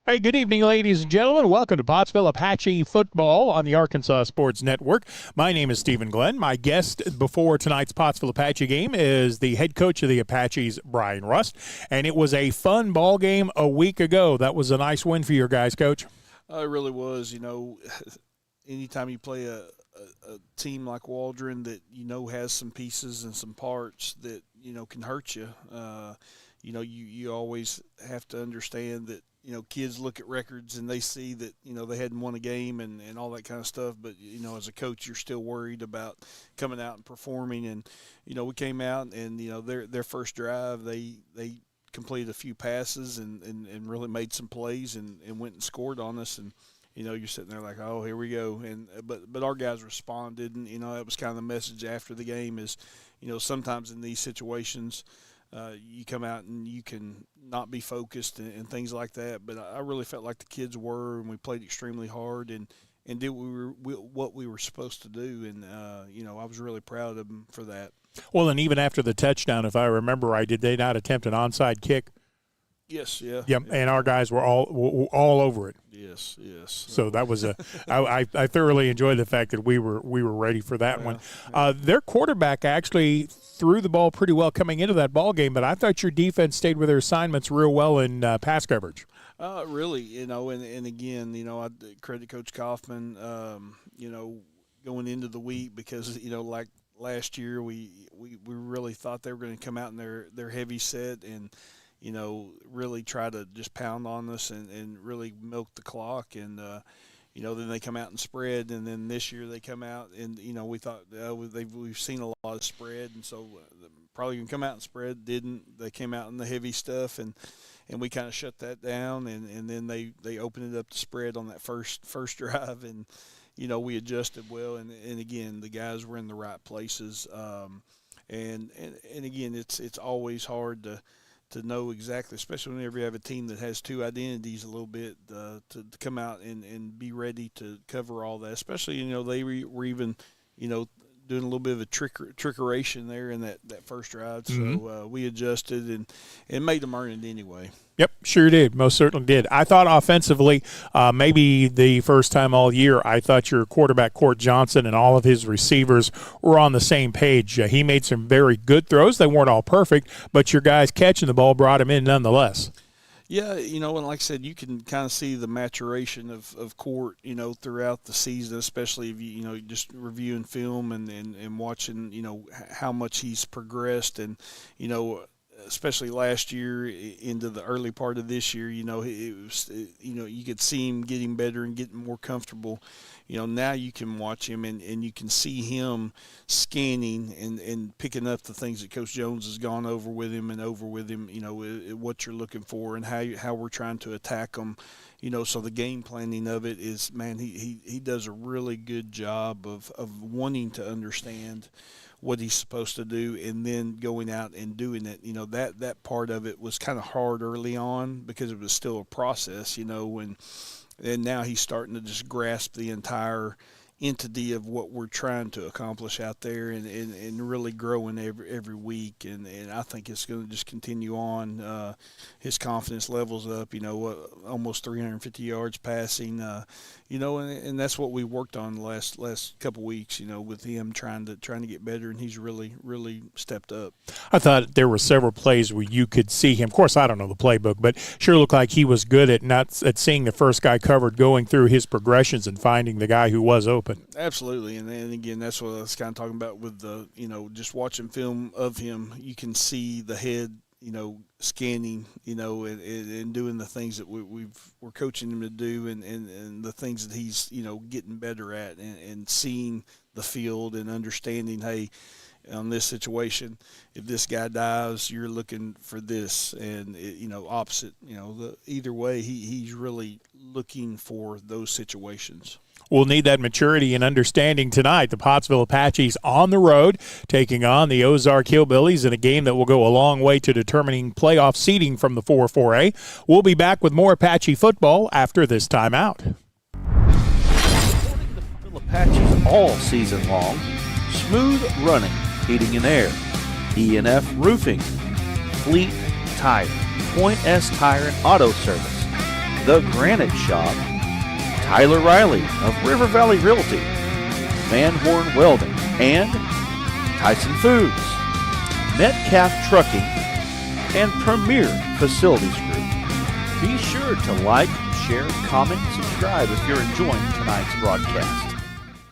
Hey, good evening, ladies and gentlemen. Welcome to Pottsville Apache football on the Arkansas Sports Network. My name is Stephen Glenn. My guest before tonight's Pottsville Apache game is the head coach of the Apaches, Brian Rust. And it was a fun ball game a week ago. That was a nice win for your guys, Coach. It really was. You know, anytime you play a team like Waldron that, has some pieces and some parts that, can hurt you, you always have to understand that, kids look at records and they see that, they hadn't won a game and all that kind of stuff. But, as a coach, you're still worried about coming out and performing. And, we came out and, their first drive, they completed a few passes and really made some plays and went and scored on us. And, you're sitting there like, oh, here we go. And but our guys responded. And, that was kind of the message after the game is, sometimes in these situations, you come out and you can not be focused and things like that. But I really felt like the kids were, and we played extremely hard and did what we were supposed to do. And, I was really proud of them for that. Well, and even after the touchdown, if I remember right, did they not attempt an onside kick? Yes, yeah. Yep, and our guys were all over it. Yes. So that was I thoroughly enjoyed the fact that we were ready for that one. Their quarterback actually threw the ball pretty well coming into that ball game, but I thought your defense stayed with their assignments real well in pass coverage. Really, and again, I credit Coach Kaufman, going into the week because, like last year we really thought they were going to come out in their heavy set and, really try to just pound on us and really milk the clock. And, then they come out and spread. And then this year they come out and, we thought we've seen a lot of spread. And so probably going to come out and spread. Didn't. They came out in the heavy stuff and we kind of shut that down. And then they opened it up to spread on that first drive. And, we adjusted well. And again, the guys were in the right places. And again, it's always hard to know exactly, especially whenever you have a team that has two identities a little bit, to come out and be ready to cover all that. Especially, they were even, doing a little bit of a trickeration there in that first drive. So we adjusted and made them earn it anyway. Yep, sure did. Most certainly did. I thought offensively, maybe the first time all year, I thought your quarterback, Court Johnson, and all of his receivers were on the same page. He made some very good throws. They weren't all perfect, but your guys catching the ball brought him in nonetheless. Yeah, and like I said, you can kind of see the maturation of Court, throughout the season, especially if you just reviewing film and watching, how much he's progressed and, especially last year into the early part of this year, it was, you could see him getting better and getting more comfortable. Now you can watch him and you can see him scanning and picking up the things that Coach Jones has gone over with him, what you're looking for and how we're trying to attack them. So the game planning of it is, man, he does a really good job of wanting to understand what he's supposed to do and then going out and doing it. That part of it was kind of hard early on because it was still a process, and now he's starting to just grasp the entire entity of what we're trying to accomplish out there and really growing every week. And I think it's going to just continue on. His confidence levels up, almost 350 yards passing, and that's what we worked on the last couple weeks, with him trying to get better, and he's really, really stepped up. I thought there were several plays where you could see him. Of course, I don't know the playbook, but sure looked like he was good at seeing the first guy covered, going through his progressions and finding the guy who was open. Absolutely, and again, that's what I was kind of talking about with the, just watching film of him. You can see the head, scanning, and doing the things that we're coaching him to do, and the things that he's, getting better at, and seeing the field and understanding, hey, on this situation, if this guy dies, you're looking for this, and opposite. Either way, he's really looking for those situations. We'll need that maturity and understanding tonight. The Pottsville Apaches on the road taking on the Ozark Hillbillies in a game that will go a long way to determining playoff seeding from the 4A-4. We'll be back with more Apache football after this timeout. Supporting the Pottsville Apaches all season long, smooth running, heating and air, E&F Roofing, Fleet Tire, Point S Tire and Auto Service, The Granite Shop, Tyler Riley of River Valley Realty, Van Horn Welding, and Tyson Foods, Metcalf Trucking, and Premier Facilities Group. Be sure to like, share, comment, subscribe if you're enjoying tonight's broadcast.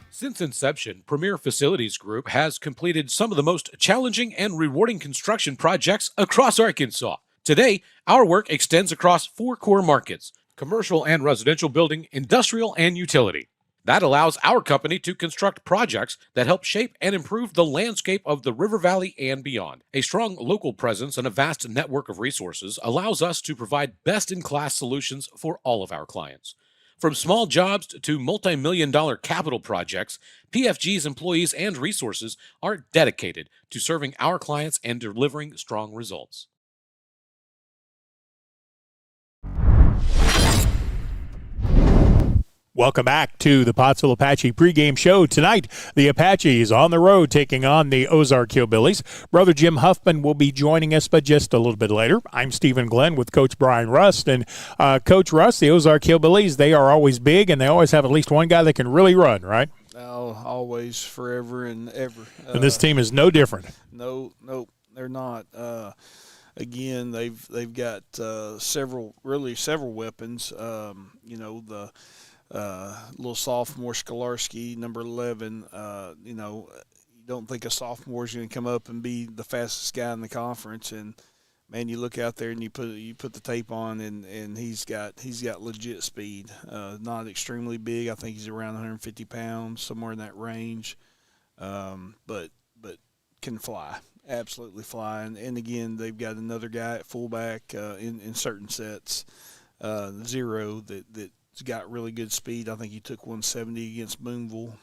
Since inception, Premier Facilities Group has completed some of the most challenging and rewarding construction projects across Arkansas. Today, our work extends across 4 core markets: commercial and residential building, industrial, and utility. That allows our company to construct projects that help shape and improve the landscape of the River Valley and beyond. A strong local presence and a vast network of resources allows us to provide best-in-class solutions for all of our clients. From small jobs to multi-million-dollar capital projects, PFG's employees and resources are dedicated to serving our clients and delivering strong results. Welcome back to the Pottsville Apache pregame show. Tonight, the Apaches on the road taking on the Ozark Hillbillies. Brother Jim Huffman will be joining us, but just a little bit later. I'm Stephen Glenn with Coach Brian Rust. And Coach Rust, the Ozark Hillbillies, they are always big, and they always have at least one guy that can really run, right? Oh, always, forever and ever. And this team is no different. No, they're not. Again, they've got several weapons. The little sophomore Skolarski, number 11. You don't think a sophomore is going to come up and be the fastest guy in the conference, and man, you look out there and you put the tape on, and he's got legit speed. Not extremely big. I think he's around 150 pounds, somewhere in that range. But can fly, absolutely fly. And again, they've got another guy at fullback in certain sets, Zero that's got really good speed. I think he took 170 against Boonville.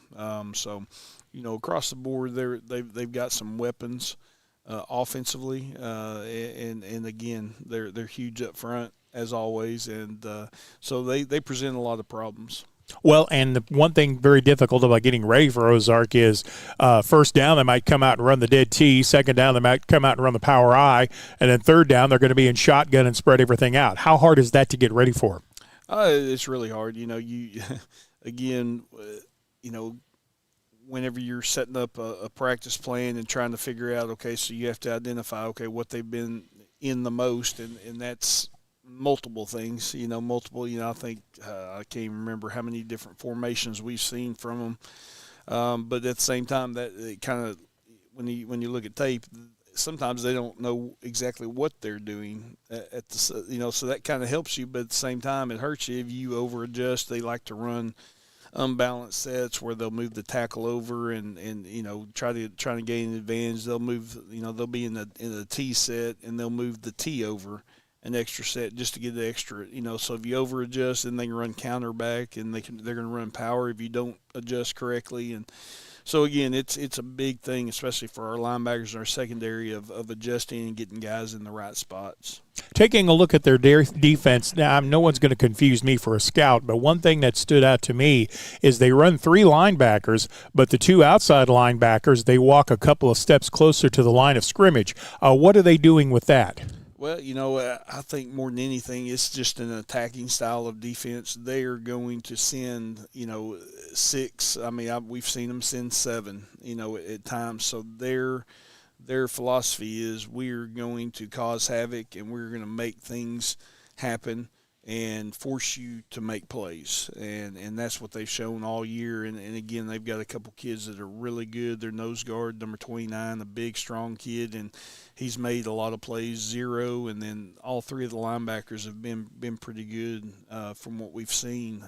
So, across the board, they've got some weapons offensively, and again, they're huge up front as always, and so they present a lot of problems. Well, and the one thing very difficult about getting ready for Ozark is first down, they might come out and run the dead T. Second down, they might come out and run the power I. And then third down, they're going to be in shotgun and spread everything out. How hard is that to get ready for? It's really hard. Whenever you're setting up a practice plan and trying to figure out, okay, so you have to identify, okay, what they've been in the most, and that's multiple things, I think I can't even remember how many different formations we've seen from them. But at the same time, that it kind of, when you look at tape, sometimes they don't know exactly what they're doing at the, so that kind of helps you, but at the same time, it hurts you if you over adjust. They like to run unbalanced sets where they'll move the tackle over and try to gain an advantage. They'll move, they'll be in the T set and they'll move the T over an extra set just to get the extra, so if you over adjust, then they can run counter back and they're going to run power if you don't adjust correctly. And so again, it's a big thing, especially for our linebackers and our secondary of adjusting and getting guys in the right spots. Taking a look at their defense, now no one's going to confuse me for a scout, but one thing that stood out to me is they run 3 linebackers, but the 2 outside linebackers, they walk a couple of steps closer to the line of scrimmage. What are they doing with that? Well, I think more than anything, it's just an attacking style of defense. They are going to send, 6. I mean, we've seen them send 7, at times. So their philosophy is we're going to cause havoc and we're going to make things happen and force you to make plays. And that's what they've shown all year. And again, they've got a couple kids that are really good. Their nose guard, number 29, a big, strong kid, and he's made a lot of plays, Zero. And then all 3 of the linebackers have been pretty good from what we've seen.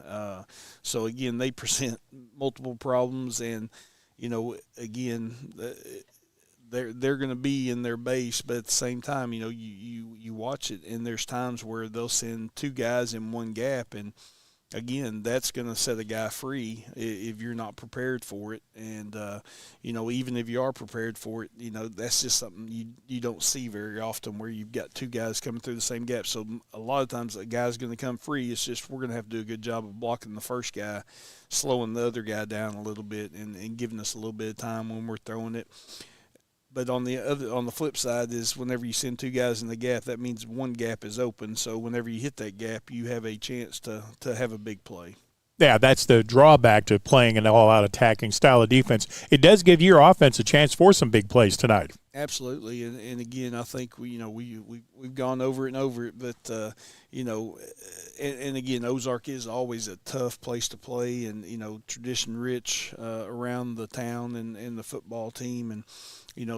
So, again, they present multiple problems. And, again, they're going to be in their base, but at the same time, you watch it, and there's times where they'll send 2 guys in one gap, and again, that's going to set a guy free if you're not prepared for it. And even if you are prepared for it, that's just something you don't see very often, where you've got 2 guys coming through the same gap. So a lot of times a guy's going to come free. It's just we're going to have to do a good job of blocking the first guy, slowing the other guy down a little bit, and giving us a little bit of time when we're throwing it. But on the flip side is whenever you send two guys in the gap, that means one gap is open. So whenever you hit that gap, you have a chance to have a big play. Yeah, that's the drawback to playing an all-out attacking style of defense. It does give your offense a chance for some big plays tonight. Absolutely, and again, I think we've gone over it, but and again, Ozark is always a tough place to play, and tradition rich around the town and the football team, and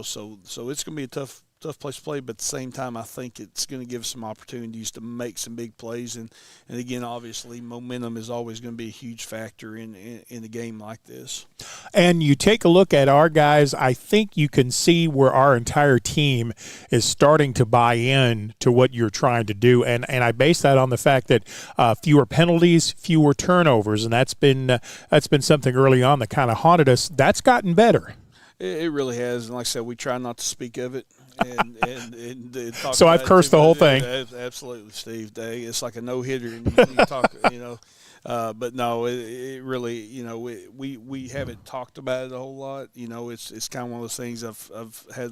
so it's going to be a tough place to play, but at the same time, I think it's going to give some opportunities to make some big plays, and again, obviously, momentum is always going to be a huge factor in a game like this. And you take a look at our guys, I think you can see where our entire team is starting to buy in to what you're trying to do, and I base that on the fact that fewer penalties, fewer turnovers, and that's been something early on that kind of haunted us. That's gotten better. It really has, and like I said, we try not to speak of it. And talk so I've cursed the whole thing. Absolutely, Steve. It's like a no-hitter, and you talk, but no, it really, we haven't talked about it a whole lot. It's kind of one of those things. I've had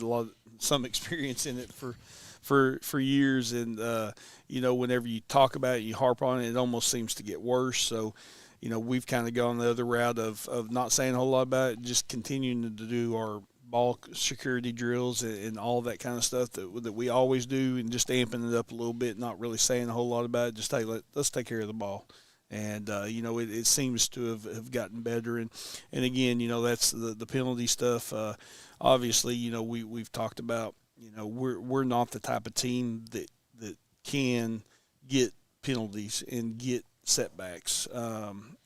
some experience in it for years, and whenever you talk about it, you harp on it, it almost seems to get worse. So, we've kind of gone the other route of not saying a whole lot about it, just continuing to do our ball security drills and all that kind of stuff that we always do, and just amping it up a little bit, not really saying a whole lot about it. Just let's take care of the ball, and it seems to have gotten better. And again, that's the penalty stuff. Obviously, we've talked about we're not the type of team that can get penalties and get setbacks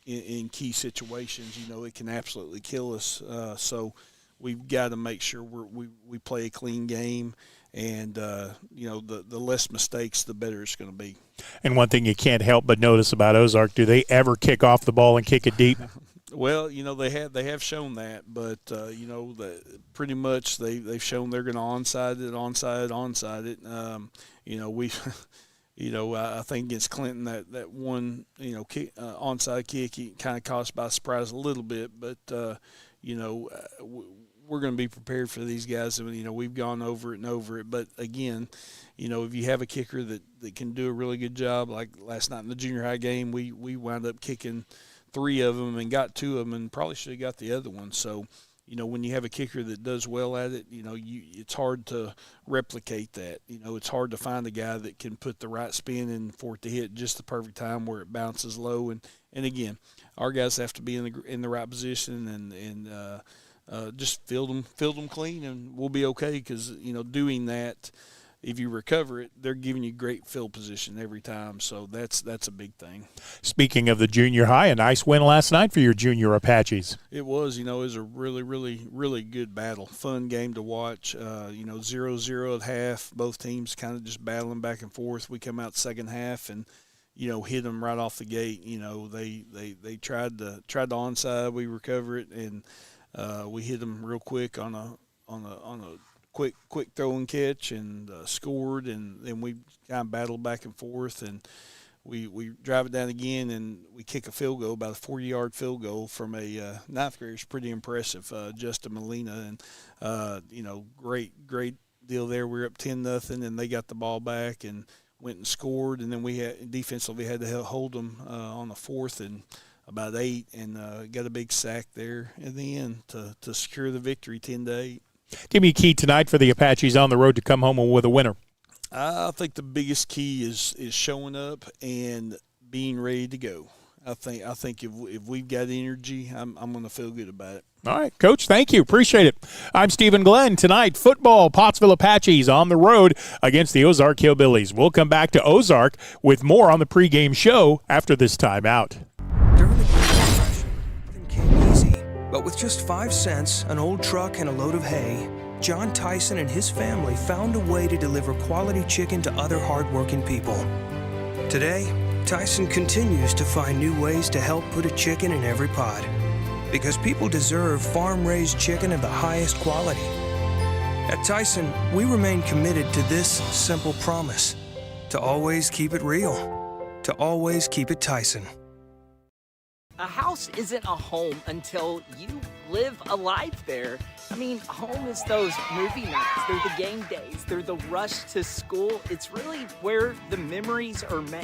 in key situations. It can absolutely kill us. So we've got to make sure we play a clean game, and the less mistakes, the better it's going to be. And one thing you can't help but notice about Ozark, do they ever kick off the ball and kick it deep? Well, they have shown that, but pretty much they've shown they're going to onside it. I think against Clinton that one kick, onside kick, he kind of caught us by surprise a little bit, but we're going to be prepared for these guys. We've gone over it and over it. But, again, if you have a kicker that can do a really good job, like last night in the junior high game, we wound up kicking 3 of them and got 2 of them and probably should have got the other one. So, when you have a kicker that does well at it, it's hard to replicate that. It's hard to find a guy that can put the right spin in for it to hit just the perfect time where it bounces low. And again, our guys have to be in the right position and just field them clean, and we'll be okay, because doing that, if you recover it, they're giving you great field position every time. So that's a big thing. Speaking of the junior high, a nice win last night for your junior Apaches. It was, it was a really, really, really good battle. Fun game to watch. 0-0 at half. Both teams kind of just battling back and forth. We come out second half and hit them right off the gate. They tried the onside. We recover it, and we hit them real quick on a quick throw and catch, and scored, and then we kind of battled back and forth, and we drive it down again, and we kick a field goal, about a 40-yard field goal from a ninth grader. It's pretty impressive, Justin Molina, and great deal there. We were up 10-0, and they got the ball back and went and scored, and then we had defensively had to hold them on the 4th and about 8, and got a big sack there in the end to secure the victory 10-8. Give me a key tonight for the Apaches on the road to come home with a winner. I think the biggest key is showing up and being ready to go. I think if we've got energy, I'm going to feel good about it. All right, Coach, thank you. Appreciate it. I'm Stephen Glenn. Tonight, football, Pottsville Apaches on the road against the Ozark Hillbillies. We'll come back to Ozark with more on the pregame show after this timeout. During the Great Depression, everything came easy. But with just 5 cents, an old truck, and a load of hay, John Tyson and his family found a way to deliver quality chicken to other hardworking people. Today, Tyson continues to find new ways to help put a chicken in every pot. Because people deserve farm-raised chicken of the highest quality. At Tyson, we remain committed to this simple promise: to always keep it real, to always keep it Tyson. A house isn't a home until you live a life there. I mean, home is those movie nights, they're the game days, they're the rush to school. It's really where the memories are made.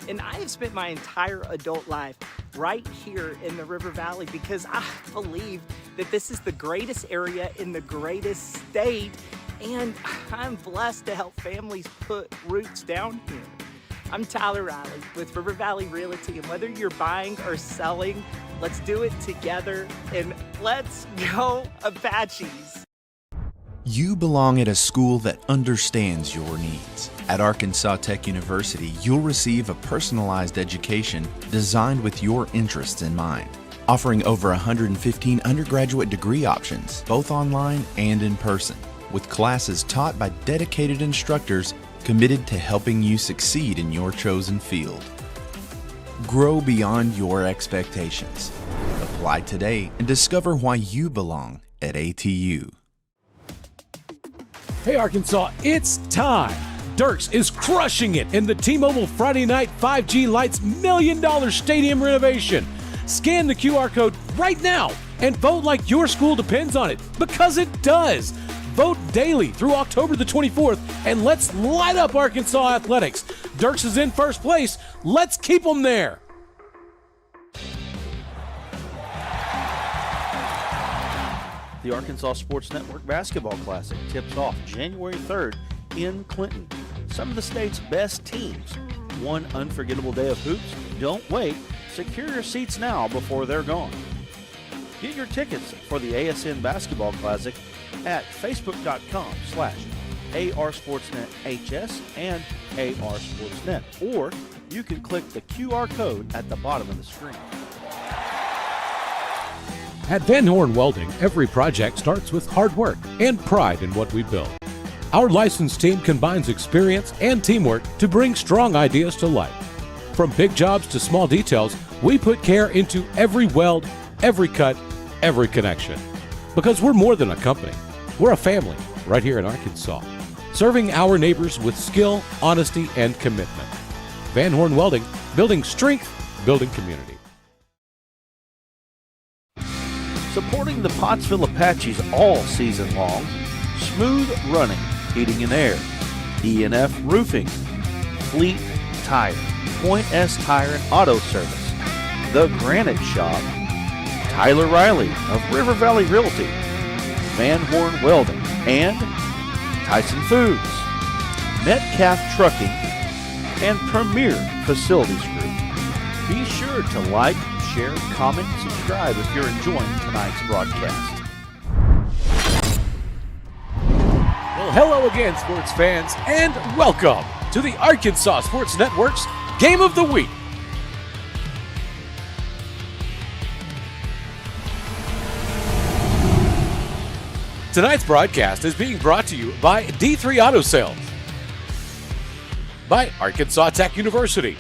And I have spent my entire adult life right here in the River Valley because I believe that this is the greatest area in the greatest state, and I'm blessed to help families put roots down here. I'm Tyler Riley with River Valley Realty, and whether you're buying or selling, let's do it together, and let's go Apaches. You belong at a school that understands your needs. At Arkansas Tech University, you'll receive a personalized education designed with your interests in mind. Offering over 115 undergraduate degree options, both online and in person, with classes taught by dedicated instructors committed to helping you succeed in your chosen field. Grow beyond your expectations. Apply today and discover why you belong at ATU. Hey Arkansas, it's time! Dirks is crushing it in the T-Mobile Friday Night 5G Lights $1 million stadium renovation. Scan the QR code right now and vote like your school depends on it, because it does. Vote daily through October the 24th, and let's light up Arkansas athletics. Dirks is in first place. Let's keep them there. The Arkansas Sports Network Basketball Classic tips off January 3rd in Clinton. Some of the state's best teams. One unforgettable day of hoops. Don't wait. Secure your seats now before they're gone. Get your tickets for the ASN Basketball Classic at facebook.com/ARSportsNetHS and ARSportsNet. Or you can click the QR code at the bottom of the screen. At Van Horn Welding, every project starts with hard work and pride in what we build. Our licensed team combines experience and teamwork to bring strong ideas to life. From big jobs to small details, we put care into every weld, every cut, every connection. Because we're more than a company. We're a family right here in Arkansas, serving our neighbors with skill, honesty, and commitment. Van Horn Welding, building strength, building community. Supporting the Pottsville Apaches all season long, Smooth Running, Heating and Air, E&F Roofing, Fleet Tire, Point S Tire and Auto Service, The Granite Shop, Tyler Riley of River Valley Realty, Van Horn Welding, and Tyson Foods, Metcalf Trucking, and Premier Facilities Group. Be sure to like, share, comment, subscribe if you're enjoying tonight's broadcast. Well, hello again, sports fans, and welcome to the Arkansas Sports Network's Game of the Week. Tonight's broadcast is being brought to you by D3 Auto Sales, by Arkansas Tech University,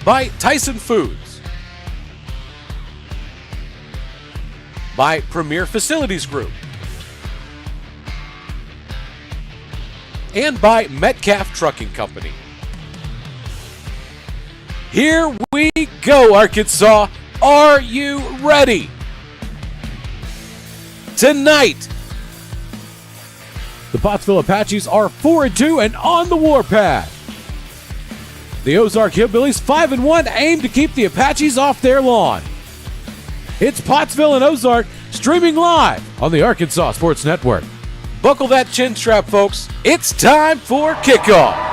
by Tyson Foods, by Premier Facilities Group, and by Metcalf Trucking Company. Here we go, Arkansas. Are you ready? Tonight, the Pottsville Apaches are 4-2 and on the warpath. The Ozark Hillbillies 5-1 aim to keep the Apaches off their lawn. It's Pottsville and Ozark streaming live on the Arkansas Sports Network. Buckle that chin strap, folks. It's time for kickoff.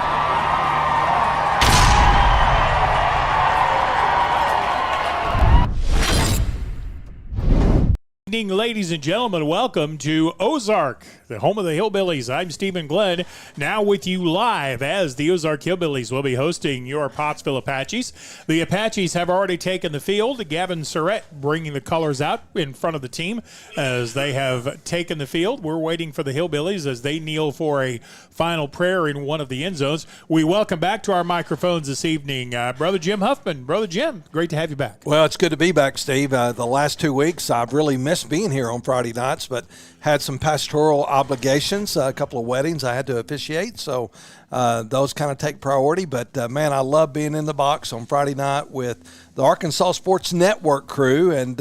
Good evening, ladies and gentlemen. Welcome to Ozark, the home of the Hillbillies. I'm Stephen Glenn, now with you live as the Ozark Hillbillies will be hosting your Pottsville Apaches. The Apaches have already taken the field. Gavin Surratt bringing the colors out in front of the team as they have taken the field. We're waiting for the Hillbillies as they kneel for a final prayer in one of the end zones. We welcome back to our microphones this evening Brother Jim Huffman. Brother Jim, great to have you back. Well, it's good to be back, Steve. The last 2 weeks, I've really missed miss being here on Friday nights, but had some pastoral obligations, a couple of weddings I had to officiate, so those kind of take priority. But, man, I love being in the box on Friday night with the Arkansas Sports Network crew, and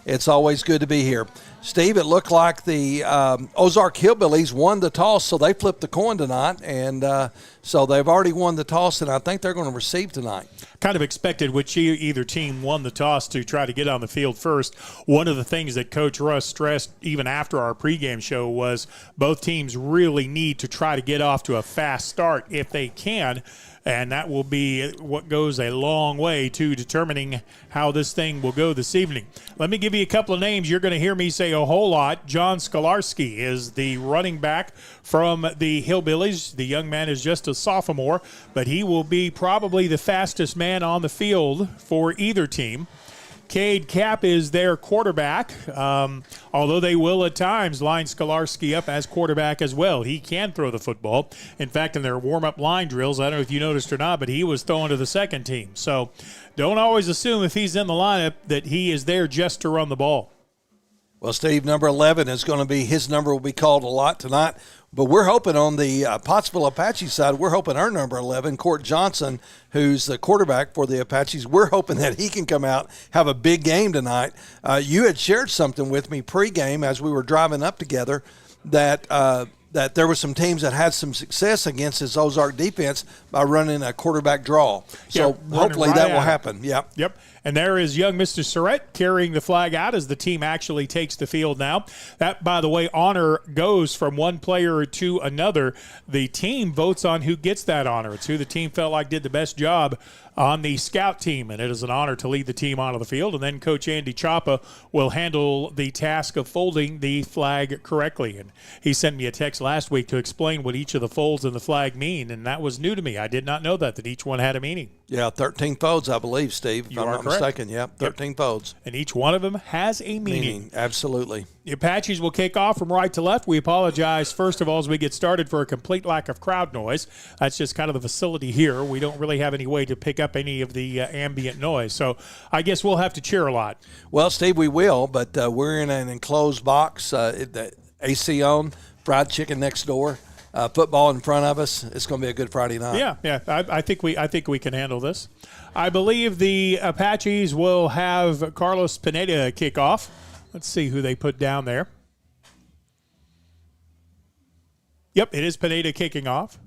it's always good to be here. Steve, it looked like the Ozark Hillbillies won the toss, so they flipped the coin tonight, and so they've already won the toss, and I think they're going to receive tonight. Kind of expected which either team won the toss to try to get on the field first. One of the things that Coach Russ stressed even after our pregame show was both teams really need to try to get off to a fast start if they can, and that will be what goes a long way to determining how this thing will go this evening. Let me give you a couple of names you're going to hear me say a whole lot. John Skolarski is the running back from the Hillbillies. The young man is just a sophomore, but he will be probably the fastest man on the field for either team. Cade Cap is their quarterback, although they will at times line Skolarski up as quarterback as well. He can throw the football. In fact, in their warm-up line drills, I don't know if you noticed or not, but he was throwing to the second team. So don't always assume if he's in the lineup that he is there just to run the ball. Well, Steve, number 11 is going to be, his number will be called a lot tonight. But we're hoping on the Pottsville Apache side, we're hoping our number 11, Court Johnson, who's the quarterback for the Apaches, we're hoping that he can come out, have a big game tonight. You had shared something with me pregame as we were driving up together that there were some teams that had some success against this Ozark defense by running a quarterback draw. So hopefully that will happen. Yep. And there is young Mr. Surratt carrying the flag out as the team actually takes the field now. That, by the way, honor goes from one player to another. The team votes on who gets that honor. It's who the team felt like did the best job on the scout team, and it is an honor to lead the team onto the field. And then Coach Andy Chapa will handle the task of folding the flag correctly. And he sent me a text last week to explain what each of the folds in the flag mean, and that was new to me. I did not know that each one had a meaning. Yeah, 13 folds, I believe, Steve, if I'm not mistaken. Yeah, 13 folds. And each one of them has a meaning. Absolutely. The Apaches will kick off from right to left. We apologize, first of all, as we get started for a complete lack of crowd noise. That's just kind of the facility here. We don't really have any way to pick up any of the ambient noise. So I guess we'll have to cheer a lot. Well, Steve, we will, but we're in an enclosed box, the AC on, fried chicken next door. Football in front of us. It's going to be a good Friday night. Yeah. I think we can handle this. I believe the Apaches will have Carlos Pineda kick off. Let's see who they put down there. Yep, it is Pineda kicking off.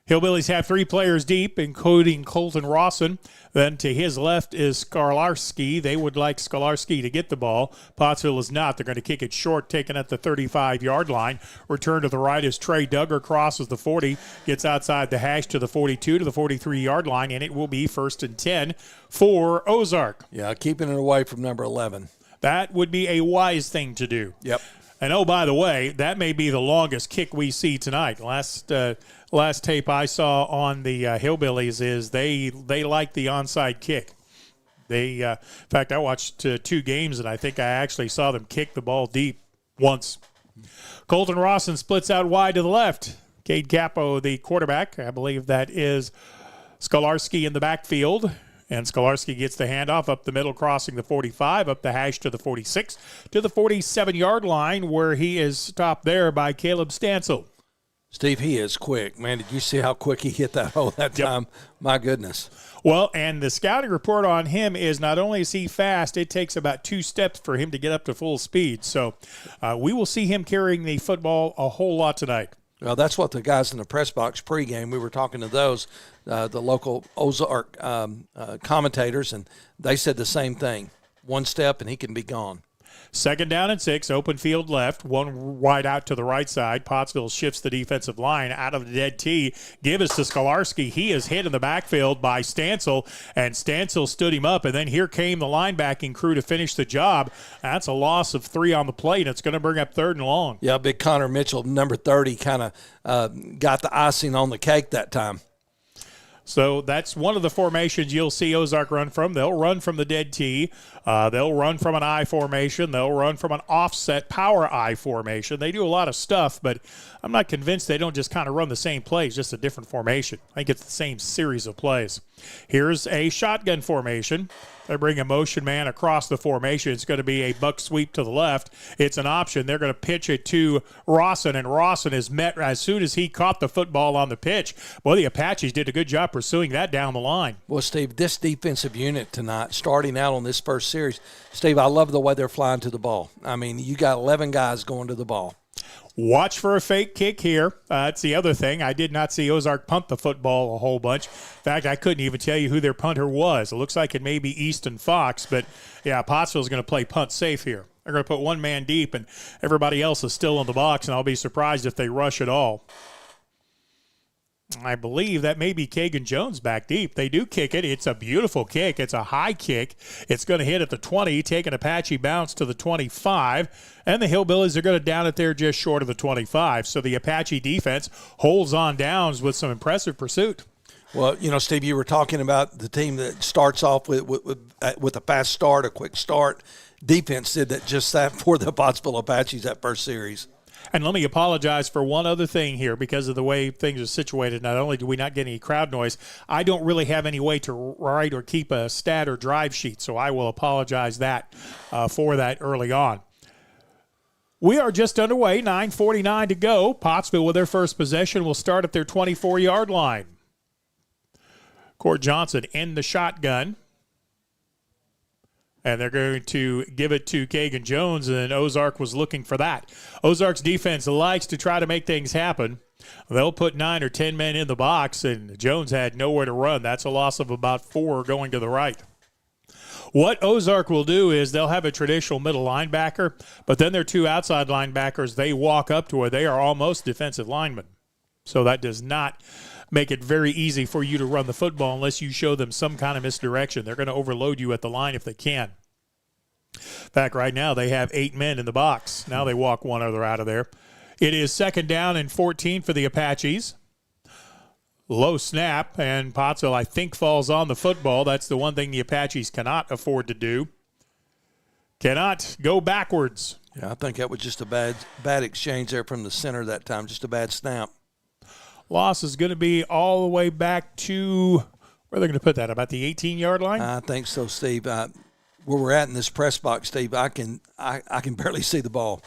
Hillbillies have three players deep, including Colton Rawson. Then to his left is Skolarski. They would like Skolarski to get the ball. Pottsville is not. They're going to kick it short, taken at the 35-yard line. Return to the right is Trey Duggar, crosses the 40, gets outside the hash to the 42 to the 43-yard line, and it will be 1st and 10 for Ozark. Yeah, keeping it away from number 11. That would be a wise thing to do. Yep. And, oh, by the way, that may be the longest kick we see tonight. Last tape I saw on the Hillbillies is they like the onside kick. In fact, I watched 2 games, and I think I actually saw them kick the ball deep once. Colton Rawson splits out wide to the left. Cade Capo, the quarterback. I believe that is Skolarski in the backfield. And Skolarski gets the handoff up the middle, crossing the 45, up the hash to the 46, to the 47-yard line, where he is stopped there by Caleb Stansel. Steve, he is quick. Man, did you see how quick he hit that hole that time? My goodness. Well, and the scouting report on him is not only is he fast, it takes about 2 steps for him to get up to full speed. So we will see him carrying the football a whole lot tonight. Well, that's what the guys in the press box pregame, we were talking to those, the local Ozark commentators, and they said the same thing. 1 step, and he can be gone. 2nd down and 6, open field left, 1 wide out to the right side. Pottsville shifts the defensive line out of the dead tee. Give us to Skolarski. He is hit in the backfield by Stansel, and Stansel stood him up, and then here came the linebacking crew to finish the job. That's a loss of 3 on the plate. It's going to bring up 3rd and long. Yeah, big Connor Mitchell, number 30, kind of got the icing on the cake that time. So that's one of the formations you'll see Ozark run from. They'll run from the dead tee. They'll run from an I formation. They'll run from an offset power I formation. They do a lot of stuff, but I'm not convinced they don't just kind of run the same plays, just a different formation. I think it's the same series of plays. Here's a shotgun formation. They bring a motion man across the formation. It's going to be a buck sweep to the left. It's an option. They're going to pitch it to Rawson, and Rawson is met as soon as he caught the football on the pitch. Boy, the Apaches did a good job pursuing that down the line. Well, Steve, this defensive unit tonight, starting out on this first series, Steve, I love the way they're flying to the ball. I mean, you got 11 guys going to the ball. Watch for a fake kick here. That's the other thing. I did not see Ozark punt the football a whole bunch. In fact, I couldn't even tell you who their punter was. It looks like it may be Easton Fox, but, yeah, Pottsville's going to play punt safe here. They're going to put one man deep, and everybody else is still in the box, and I'll be surprised if they rush at all. I believe that may be Kagan Jones back deep. They do kick it. It's a beautiful kick. It's a high kick. It's going to hit at the 20, take an Apache bounce to the 25, and the Hillbillies are going to down it there just short of the 25. So the Apache defense holds on downs with some impressive pursuit. Well, you know, Steve, you were talking about the team that starts off with a fast start, a quick start. Defense did just that for the Pottsville Apaches that first series. And let me apologize for one other thing here because of the way things are situated. Not only do we not get any crowd noise, I don't really have any way to write or keep a stat or drive sheet, so I will apologize for that early on. We are just underway, 9:49 to go. Pottsville with their first possession will start at their 24-yard line. Court Johnson in the shotgun. And they're going to give it to Kagan Jones, and Ozark was looking for that. Ozark's defense likes to try to make things happen. They'll put 9 or 10 men in the box, and Jones had nowhere to run. That's a loss of about 4 going to the right. What Ozark will do is they'll have a traditional middle linebacker, but then their 2 outside linebackers, they walk up to where they are almost defensive linemen. So that does not make it very easy for you to run the football unless you show them some kind of misdirection. They're going to overload you at the line if they can. In fact, right now they have 8 men in the box. Now they walk one other out of there. It is 2nd down and 14 for the Apaches. Low snap, and Pottsville, I think, falls on the football. That's the one thing the Apaches cannot afford to do. Cannot go backwards. Yeah, I think that was just a bad exchange there from the center that time, just a bad snap. Loss is going to be all the way back to, where are they going to put that, about the 18-yard line? I think so, Steve. Where we're at in this press box, Steve, I can barely see the ball.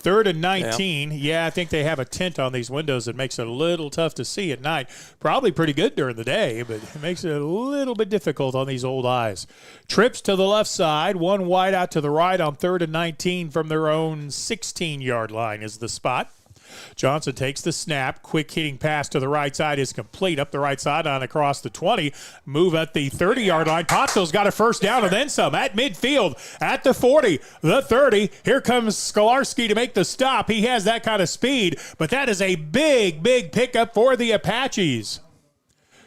3rd and 19. Yeah, I think they have a tint on these windows that makes it a little tough to see at night. Probably pretty good during the day, but it makes it a little bit difficult on these old eyes. Trips to the left side, one wide out to the right on 3rd and 19 from their own 16-yard line is the spot. Johnson takes the snap. Quick hitting pass to the right side is complete. Up the right sideline across the 20. Move at the 30-yard line. Pottsville's got a first down and then some at midfield at the 40, the 30. Here comes Skolarski to make the stop. He has that kind of speed, but that is a big, big pickup for the Apaches.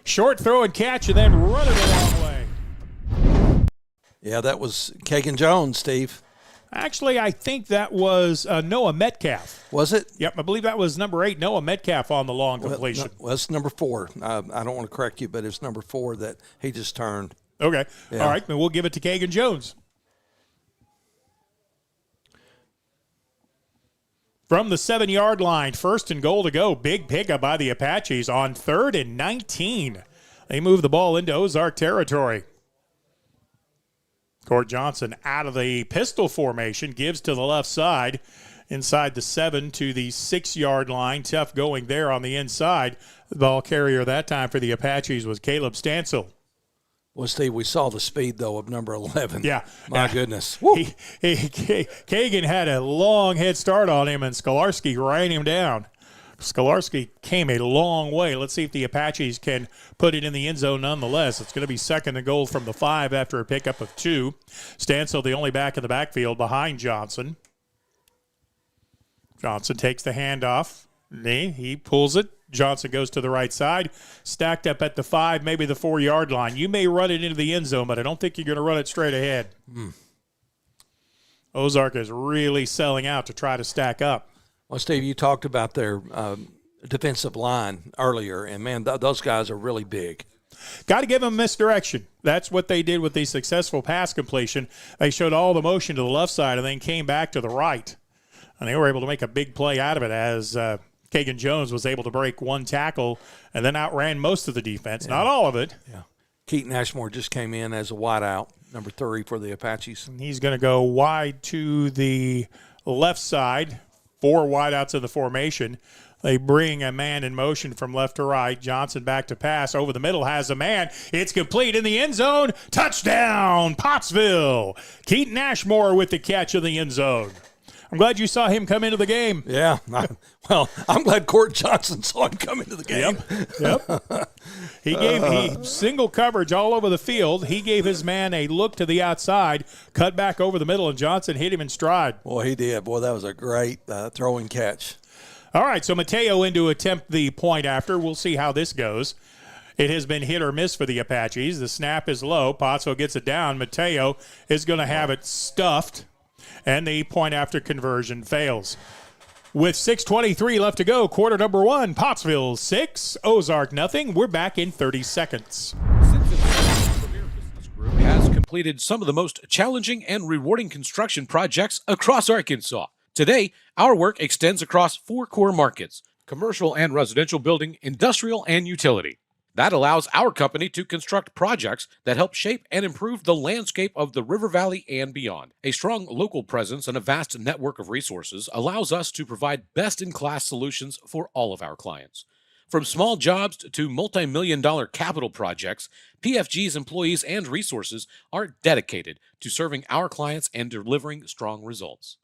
Short throw and catch and then run it a long way. Yeah, that was Kagan Jones, Steve. Actually, I think that was Noah Metcalf. Was it? Yep, I believe that was number 8, Noah Metcalf, on the long completion. Well, it's number 4. I don't want to correct you, but it's number 4 that he just turned. Okay. Yeah. All right, then we'll give it to Kagan Jones. From the 7-yard line, 1st and goal to go. Big pickup by the Apaches on 3rd and 19. They move the ball into Ozark territory. Court Johnson out of the pistol formation, gives to the left side, inside the 7 to the 6-yard line. Tough going there on the inside. The ball carrier that time for the Apaches was Caleb Stansel. Well, Steve, we saw the speed, though, of number 11. Yeah. My goodness. Kagan had a long head start on him, and Skolarski ran him down. Skolarski came a long way. Let's see if the Apaches can put it in the end zone nonetheless. It's going to be 2nd and goal from the 5 after a pickup of 2. Stansel, the only back in the backfield behind Johnson. Johnson takes the handoff. He pulls it. Johnson goes to the right side. Stacked up at the 5, maybe the 4-yard line. You may run it into the end zone, but I don't think you're going to run it straight ahead. Ozark is really selling out to try to stack up. Well, Steve, you talked about their defensive line earlier, and, man, those guys are really big. Got to give them misdirection. That's what they did with the successful pass completion. They showed all the motion to the left side and then came back to the right. And they were able to make a big play out of it as Kagan Jones was able to break 1 tackle and then outran most of the defense. Yeah. Not all of it. Yeah. Keaton Ashmore just came in as a wideout. number 3 for the Apaches. He's going to go wide to the left side, 4 wideouts in the formation. They bring a man in motion from left to right. Johnson back to pass. Over the middle has a man. It's complete in the end zone. Touchdown, Pottsville. Keaton Ashmore with the catch in the end zone. I'm glad you saw him come into the game. Yeah. I'm glad Court Johnson saw him come into the game. Yep. He single coverage all over the field. He gave his man a look to the outside, cut back over the middle, and Johnson hit him in stride. Boy, he did. Boy, that was a great throwing catch. All right, so Mateo in to attempt the point after. We'll see how this goes. It has been hit or miss for the Apaches. The snap is low. Pottsville gets it down. Mateo is going to have it stuffed, and the point after conversion fails. With 6:23 left to go, quarter number 1, Pottsville 6, Ozark nothing. We're back in 30 seconds. Group has completed some of the most challenging and rewarding construction projects across Arkansas. Today, our work extends across 4 core markets: commercial and residential building, industrial, and utility. That allows our company to construct projects that help shape and improve the landscape of the River Valley and beyond. A strong local presence and a vast network of resources allows us to provide best-in-class solutions for all of our clients. From small jobs to multi-million-dollar capital projects, PFG's employees and resources are dedicated to serving our clients and delivering strong results.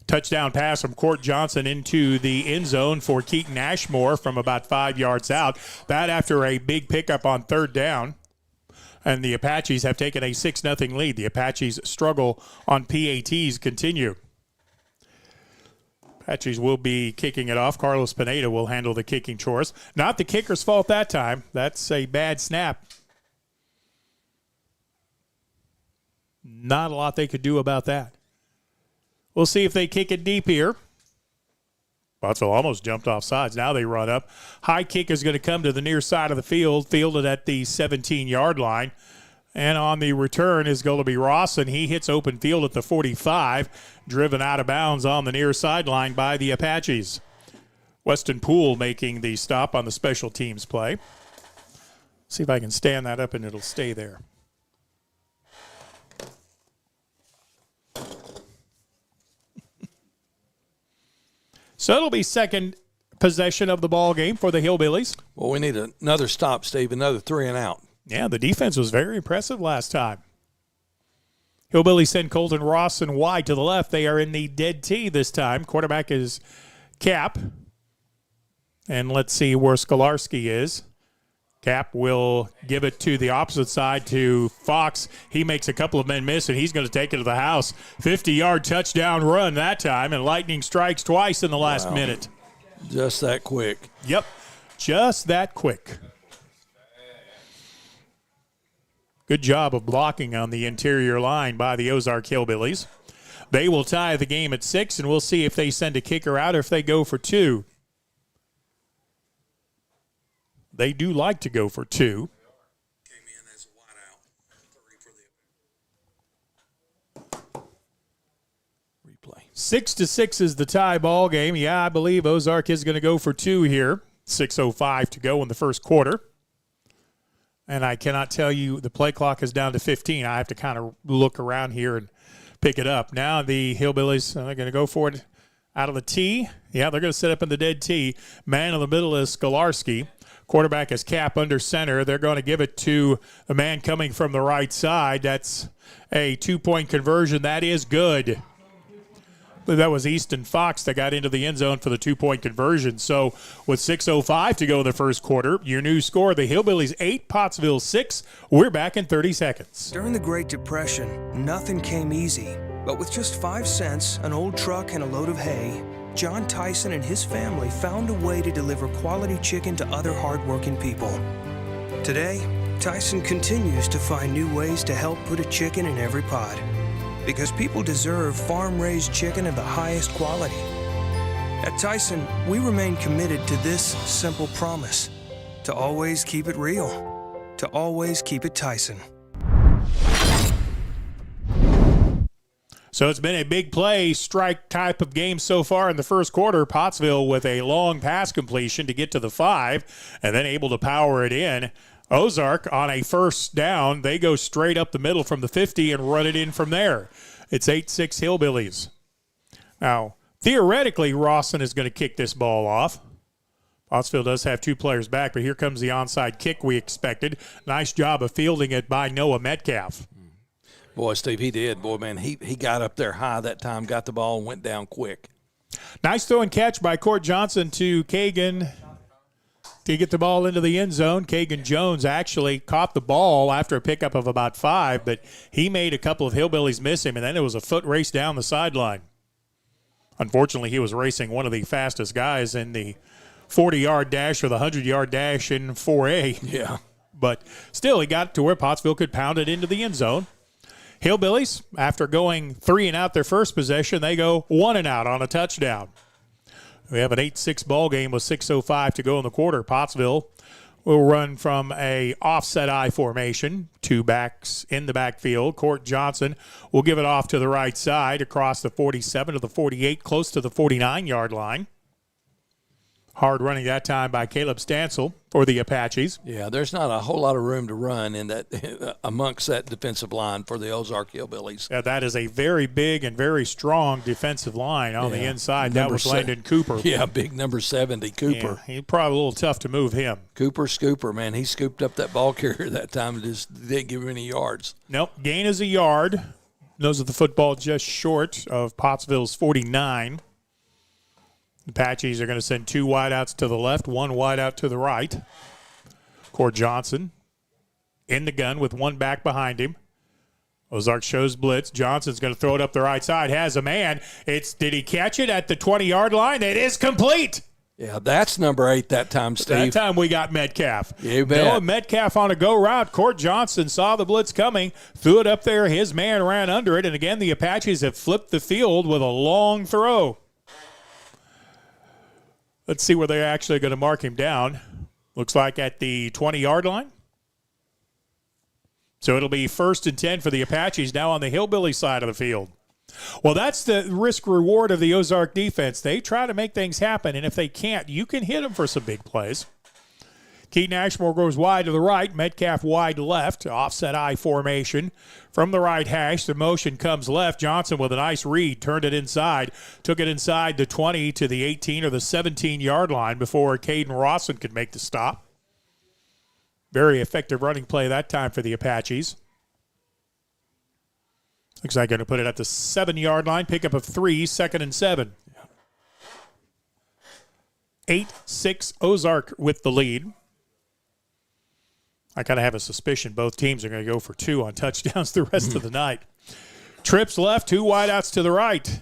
Touchdown pass from Court Johnson into the end zone for Keaton Ashmore from about 5 yards out. That after a big pickup on third down. And the Apaches have taken a 6-0 lead. The Apaches' struggle on PATs continue. Apaches will be kicking it off. Carlos Pineda will handle the kicking chores. Not the kicker's fault that time. That's a bad snap. Not a lot they could do about that. We'll see if they kick it deep here. Pottsville almost jumped off sides. Now they run up. High kick is going to come to the near side of the field, fielded at the 17-yard line. And on the return is going to be Rawson. He hits open field at the 45, driven out of bounds on the near sideline by the Apaches. Weston Poole making the stop on the special teams play. See if I can stand that up and it'll stay there. So it'll be second possession of the ball game for the Hillbillies. Well, we need another stop, Steve, another 3 and out. Yeah, the defense was very impressive last time. Hillbillies send Colton Rawson wide to the left. They are in the dead tee this time. Quarterback is Cap. And let's see where Skolarski is. Cap will give it to the opposite side to Fox. He makes a couple of men miss, and he's going to take it to the house. 50-yard touchdown run that time, and Lightning strikes twice in the last minute. Just that quick. Yep, just that quick. Good job of blocking on the interior line by the Ozark Hillbillies. They will tie the game at 6, and we'll see if they send a kicker out or if they go for 2. They do like to go for 2. Came in as a wideout. 3 for the replay. 6-6 is the tie ball game. Yeah, I believe Ozark is going to go for 2 here. 6:05 to go in the first quarter. And I cannot tell you, the play clock is down to 15. I have to kind of look around here and pick it up. Now the Hillbillies are going to go for it out of the tee. Yeah, they're going to set up in the dead tee. Man in the middle is Skolarski. Quarterback is Cap under center. They're going to give it to the man coming from the right side. That's a 2-point conversion. That is good. That was Easton Fox that got into the end zone for the 2-point conversion. So with 6:05 to go in the first quarter, your new score, the Hillbillies 8, Pottsville 6. We're back in 30 seconds. During the Great Depression, nothing came easy. But with just 5 cents, an old truck, and a load of hay, John Tyson and his family found a way to deliver quality chicken to other hardworking people. Today, Tyson continues to find new ways to help put a chicken in every pot. Because people deserve farm-raised chicken of the highest quality. At Tyson, we remain committed to this simple promise: to always keep it real, to always keep it Tyson. So it's been a big play strike type of game so far in the first quarter. Pottsville with a long pass completion to get to the 5 and then able to power it in Ozark on a first down, they go straight up the middle from the 50 and run it in from there. It's 8-6 Hillbillies. Now, theoretically, Rawson is going to kick this ball off. Pottsville does have 2 players back, but here comes the onside kick we expected. Nice job of fielding it by Noah Metcalf. Boy, Steve, he did. Boy, man, he got up there high that time, got the ball, and went down quick. Nice throw and catch by Court Johnson to Kagan to get the ball into the end zone. Kagan Jones actually caught the ball after a pickup of about 5, but he made a couple of Hillbillies miss him, and then it was a foot race down the sideline. Unfortunately, he was racing one of the fastest guys in the 40-yard dash or the 100-yard dash in 4A. Yeah. But still, he got to where Pottsville could pound it into the end zone. Hillbillies, after going 3 and out their first possession, they go 1 and out on a touchdown. We have an 8-6 ball game with 6:05 to go in the quarter. Pottsville will run from a offset I formation, 2 backs in the backfield. Court Johnson will give it off to the right side across the 47 to the 48, close to the 49-yard line. Hard running that time by Caleb Stansel for the Apaches. Yeah, there's not a whole lot of room to run in that amongst that defensive line for the Ozark Hillbillies. Yeah, that is a very big and very strong defensive line on the inside. That was Landon Cooper. Yeah, big number 70, Cooper. Yeah, he's probably a little tough to move him. Cooper Scooper, man, he scooped up that ball carrier that time and just didn't give him any yards. Nope, gain is a yard. Knows that the football just short of Pottsville's 49. Apaches are going to send 2 wideouts to the left, 1 wideout to the right. Court Johnson in the gun with 1 back behind him. Ozark shows blitz. Johnson's going to throw it up the right side. Has a man. Did he catch it at the 20-yard line? It is complete. Yeah, that's number 8 that time, Steve. That time we got Metcalf. You bet. Noah Metcalf on a go route. Court Johnson saw the blitz coming, threw it up there. His man ran under it. And again, the Apaches have flipped the field with a long throw. Let's see where they're actually going to mark him down. Looks like at the 20-yard line. So it'll be 1st and 10 for the Apaches now on the Hillbilly side of the field. Well, that's the risk-reward of the Ozark defense. They try to make things happen, and if they can't, you can hit them for some big plays. Keaton Ashmore goes wide to the right. Metcalf wide left. Offset I formation. From the right hash, the motion comes left. Johnson with a nice read. Turned it inside. Took it inside the 20 to the 18 or the 17-yard line before Caden Rawson could make the stop. Very effective running play that time for the Apaches. Looks like going to put it at the 7-yard line. Pickup of 3, 2nd and 7. 8-6 Ozark with the lead. I kind of have a suspicion both teams are going to go for 2 on touchdowns the rest of the night. Trips left, 2 wideouts to the right.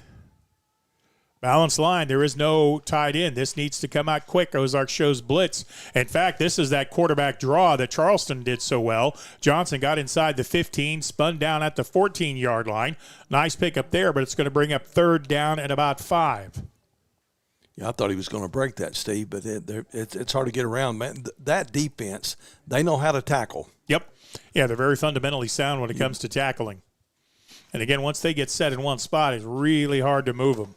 Balanced line, there is no tight end. This needs to come out quick. Ozark shows blitz. In fact, this is that quarterback draw that Charleston did so well. Johnson got inside the 15, spun down at the 14-yard line. Nice pickup there, but it's going to bring up 3rd down at about 5. Yeah, I thought he was going to break that, Steve, but it's hard to get around, man. That defense, they know how to tackle. Yep. Yeah, they're very fundamentally sound when it comes to tackling. And again, once they get set in one spot, it's really hard to move them.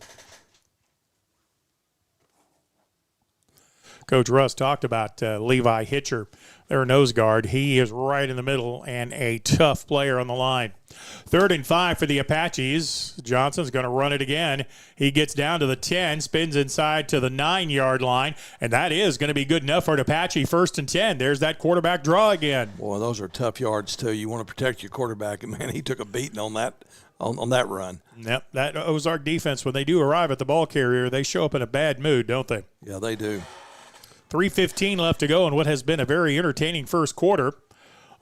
Coach Russ talked about Levi Hitcher, their nose guard. He is right in the middle and a tough player on the line. 3rd and 5 for the Apaches. Johnson's going to run it again. He gets down to the 10, spins inside to the 9-yard line, and that is going to be good enough for an Apache 1st and 10. There's that quarterback draw again. Boy, those are tough yards, too. You want to protect your quarterback, and, man, he took a beating on that run. Yep, that Ozark defense, when they do arrive at the ball carrier, they show up in a bad mood, don't they? Yeah, they do. 3:15 left to go in what has been a very entertaining first quarter.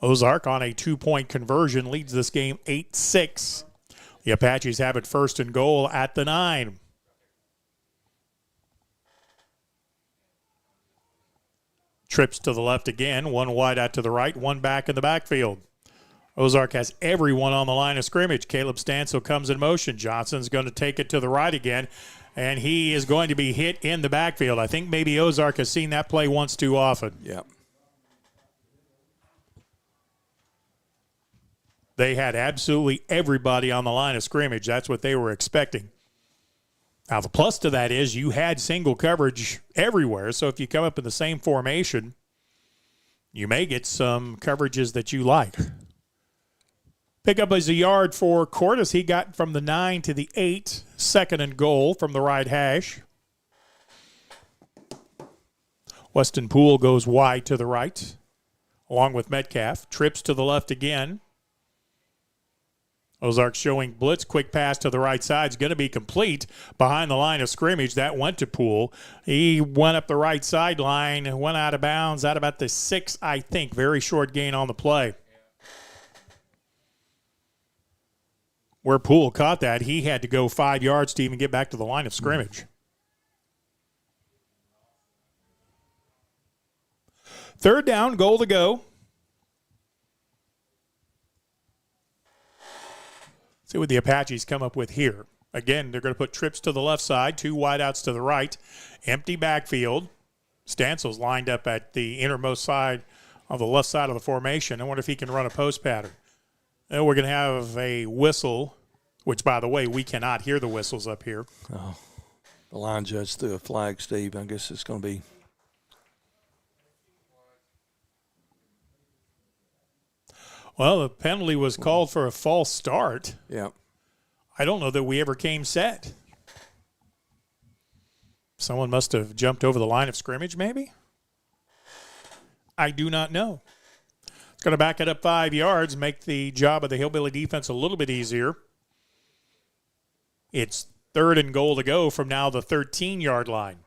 Ozark on a 2-point conversion leads this game 8-6. The Apaches have it 1st and goal at the 9. Trips to the left again, 1 wide out to the right, 1 back in the backfield. Ozark has everyone on the line of scrimmage. Caleb Stansel comes in motion. Johnson's going to take it to the right again, and he is going to be hit in the backfield. I think maybe Ozark has seen that play once too often. Yep. They had absolutely everybody on the line of scrimmage. That's what they were expecting. Now, the plus to that is you had single coverage everywhere, so if you come up in the same formation, you may get some coverages that you like. Pickup is a yard for Court as he got from the 9 to the 8, 2nd and goal from the right hash. Weston Poole goes wide to the right, along with Metcalf. Trips to the left again. Ozark showing blitz, quick pass to the right side is going to be complete behind the line of scrimmage. That went to Poole. He went up the right sideline, went out of bounds, out about the 6, I think. Very short gain on the play. Where Poole caught that, he had to go 5 yards to even get back to the line of scrimmage. Third down, goal to go. See what the Apaches come up with here. Again, they're going to put trips to the left side, 2 wideouts to the right, empty backfield. Stansel's lined up at the innermost side of the left side of the formation. I wonder if he can run a post pattern. And we're going to have a whistle, which, by the way, we cannot hear the whistles up here. Oh, the line judge threw a flag, Steve. I guess it's going to be. Well, the penalty was called for a false start. Yeah. I don't know that we ever came set. Someone must have jumped over the line of scrimmage, maybe? I do not know. It's going to back it up 5 yards, make the job of the Hillbilly defense a little bit easier. It's 3rd and goal to go from now the 13-yard line.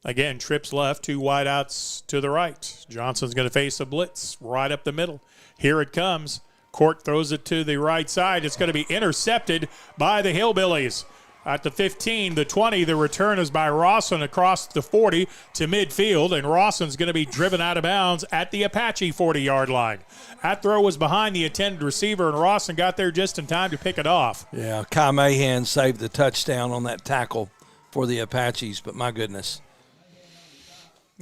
Again, trips left, 2 wideouts to the right. Johnson's going to face a blitz right up the middle. Here it comes. Court throws it to the right side. It's going to be intercepted by the Hillbillies. At the 15, the 20, the return is by Rawson across the 40 to midfield, and Rawson's going to be driven out of bounds at the Apache 40-yard line. That throw was behind the intended receiver, and Rawson got there just in time to pick it off. Yeah, Kai Mahan saved the touchdown on that tackle for the Apaches, but my goodness.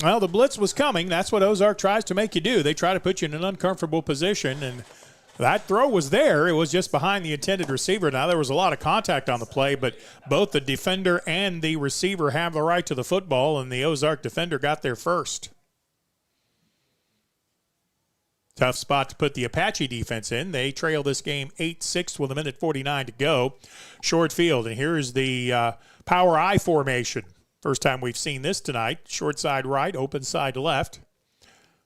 Well, the blitz was coming. That's what Ozark tries to make you do. They try to put you in an uncomfortable position, and that throw was there. It was just behind the intended receiver. Now, there was a lot of contact on the play, but both the defender and the receiver have the right to the football, and the Ozark defender got there first. Tough spot to put the Apache defense in. They trail this game 8-6 with 1:49 to go. Short field, and here's the power I formation. First time we've seen this tonight. Short side right, open side left.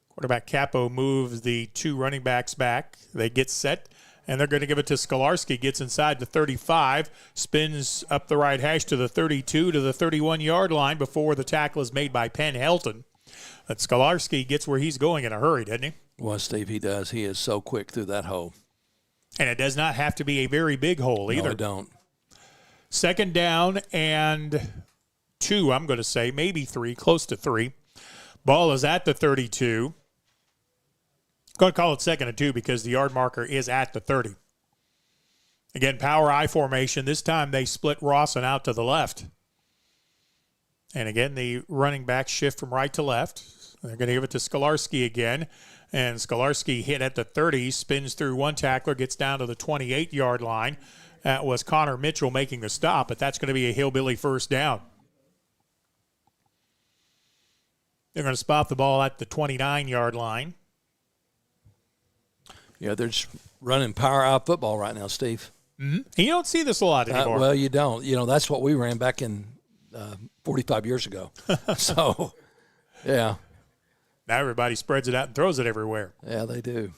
Quarterback Capo moves the 2 running backs back. They get set, and they're going to give it to Skolarski. Gets inside the 35, spins up the right hash to the 32 to the 31-yard line before the tackle is made by Penn Helton. But Skolarski gets where he's going in a hurry, doesn't he? Well, Steve, he does. He is so quick through that hole. And it does not have to be a very big hole either. No, it don't. 2nd down and 2, I'm going to say, maybe 3, close to 3. Ball is at the 32. Going to call it 2nd and 2 because the yard marker is at the 30. Again, power I formation. This time they split Rawson out to the left. And again, the running backs shift from right to left. They're going to give it to Skolarski again. And Skolarski hit at the 30, spins through one tackler, gets down to the 28-yard line. That was Connor Mitchell making the stop, but that's going to be a Hillbilly first down. They're going to spot the ball at the 29-yard line. Yeah, they're just running power out football right now, Steve. Mm-hmm. You don't see this a lot anymore. Well, you don't. You know, that's what we ran back in 45 years ago. So, yeah. Now everybody spreads it out and throws it everywhere. Yeah, they do.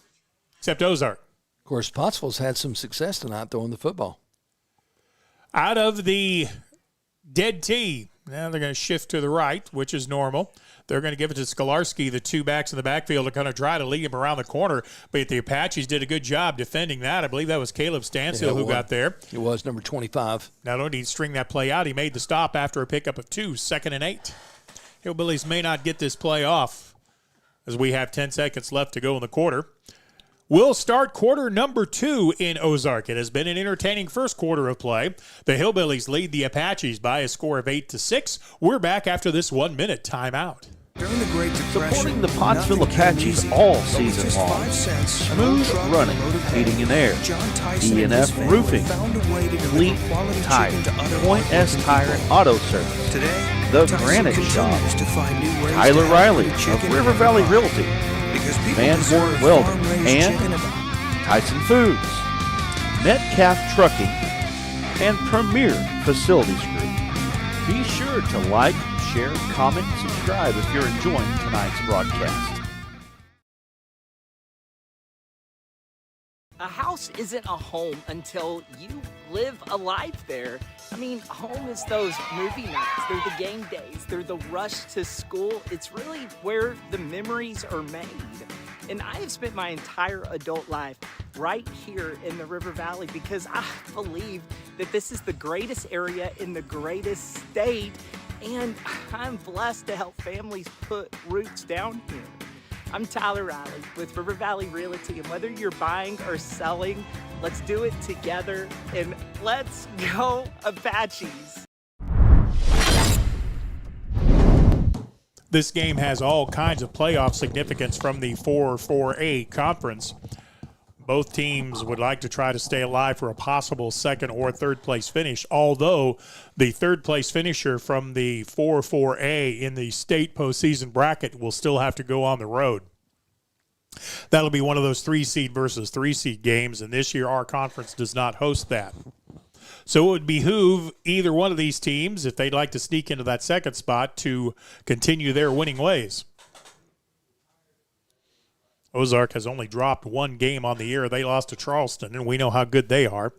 Except Ozark. Of course, Pottsville's had some success tonight throwing the football. Out of the dead tee, now they're going to shift to the right, which is normal. They're going to give it to Skolarski. The 2 backs in the backfield are going to try to lead him around the corner, but the Apaches did a good job defending that. I believe that was Caleb Stansfield who got there. It was number 25. Not only did he string that play out, he made the stop after a pickup of 2, 2nd and 8. Hillbillies may not get this play off as we have 10 seconds left to go in the quarter. We'll start quarter number 2 in Ozark. It has been an entertaining first quarter of play. The Hillbillies lead the Apaches by a score of 8-6. We're back after this 1-minute timeout. During the Great Depression, Supporting the Pottsville nothing came Apaches easy. all But with season just long. 5 cents, an Smooth old truck and a running, load of hay, heating and air. John Tyson and his E&F family Roofing. found a way to Fleet deliver quality Tire. chicken to other Point S hardworking Tire and people. Auto Service. Today, The Tyson Granite continues Shop. to find new ways Tyler to help Riley the of chicken River in Valley their Realty. pot. Because people Van deserve Horn Welding farm-raised and chicken about. Tyson Foods. Metcalf Trucking and Premier Facilities Group. Be sure to like, share, comment, subscribe if you're enjoying tonight's broadcast. A house isn't a home until you live a life there. I mean, home is those movie nights, they're the game days, they're the rush to school. It's really where the memories are made. And I have spent my entire adult life right here in the River Valley because I believe that this is the greatest area in the greatest state, and I'm blessed to help families put roots down here. I'm Tyler Riley with River Valley Realty, and whether you're buying or selling, let's do it together, and let's go Apaches. This game has all kinds of playoff significance from the 4A conference. Both teams would like to try to stay alive for a possible second or third place finish, although the third place finisher from the 4A in the state postseason bracket will still have to go on the road. That'll be one of those 3-seed versus 3-seed games, and this year our conference does not host that. So it would behoove either one of these teams, if they'd like to sneak into that second spot, to continue their winning ways. Ozark has only dropped one game on the year. They lost to Charleston, and we know how good they are.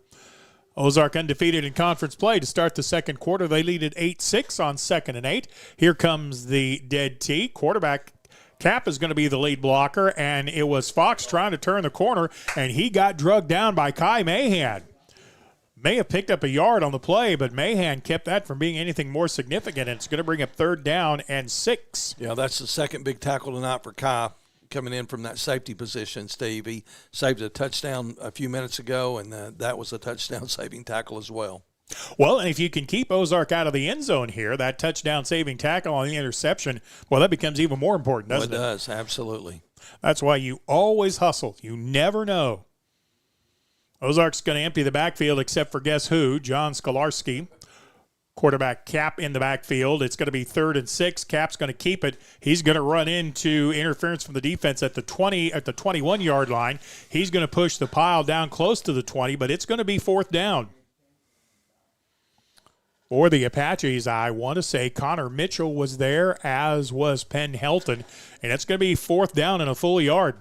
Ozark undefeated in conference play to start the second quarter. They lead at 8-6 on 2nd and 8. Here comes the dead tee. Quarterback Cap is going to be the lead blocker, and it was Fox trying to turn the corner, and he got drugged down by Kai Mahan. May have picked up a yard on the play, but Mahan kept that from being anything more significant, and it's going to bring up 3rd down and 6. Yeah, that's the second big tackle tonight for Kai coming in from that safety position, Steve. He saved a touchdown a few minutes ago, and that was a touchdown-saving tackle as well. Well, and if you can keep Ozark out of the end zone here, that touchdown-saving tackle on the interception, well, that becomes even more important, doesn't it? It does, absolutely. That's why you always hustle. You never know. Ozark's going to empty the backfield except for guess who? John Skolarski. Quarterback Cap in the backfield. It's going to be 3rd and 6. Cap's going to keep it. He's going to run into interference from the defense at the 21-yard line. He's going to push the pile down close to the 20, but it's going to be 4th down. For the Apaches, I want to say Connor Mitchell was there, as was Penn Helton, and it's going to be 4th down and a full yard.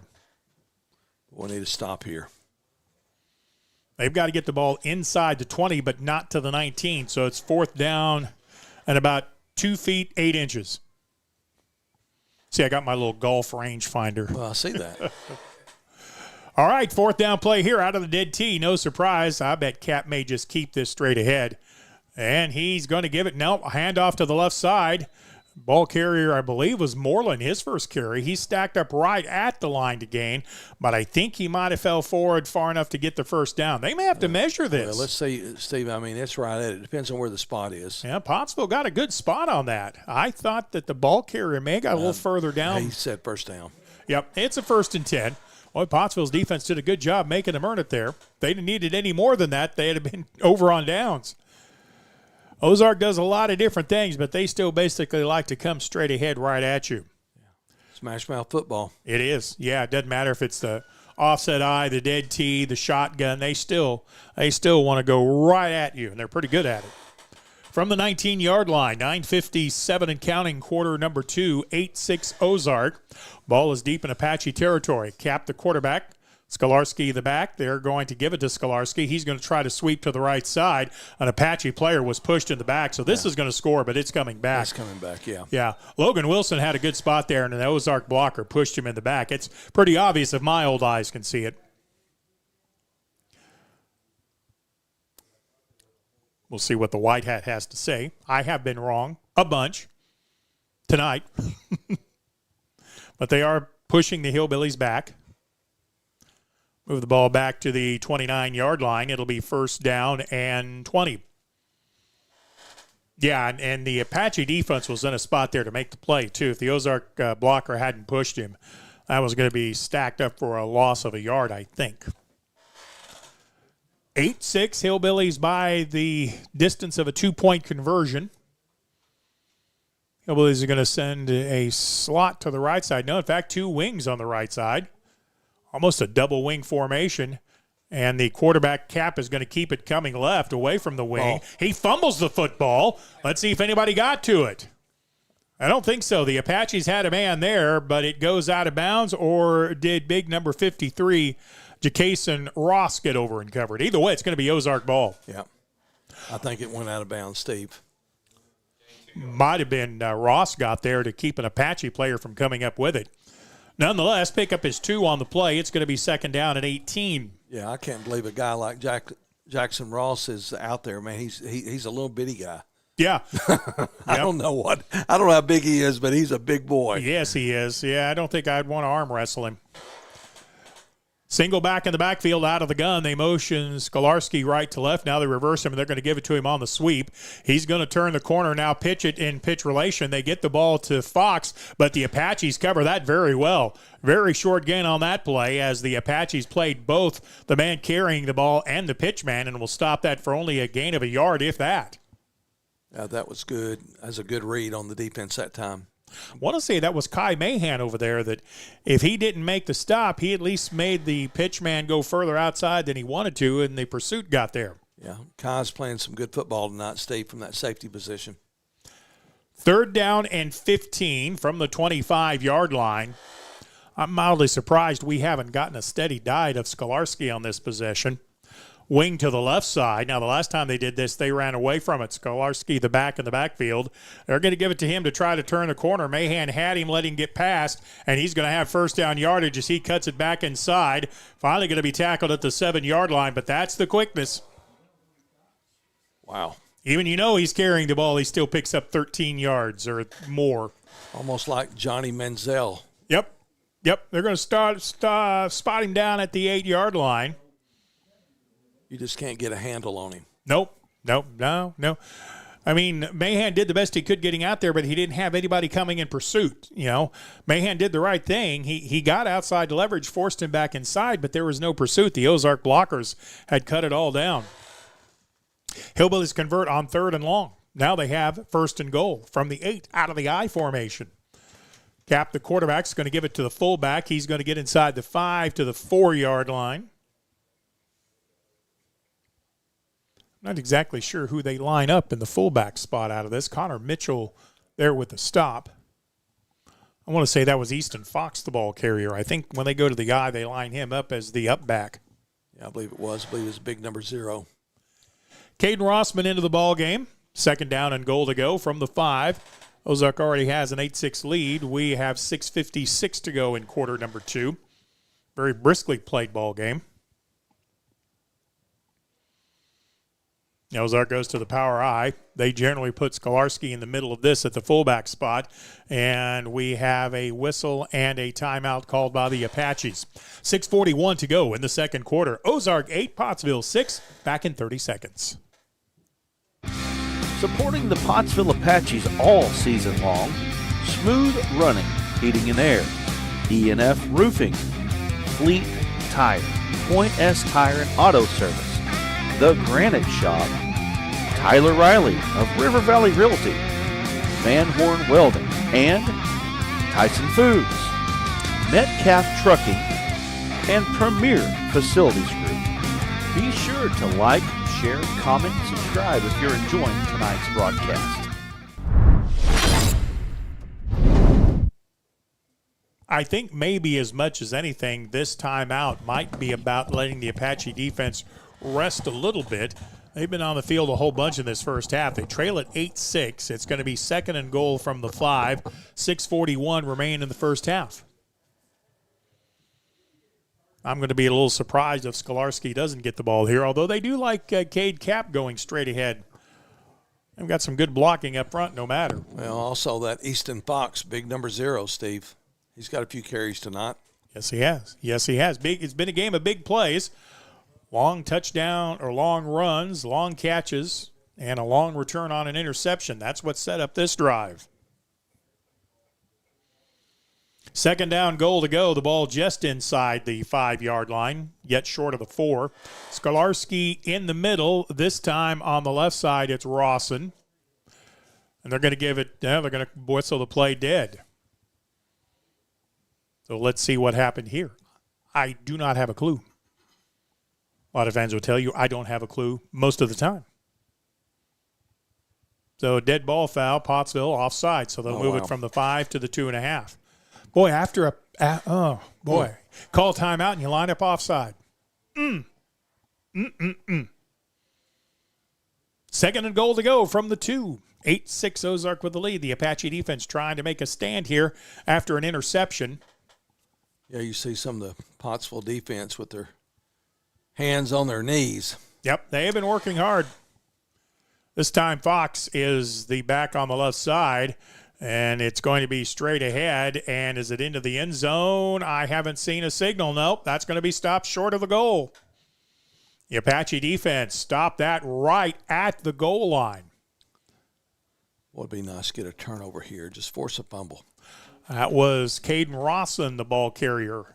We'll need to stop here. They've got to get the ball inside the 20, but not to the 19. So it's 4th down and about 2 feet, 8 inches. See, I got my little golf range finder. Well, I see that. All right, 4th down play here out of the dead tee. No surprise. I bet Cap may just keep this straight ahead. And he's going to give it. No, handoff to the left side. Ball carrier, I believe, was Moreland, his first carry. He stacked up right at the line to gain, but I think he might have fell forward far enough to get the first down. They may have to measure this. Well, let's see, Steve. I mean, it's right at it. It depends on where the spot is. Yeah, Pottsville got a good spot on that. I thought that the ball carrier may have got a little further down. He said first down. Yep, it's a 1st and 10. Boy, Pottsville's defense did a good job making them earn it there. If they didn't needed any more than that, they'd have been over on downs. Ozark does a lot of different things, but they still basically like to come straight ahead right at you. Smash mouth football. It is. Yeah, it doesn't matter if it's the offset eye, the dead tee, the shotgun. They still want to go right at you, and they're pretty good at it. From the 19-yard line, 9:57 and counting, quarter number 2, 8-6 Ozark. Ball is deep in Apache territory. Cap the quarterback. Skolarski the back. They're going to give it to Skolarski. He's going to try to sweep to the right side. An Apache player was pushed in the back, so this is going to score, but it's coming back. It's coming back, yeah. Yeah. Logan Wilson had a good spot there, and an Ozark blocker pushed him in the back. It's pretty obvious if my old eyes can see it. We'll see what the white hat has to say. I have been wrong a bunch tonight, but they are pushing the Hillbillies back. Move the ball back to the 29-yard line. It'll be 1st down and 20. Yeah, and the Apache defense was in a spot there to make the play, too. If the Ozark blocker hadn't pushed him, that was going to be stacked up for a loss of a yard, I think. 8-6, Hillbillies by the distance of a 2-point conversion. Hillbillies are going to send a slot to the right side. No, in fact, 2 wings on the right side. Almost a double wing formation. And the quarterback Cap is going to keep it coming left away from the wing. Oh. He fumbles the football. Let's see if anybody got to it. I don't think so. The Apaches had a man there, but it goes out of bounds, or did big number 53, Jacason Ross, get over and covered? Either way, it's going to be Ozark ball. Yeah. I think it went out of bounds, Steve. Might have been Ross got there to keep an Apache player from coming up with it. Nonetheless, pick up his 2 on the play. It's going to be second down at 18. Yeah, I can't believe a guy like Jackson Ross is out there, man. He's a little bitty guy. Yeah. I don't know how big he is, but he's a big boy. Yes, he is. Yeah, I don't think I'd want to arm wrestle him. Single back in the backfield out of the gun. They motion Skolarski right to left. Now they reverse him, and they're going to give it to him on the sweep. He's going to turn the corner now, pitch it in pitch relation. They get the ball to Fox, but the Apaches cover that very well. Very short gain on that play as the Apaches played both the man carrying the ball and the pitch man, and will stop that for only a gain of a yard, if that. Yeah, that was good. That was a good read on the defense that time. I want to say that was Kai Mahan over there, that if he didn't make the stop, he at least made the pitch man go further outside than he wanted to, and the pursuit got there. Yeah, Kai's playing some good football tonight, Steve, from that safety position. Third down and 15 from the 25-yard line. I'm mildly surprised we haven't gotten a steady diet of Skolarski on this possession. Wing to the left side. Now, the last time they did this, they ran away from it. Skolarski, the back in the backfield. They're going to give it to him to try to turn the corner. Mahan had him, let him get past, and he's going to have first down yardage as he cuts it back inside. Finally going to be tackled at the 7-yard line, but that's the quickness. Wow. Even he's carrying the ball, he still picks up 13 yards or more. Almost like Johnny Manziel. Yep. They're going to spot him down at the 8-yard line. You just can't get a handle on him. Nope. No. I mean, Mahan did the best he could getting out there, but he didn't have anybody coming in pursuit. Mahan did the right thing. He got outside leverage, forced him back inside, but there was no pursuit. The Ozark blockers had cut it all down. Hillbillies convert on 3rd and long. Now they have 1st and goal from the 8 out of the I formation. Cap, the quarterback's going to give it to the fullback. He's going to get inside the 5 to the 4-yard line. Not exactly sure who they line up in the fullback spot out of this. Connor Mitchell there with the stop. I want to say that was Easton Fox, the ball carrier. I think when they go to the I, they line him up as the up back. Yeah, I believe it was. I believe it was big number 0. Caden Rossman into the ball game. 2nd down and goal to go from the 5. Ozark already has an 8-6 lead. We have 6:56 to go in quarter number 2. Very briskly played ball game. Ozark goes to the power I. They generally put Skolarski in the middle of this at the fullback spot, and we have a whistle and a timeout called by the Apaches. 6:41 to go in the second quarter. Ozark 8, Pottsville 6, back in 30 seconds. Supporting the Pottsville Apaches all season long, Smooth Running, Heating and Air, E&F Roofing, Fleet Tire, Point S Tire and Auto Service, The Granite Shop, Tyler Riley of River Valley Realty, Van Horn Welding, and Tyson Foods, Metcalf Trucking, and Premier Facilities Group. Be sure to like, share, comment, and subscribe if you're enjoying tonight's broadcast. I think maybe as much as anything, this timeout might be about letting the Apache defense rest a little bit. They've been on the field a whole bunch in this first half. They trail at 8-6. It's going to be 2nd and goal from the 5. 6:41 remain in the first half. I'm going to be a little surprised if Skolarski doesn't get the ball here, although they do like Cade Cap going straight ahead. They've got some good blocking up front no matter. Well, also that Easton Fox, big number 0, Steve. He's got a few carries tonight. Yes, he has. It's been a game of big plays. Long touchdown or long runs, long catches, And a long return on an interception. That's what set up this drive. Second down, goal to go. The ball just inside the 5-yard line, yet short of the 4. Skolarski in the middle. This time on the left side, it's Rawson. And they're going to give it, they're going to whistle the play dead. So let's see what happened here. I do not have a clue. A lot of fans will tell you I don't have a clue most of the time. So dead ball foul, Pottsville offside. So they'll move it from the 5 to the 2.5. Boy, after call timeout and you line up offside. Second and goal to go from the 2. 8-6 Ozark with the lead. The Apache defense trying to make a stand here after an interception. Yeah, you see some of the Pottsville defense with their hands on their knees. Yep, they have been working hard. This time Fox is the back on the left side, and it's going to be straight ahead. And is it into the end zone? I haven't seen a signal. Nope, that's going to be stopped short of the goal. The Apache defense stopped that right at the goal line. Would be nice to get a turnover here. Just force a fumble. That was Caden Rawson, the ball carrier.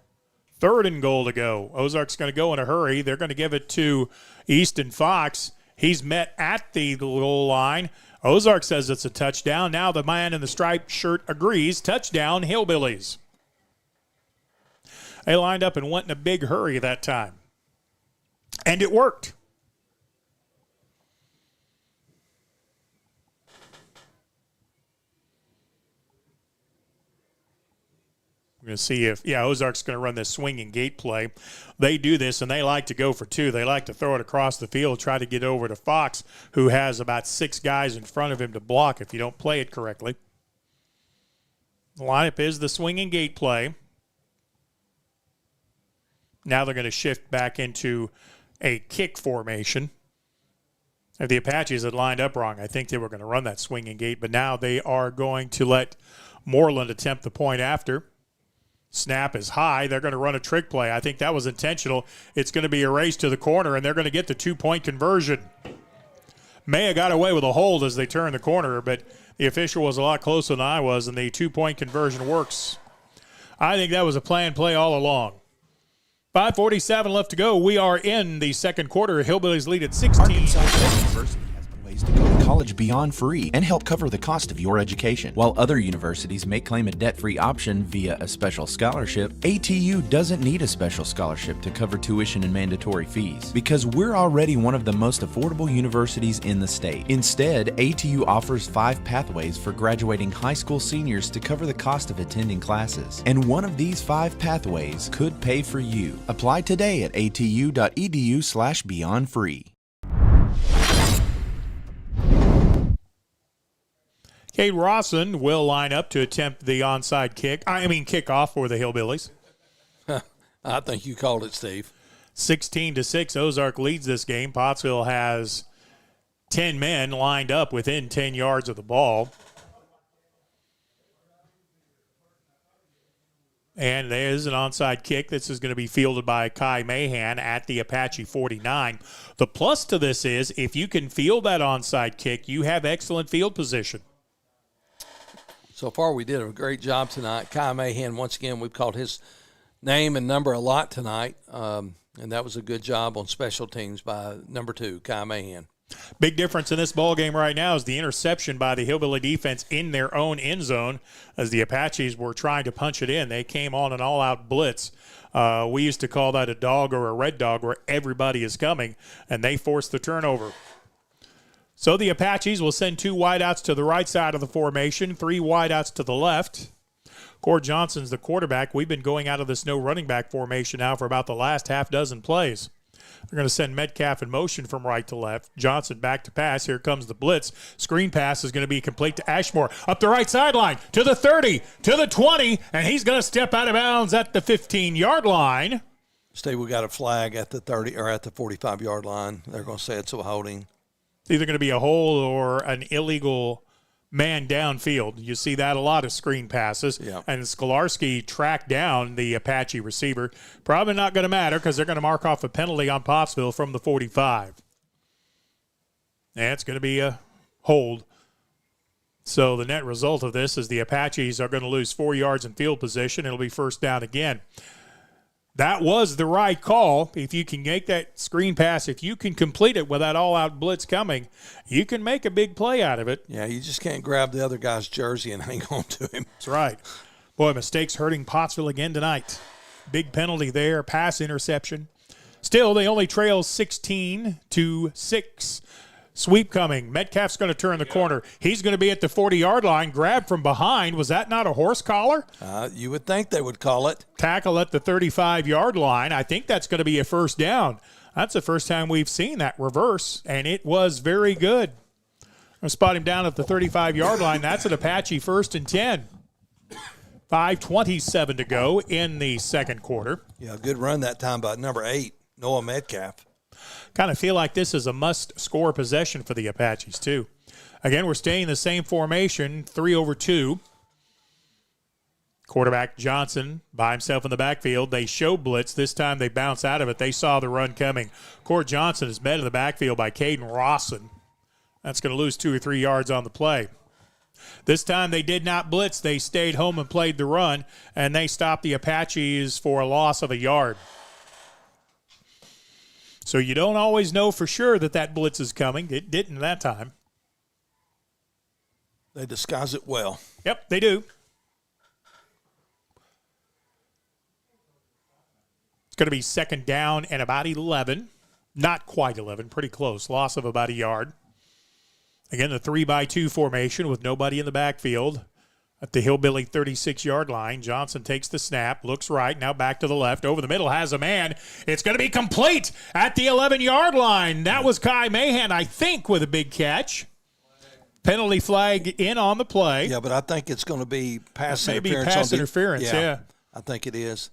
Third and goal to go. Ozark's going to go in a hurry. They're going to give it to Easton Fox. He's met at the goal line. Ozark says it's a touchdown. Now the man in the striped shirt agrees. Touchdown, Hillbillies. They lined up and went in a big hurry that time. And it worked. We're going to see if, Ozark's going to run this swinging gate play. They do this, and they like to go for 2. They like to throw it across the field, try to get over to Fox, who has about 6 guys in front of him to block if you don't play it correctly. The lineup is the swinging gate play. Now they're going to shift back into a kick formation. If the Apaches had lined up wrong, I think they were going to run that swinging gate, but now they are going to let Moreland attempt the point after. Snap is high. They're going to run a trick play. I think that was intentional. It's going to be a race to the corner, and they're going to get the 2-point conversion. May have got away with a hold as they turn the corner, but the official was a lot closer than I was, and the 2-point conversion works. I think that was a planned play all along. 5:47 left to go. We are in the second quarter. Hillbillies lead at 16. Arkansas State University has been ways to go to college beyond free and help cover the cost of your education. While other universities may claim a debt-free option via a special scholarship, ATU doesn't need a special scholarship to cover tuition and mandatory fees because we're already one of the most affordable universities in the state. Instead, ATU offers 5 pathways for graduating high school seniors to cover the cost of attending classes. And one of these 5 pathways could pay for you. Apply today at atu.edu/beyondfree. Cade Rawson will line up to attempt the onside kickoff for the Hillbillies. I think you called it, Steve. 16-6, Ozark leads this game. Pottsville has 10 men lined up within 10 yards of the ball. And there's an onside kick. This is going to be fielded by Kai Mahan at the Apache 49. The plus to this is if you can field that onside kick, you have excellent field position. So far, we did a great job tonight. Kai Mahan, once again, we've called his name and number a lot tonight, and that was a good job on special teams by number 2, Kai Mahan. Big difference in this ball game right now is the interception by the Hillbilly defense in their own end zone as the Apaches were trying to punch it in. They came on an all-out blitz. We used to call that a dog or a red dog where everybody is coming, and they forced the turnover. So the Apaches will send 2 wideouts to the right side of the formation, 3 wideouts to the left. Cord Johnson's the quarterback. We've been going out of this no running back formation now for about the last half dozen plays. They're going to send Metcalf in motion from right to left. Johnson back to pass. Here comes the blitz. Screen pass is going to be complete to Ashmore. Up the right sideline to the 30, to the 20, and he's going to step out of bounds at the 15-yard line. Steve, we got a flag at the 30 or at the 45-yard line. They're going to say it's a holding. It's either going to be a hold or an illegal man downfield. You see that a lot of screen passes. Yeah. And Skolarski tracked down the Apache receiver. Probably not going to matter because they're going to mark off a penalty on Pottsville from the 45. And it's going to be a hold. So the net result of this is the Apaches are going to lose 4 yards in field position. It'll be first down again. That was the right call. If you can make that screen pass, if you can complete it with that all-out blitz coming, you can make a big play out of it. Yeah, you just can't grab the other guy's jersey and hang on to him. That's right. Boy, mistakes hurting Pottsville again tonight. Big penalty there, pass interception. Still, they only trail 16-6. Sweep coming. Metcalf's going to turn the corner. He's going to be at the 40-yard line. Grab from behind. Was that not a horse collar? You would think they would call it. Tackle at the 35-yard line. I think that's going to be a first down. That's the first time we've seen that reverse, and it was very good. I'm spot him down at the 35-yard line. That's an Apache 1st and 10. 5:27 to go in the second quarter. Yeah, good run that time by number 8, Noah Metcalf. Kind of feel like this is a must-score possession for the Apaches, too. Again, we're staying in the same formation, 3 over 2. Quarterback Johnson by himself in the backfield. They show blitz. This time they bounce out of it. They saw the run coming. Court Johnson is met in the backfield by Caden Rawson. That's going to lose 2 or 3 yards on the play. This time they did not blitz. They stayed home and played the run, and they stopped the Apaches for a loss of a yard. So you don't always know for sure that blitz is coming. It didn't that time. They disguise it well. Yep, they do. It's going to be second down and about 11. Not quite 11, pretty close. Loss of about a yard. Again, the 3-by-2 formation with nobody in the backfield. At the Hillbilly 36-yard line, Johnson takes the snap, looks right, now back to the left, over the middle, has a man. It's going to be complete at the 11-yard line. That was Kai Mahan, I think, with a big catch. Penalty flag in on the play. Yeah, but I think it's going to be pass interference. Maybe pass interference, yeah. I think it is.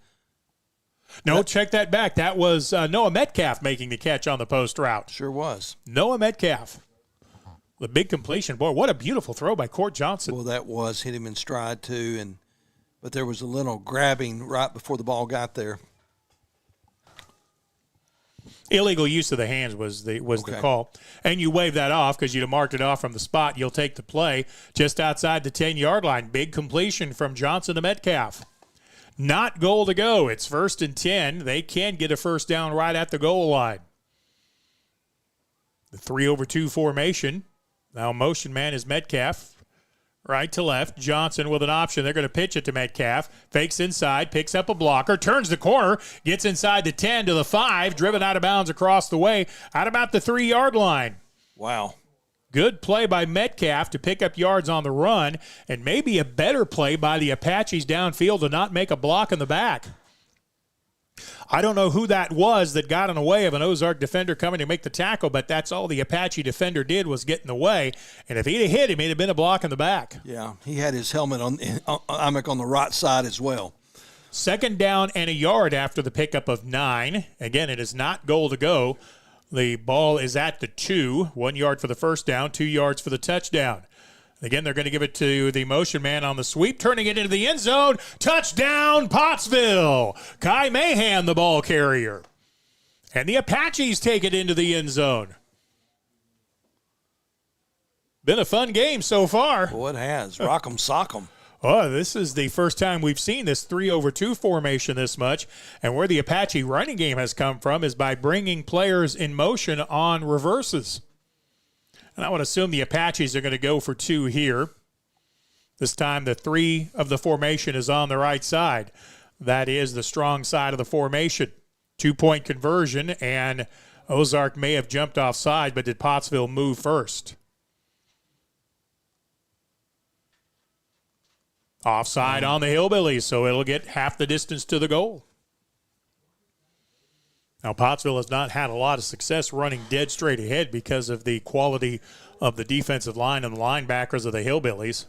No, check that back. That was Noah Metcalf making the catch on the post route. Sure was. Noah Metcalf. The big completion. Boy, what a beautiful throw by Court Johnson. Well, that was. Hit him in stride, too. But there was a little grabbing right before the ball got there. Illegal use of the hands was the call. And you wave that off because you'd have marked it off from the spot. You'll take the play just outside the 10-yard line. Big completion from Johnson to Metcalf. Not goal to go. It's 1st and 10. They can get a first down right at the goal line. The 3 over 2 formation. Now motion man is Metcalf. Right to left. Johnson with an option. They're going to pitch it to Metcalf. Fakes inside. Picks up a blocker. Turns the corner. Gets inside the 10 to the 5. Driven out of bounds across the way. Out about the 3-yard line. Wow. Good play by Metcalf to pick up yards on the run. And maybe a better play by the Apaches downfield to not make a block in the back. I don't know who that was that got in the way of an Ozark defender coming to make the tackle, but that's all the Apache defender did was get in the way. And if he'd have hit him, it'd have been a block in the back. Yeah, he had his helmet on the right side as well. Second down and a yard after the pickup of 9. Again, it is not goal to go. The ball is at the 2. 1 yard for the first down, 2 yards for the touchdown. Again, they're going to give it to the motion man on the sweep, turning it into the end zone. Touchdown, Pottsville. Kai Mahan, the ball carrier. And the Apaches take it into the end zone. Been a fun game so far. Boy, it has. Rock 'em, sock 'em. Oh, this is the first time we've seen this 3 over 2 formation this much. And where the Apache running game has come from is by bringing players in motion on reverses. And I would assume the Apaches are going to go for 2 here. This time the 3 of the formation is on the right side. That is the strong side of the formation. 2-point conversion, and Ozark may have jumped offside, but did Pottsville move first? Offside on the Hillbillies, so it'll get half the distance to the goal. Now, Pottsville has not had a lot of success running dead straight ahead because of the quality of the defensive line and the linebackers of the Hillbillies.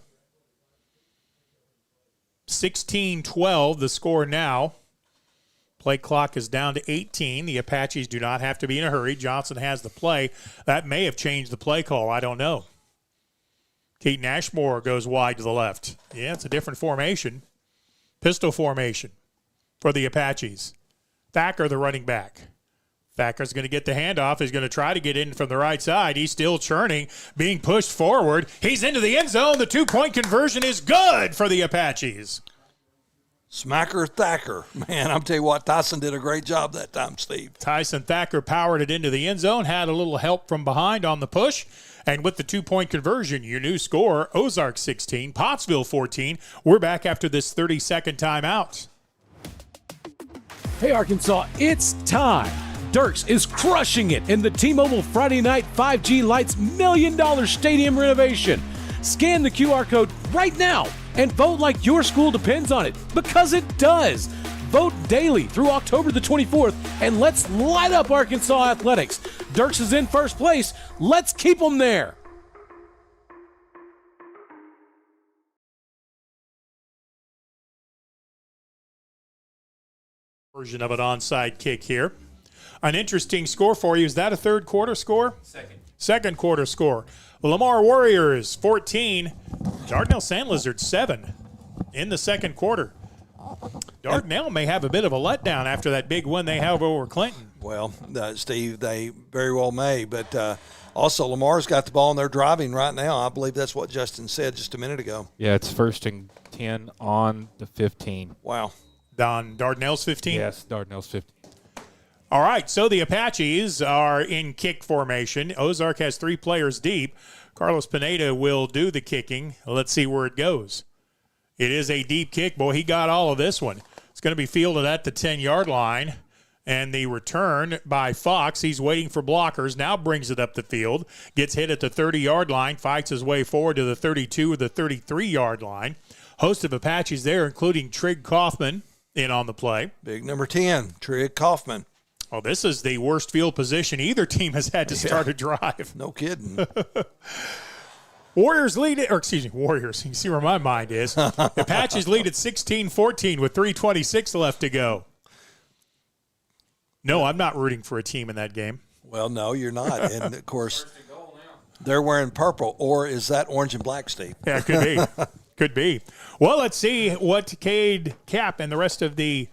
16-12, the score now. Play clock is down to 18. The Apaches do not have to be in a hurry. Johnson has the play. That may have changed the play call. I don't know. Keaton Ashmore goes wide to the left. Yeah, it's a different formation. Pistol formation for the Apaches. Thacker, the running back. Thacker's going to get the handoff. He's going to try to get in from the right side. He's still churning, being pushed forward. He's into the end zone. The 2-point conversion is good for the Apaches. Smacker Thacker. Man, I'm telling you what, Tyson did a great job that time, Steve. Tyson Thacker powered it into the end zone, had a little help from behind on the push. And with the 2-point conversion, your new score, Ozark 16, Pottsville 14. We're back after this 30-second timeout. Hey, Arkansas, it's time. Dirks is crushing it in the T-Mobile Friday Night 5G Lights $1 million stadium renovation. Scan the QR code right now and vote like your school depends on it, because it does. Vote daily through October the 24th, and let's light up Arkansas athletics. Dirks is in first place. Let's keep them there. Version of an onside kick here. An interesting score for you. Is that a third quarter score? Second quarter score. Lamar Warriors 14, Dardanelle Sand Lizards 7 in the second quarter. Dardanelle may have a bit of a letdown after that big win they have over Clinton. Well, Steve, they very well may, but also Lamar's got the ball and they're driving right now. I believe that's what Justin said just a minute ago. Yeah, it's 1st and 10 on the 15. Wow. On Dardanelle's 15? Yes, Dardanelle's 15. All right, so the Apaches are in kick formation. Ozark has 3 players deep. Carlos Pineda will do the kicking. Let's see where it goes. It is a deep kick. Boy, he got all of this one. It's going to be fielded at the 10-yard line. And the return by Fox, he's waiting for blockers, now brings it up the field, gets hit at the 30-yard line, fights his way forward to the 32 or the 33-yard line. Host of Apaches there, including Trig Kaufman, in on the play. Big number 10, Trig Kaufman. Oh, this is the worst field position either team has had to start a drive. No kidding. Warriors. You see where my mind is. The Apaches lead at 16-14 with 3:26 left to go. No, I'm not rooting for a team in that game. Well, no, you're not. And, of course, they're wearing purple. Or is that orange and black, Steve? Yeah, it could be. Could be. Well, let's see what Cade Cap and the rest of the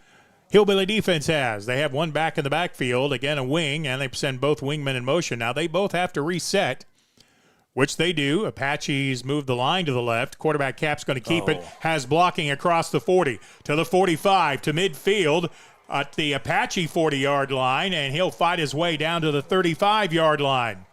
Hillbilly defense has. They have one back in the backfield, again a wing, and they send both wingmen in motion. Now they both have to reset, which they do. Apaches move the line to the left. Quarterback Cap's going to keep it. Has blocking across the 40 to the 45 to midfield at the Apache 40-yard line, and he'll fight his way down to the 35-yard line.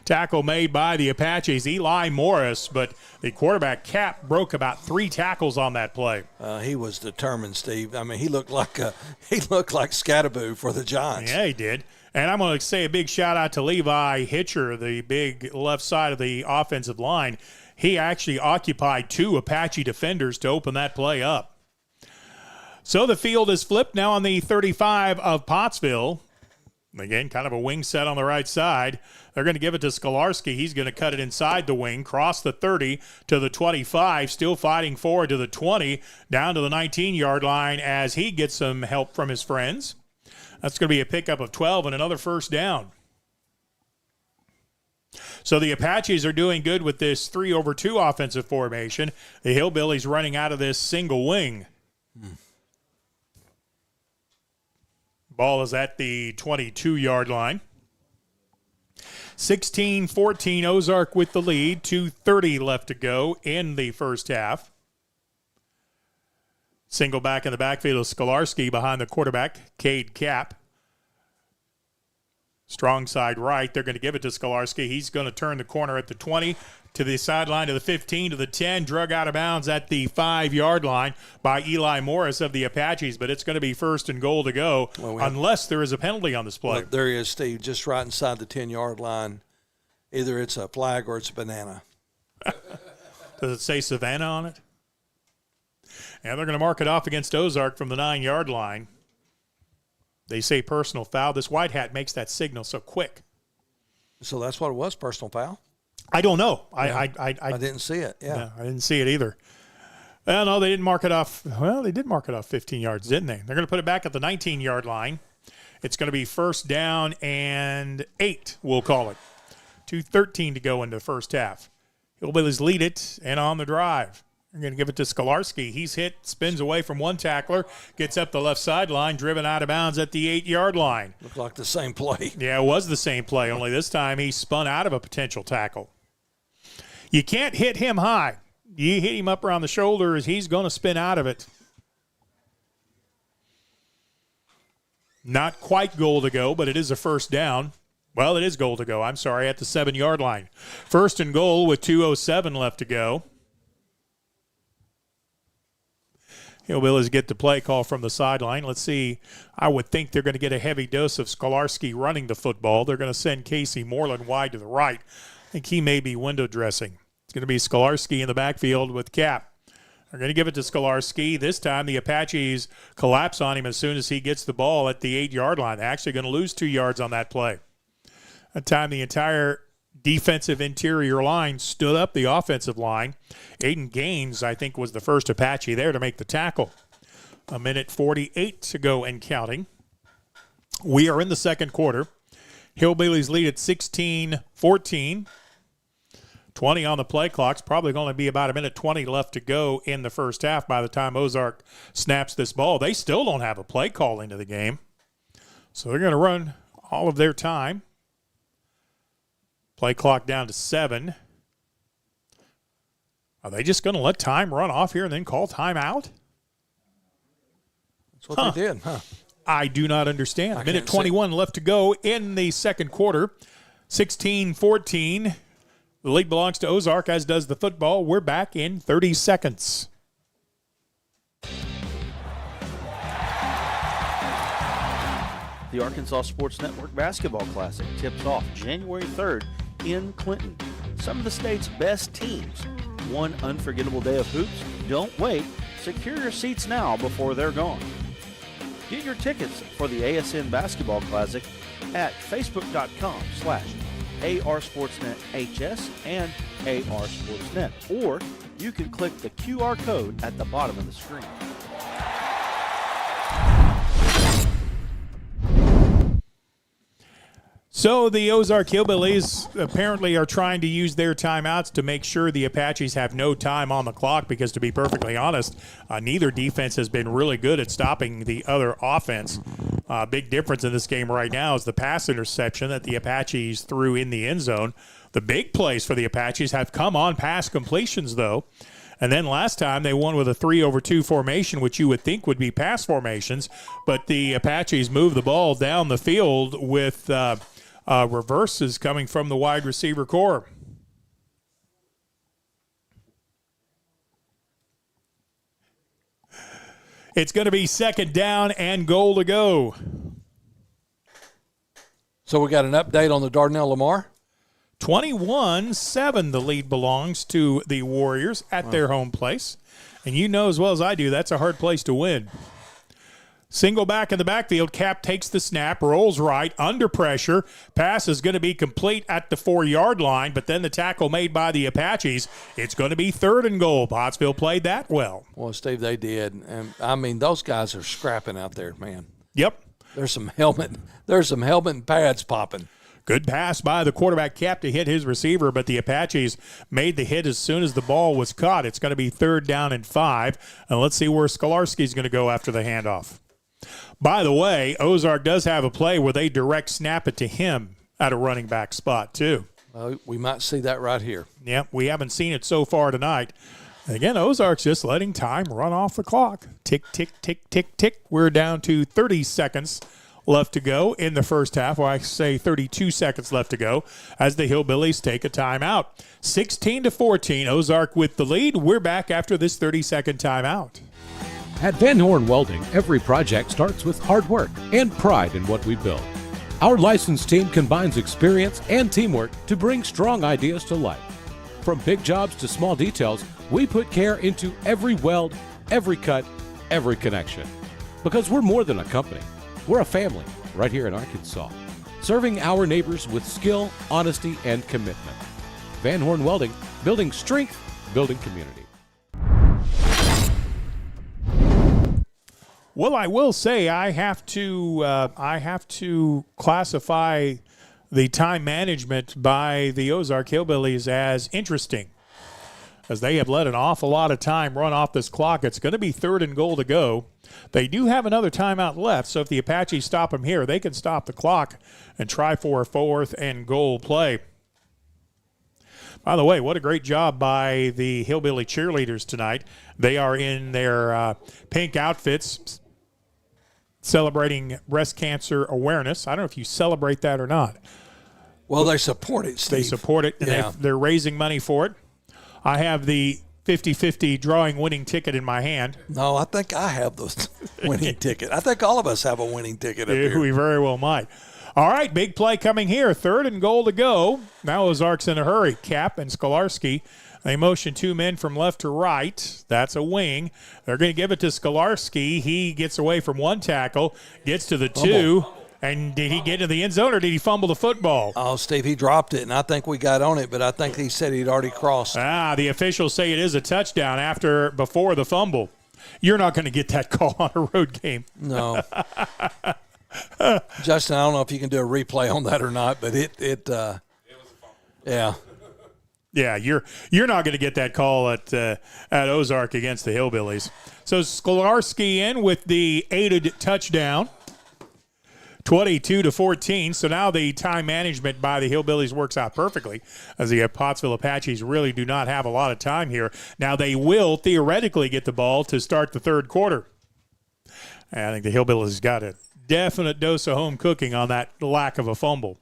Tackle made by the Apaches, Eli Morris, but the quarterback Cap broke about 3 tackles on that play. He was determined, Steve. I mean, he looked like Scattaboo for the Giants. Yeah, he did. And I'm going to say a big shout out to Levi Hitcher, the big left side of the offensive line. He actually occupied 2 Apache defenders to open that play up. So the field is flipped now on the 35 of Pottsville. Again, kind of a wing set on the right side. They're going to give it to Skolarski. He's going to cut it inside the wing, cross the 30 to the 25, still fighting forward to the 20, down to the 19-yard line as he gets some help from his friends. That's going to be a pickup of 12 and another first down. So the Apaches are doing good with this 3-over-2 offensive formation. The Hillbillies running out of this single wing. Ball is at the 22-yard line. 16-14, Ozark with the lead. 2:30 left to go in the first half. Single back in the backfield of Skolarski behind the quarterback, Cade Cap. Strong side right. They're going to give it to Skolarski. He's going to turn the corner at the 20 to the sideline to the 15 to the 10. Drug out of bounds at the 5-yard line by Eli Morris of the Apaches, but it's going to be first and goal to go unless there is a penalty on this play. Well, there is, Steve, just right inside the 10-yard line. Either it's a flag or it's a banana. Does it say Savannah on it? And they're going to mark it off against Ozark from the 9-yard line. They say personal foul. This white hat makes that signal so quick. So that's what it was, personal foul? I don't know. Yeah. I didn't see it. Yeah, I didn't see it either. Well, no, they didn't mark it off. Well, they did mark it off 15 yards, didn't they? They're going to put it back at the 19-yard line. It's going to be first down and 8, we'll call it. 2:13 to go in the first half. Hillbillies lead it and on the drive. They're going to give it to Skolarski. He's hit, spins away from one tackler, gets up the left sideline, driven out of bounds at the 8-yard line. Looked like the same play. Yeah, it was the same play, only this time he spun out of a potential tackle. You can't hit him high. You hit him up around the shoulders, he's going to spin out of it. Not quite goal to go, but it is a first down. Well, it is goal to go. I'm sorry, at the 7-yard line. First and goal with 2:07 left to go. Hillbillies get the play call from the sideline. Let's see. I would think they're going to get a heavy dose of Skolarski running the football. They're going to send Casey Moreland wide to the right. I think he may be window dressing. It's going to be Skolarski in the backfield with Cap. They're going to give it to Skolarski. This time the Apaches collapse on him as soon as he gets the ball at the 8-yard line. They're actually going to lose 2 yards on that play. That time the entire defensive interior line stood up the offensive line. Aiden Gaines, I think, was the first Apache there to make the tackle. 1:48 to go and counting. We are in the second quarter. Hillbillies lead at 16-14. 20 on the play clock. It's probably going to be about 1:20 left to go in the first half by the time Ozark snaps this ball. They still don't have a play call into the game. So they're going to run all of their time. Play clock down to 7. Are they just going to let time run off here and then call timeout? That's what they did, huh? I do not understand. 1:21 left to go in the second quarter. 16-14. The league belongs to Ozark, as does the football. We're back in 30 seconds. The Arkansas Sports Network Basketball Classic tips off January 3rd in Clinton. Some of the state's best teams. One unforgettable day of hoops. Don't wait. Secure your seats now before they're gone. Get your tickets for the ASN Basketball Classic at facebook.com/ARSportsNetHS and ARSportsNet. Or you can click the QR code at the bottom of the screen. So the Ozark Hillbillies apparently are trying to use their timeouts to make sure the Apaches have no time on the clock because, to be perfectly honest, neither defense has been really good at stopping the other offense. Big difference in this game right now is the pass interception that the Apaches threw in the end zone. The big plays for the Apaches have come on pass completions, though. And then last time they won with a 3-over-2 formation, which you would think would be pass formations, but the Apaches moved the ball down the field with reverses coming from the wide receiver core. It's going to be second down and goal to go. So we got an update on the Dardanelle Lamar. 21-7, the lead belongs to the Warriors at their home place. And you know as well as I do, that's a hard place to win. Single back in the backfield. Cap takes the snap, rolls right, under pressure. Pass is going to be complete at the 4-yard line, but then the tackle made by the Apaches. It's going to be third and goal. Pottsville played that well. Well, Steve, they did. And, I mean, those guys are scrapping out there, man. Yep. There's some helmet and pads popping. Good pass by the quarterback, Cap, to hit his receiver, but the Apaches made the hit as soon as the ball was caught. It's going to be third down and 5. And let's see where Skolarski's going to go after the handoff. By the way, Ozark does have a play where they direct snap it to him at a running back spot, too. We might see that right here. Yeah, we haven't seen it so far tonight. Again, Ozark's just letting time run off the clock. Tick, tick, tick, tick, tick. We're down to 30 seconds left to go in the first half, or I say 32 seconds left to go as the Hillbillies take a timeout. 16-14, Ozark with the lead. We're back after this 30-second timeout. At Van Horn Welding, every project starts with hard work and pride in what we build. Our licensed team combines experience and teamwork to bring strong ideas to life. From big jobs to small details, we put care into every weld, every cut, every connection. Because we're more than a company. We're a family right here in Arkansas, serving our neighbors with skill, honesty, and commitment. Van Horn Welding, building strength, building community. Well, I will say I have to classify the time management by the Ozark Hillbillies as interesting. as they have let an awful lot of time run off this clock. It's going to be 3rd and goal to go. They do have another timeout left, so if the Apaches stop them here, they can stop the clock and try for a 4th and goal play. By the way, what a great job by the Hillbilly cheerleaders tonight. They are in their pink outfits celebrating breast cancer awareness. I don't know if you celebrate that or not. Well, they support it, Steve. They support it, and they're raising money for it. I have the 50-50 drawing winning ticket in my hand. No, I think I have the winning ticket. I think all of us have a winning ticket up here. We very well might. All right, big play coming here. 3rd and goal to go. Now Ozark's in a hurry. Cap and Skolarski, they motion 2 men from left to right. That's a wing. They're going to give it to Skolarski. He gets away from 1 tackle, gets to the 2. And did he get to the end zone or did he fumble the football? Oh, Steve, he dropped it, and I think we got on it, but I think he said he'd already crossed. The officials say it is a touchdown before the fumble. You're not going to get that call on a road game. No. Justin, I don't know if you can do a replay on that or not, but it was a fumble. Yeah. Yeah, you're not going to get that call at Ozark against the Hillbillies. So Skolarski in with the aided touchdown. 22-14. So now the time management by the Hillbillies works out perfectly, as the Pottsville Apaches really do not have a lot of time here. Now they will theoretically get the ball to start the 3rd quarter. And I think the Hillbillies got a definite dose of home cooking on that lack of a fumble.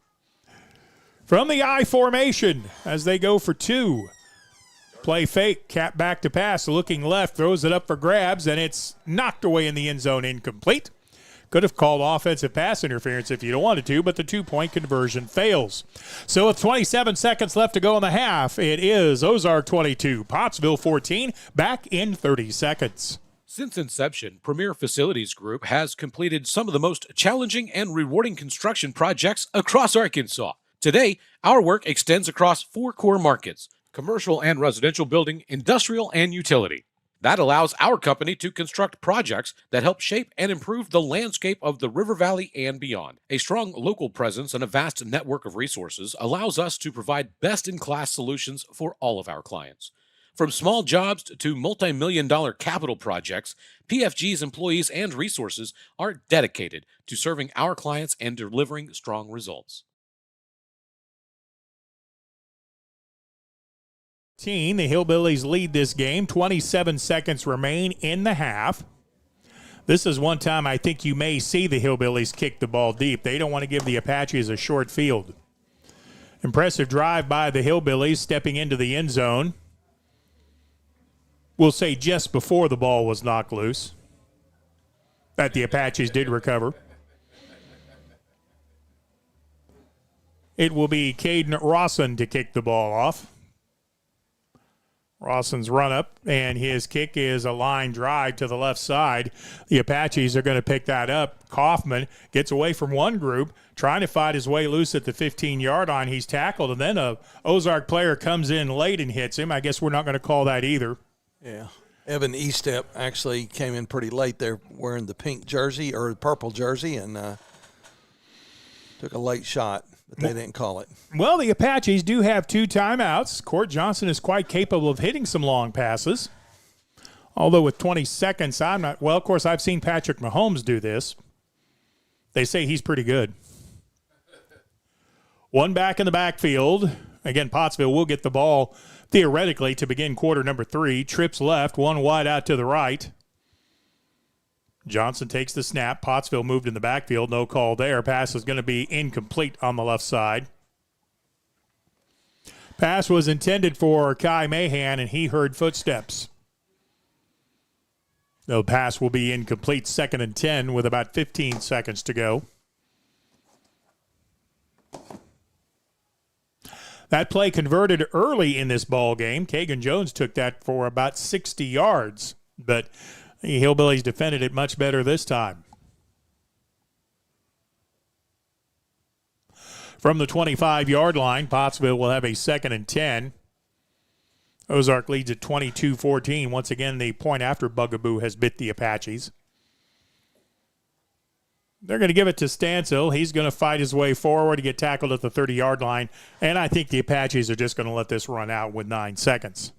From the I formation as they go for 2. Play fake, Cap back to pass, looking left, throws it up for grabs, and it's knocked away in the end zone, incomplete. Could have called offensive pass interference if you don't wanted to, but the 2-point conversion fails. So with 27 seconds left to go in the half, it is Ozark 22, Pottsville 14, back in 30 seconds. Since inception, Premier Facilities Group has completed some of the most challenging and rewarding construction projects across Arkansas. Today, our work extends across 4 core markets: commercial and residential building, industrial, and utility. That allows our company to construct projects that help shape and improve the landscape of the River Valley and beyond. A strong local presence and a vast network of resources allows us to provide best-in-class solutions for all of our clients. From small jobs to multi-million-dollar capital projects, PFG's employees and resources are dedicated to serving our clients and delivering strong results. The Hillbillies lead this game. 27 seconds remain in the half. This is one time I think you may see the Hillbillies kick the ball deep. They don't want to give the Apaches a short field. Impressive drive by the Hillbillies, stepping into the end zone. We'll say just before the ball was knocked loose, that the Apaches did recover. It will be Caden Rawson to kick the ball off. Rawson's run up, and his kick is a line drive to the left side. The Apaches are going to pick that up. Kaufman gets away from one group, trying to fight his way loose at the 15-yard line. He's tackled, and then a Ozark player comes in late and hits him. I guess we're not going to call that either. Yeah. Evan Estep actually came in pretty late there wearing the pink jersey or purple jersey and took a late shot. But they didn't call it. Well, the Apaches do have 2 timeouts. Court Johnson is quite capable of hitting some long passes. Although with 20 seconds, I'm not. Well, of course, I've seen Patrick Mahomes do this. They say he's pretty good. 1 back in the backfield. Again, Pottsville will get the ball theoretically to begin quarter number 3. Trips left, 1 wide out to the right. Johnson takes the snap. Pottsville moved in the backfield. No call there. Pass is going to be incomplete on the left side. Pass was intended for Kai Mahan, and he heard footsteps. The pass will be incomplete. 2nd and 10 with about 15 seconds to go. That play converted early in this ball game. Kagan Jones took that for about 60 yards, but the Hillbillies defended it much better this time. From the 25-yard line, Pottsville will have a 2nd and 10. Ozark leads at 22-14. Once again, the point-after bugaboo has bit the Apaches. They're going to give it to Stansel. He's going to fight his way forward to get tackled at the 30-yard line, and I think the Apaches are just going to let this run out with 9 seconds.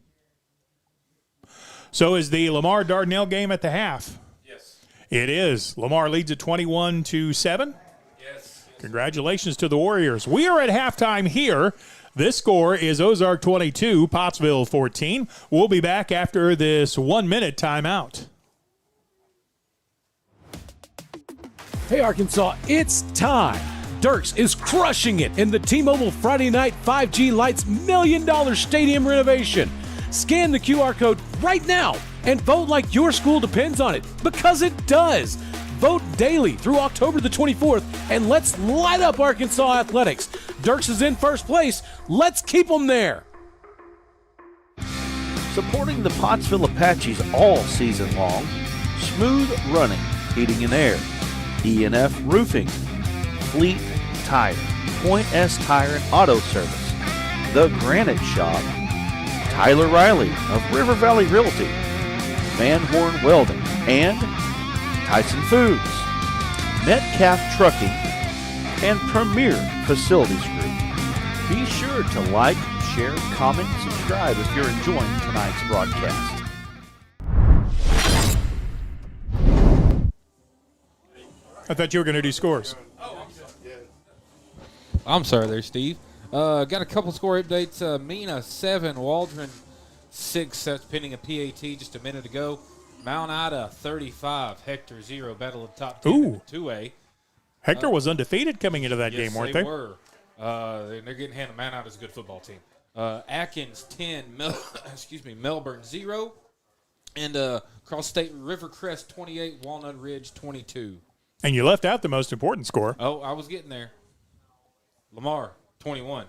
So is the Lamar Dardanelle game at the half? Yes. It is. Lamar leads at 21-7. Yes. Congratulations to the Warriors. We are at halftime here. This score is Ozark 22, Pottsville 14. We'll be back after this 1-minute timeout. Hey, Arkansas, it's time. Dirks is crushing it in the T-Mobile Friday Night 5G Lights $1 million stadium renovation. Scan the QR code right now and vote like your school depends on it, because it does. Vote daily through October the 24th, and let's light up Arkansas athletics. Dirks is in first place. Let's keep them there. Supporting the Pottsville Apaches all season long, Smooth Running, Heating and Air, E&F Roofing, Fleet Tire, Point S Tire and Auto Service, The Granite Shop, Tyler Riley of River Valley Realty, Van Horn Welding, and Tyson Foods, Metcalf Trucking, and Premier Facilities Group. Be sure to like, share, comment, subscribe if you're enjoying tonight's broadcast. I thought you were going to do scores. I'm sorry there, Steve. Got a couple score updates. Mena 7, Waldron 6. That's pending a PAT just a minute ago. Mount Ida 35, Hector 0. Battle of the top 10 in the 2A. Hector was undefeated coming into that game, weren't they? They were. They're getting handled. Mount Ida's a good football team. Atkins 10, Melbourne 0. And Cross State Rivercrest 28, Walnut Ridge 22. And you left out the most important score. Oh, I was getting there. Lamar 21,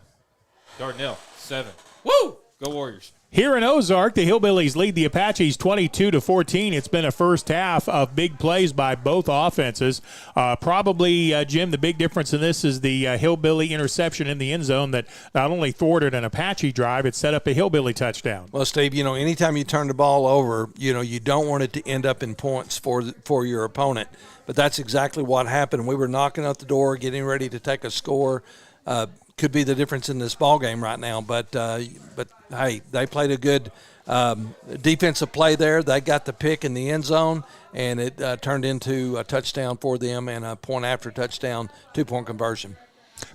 Dardanelle 7. Woo! Go Warriors. Here in Ozark, the Hillbillies lead the Apaches 22-14. It's been a first half of big plays by both offenses. Probably, Jim, the big difference in this is the Hillbilly interception in the end zone that not only thwarted an Apache drive, it set up a Hillbilly touchdown. Well, Steve, anytime you turn the ball over, you don't want it to end up in points for your opponent. But that's exactly what happened. We were knocking at the door, getting ready to take a score. Could be the difference in this ball game right now. But hey, they played a good defensive play there. They got the pick in the end zone, and it turned into a touchdown for them and a point after touchdown, 2-point conversion.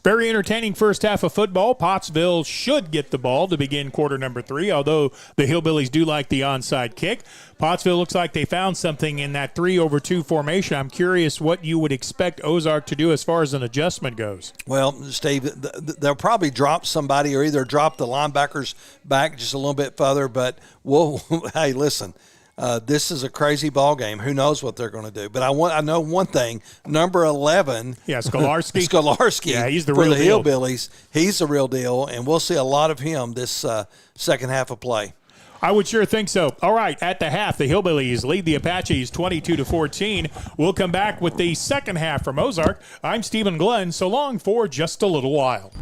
Very entertaining first half of football. Pottsville should get the ball to begin quarter number 3, although the Hillbillies do like the onside kick. Pottsville looks like they found something in that 3-over-2 formation. I'm curious what you would expect Ozark to do as far as an adjustment goes. Well, Steve, they'll probably drop somebody or either drop the linebackers back just a little bit further, but hey, listen. This is a crazy ball game. Who knows what they're going to do? But I know one thing. Number 11. Yeah, Skolarski. Skolarski. Yeah, he's the for real the deal. Hillbillies. He's the real deal, and we'll see a lot of him this second half of play. I would sure think so. All right, at the half, the Hillbillies lead the Apaches 22-14. We'll come back with the second half from Ozark. I'm Stephen Glenn. So long for just a little while.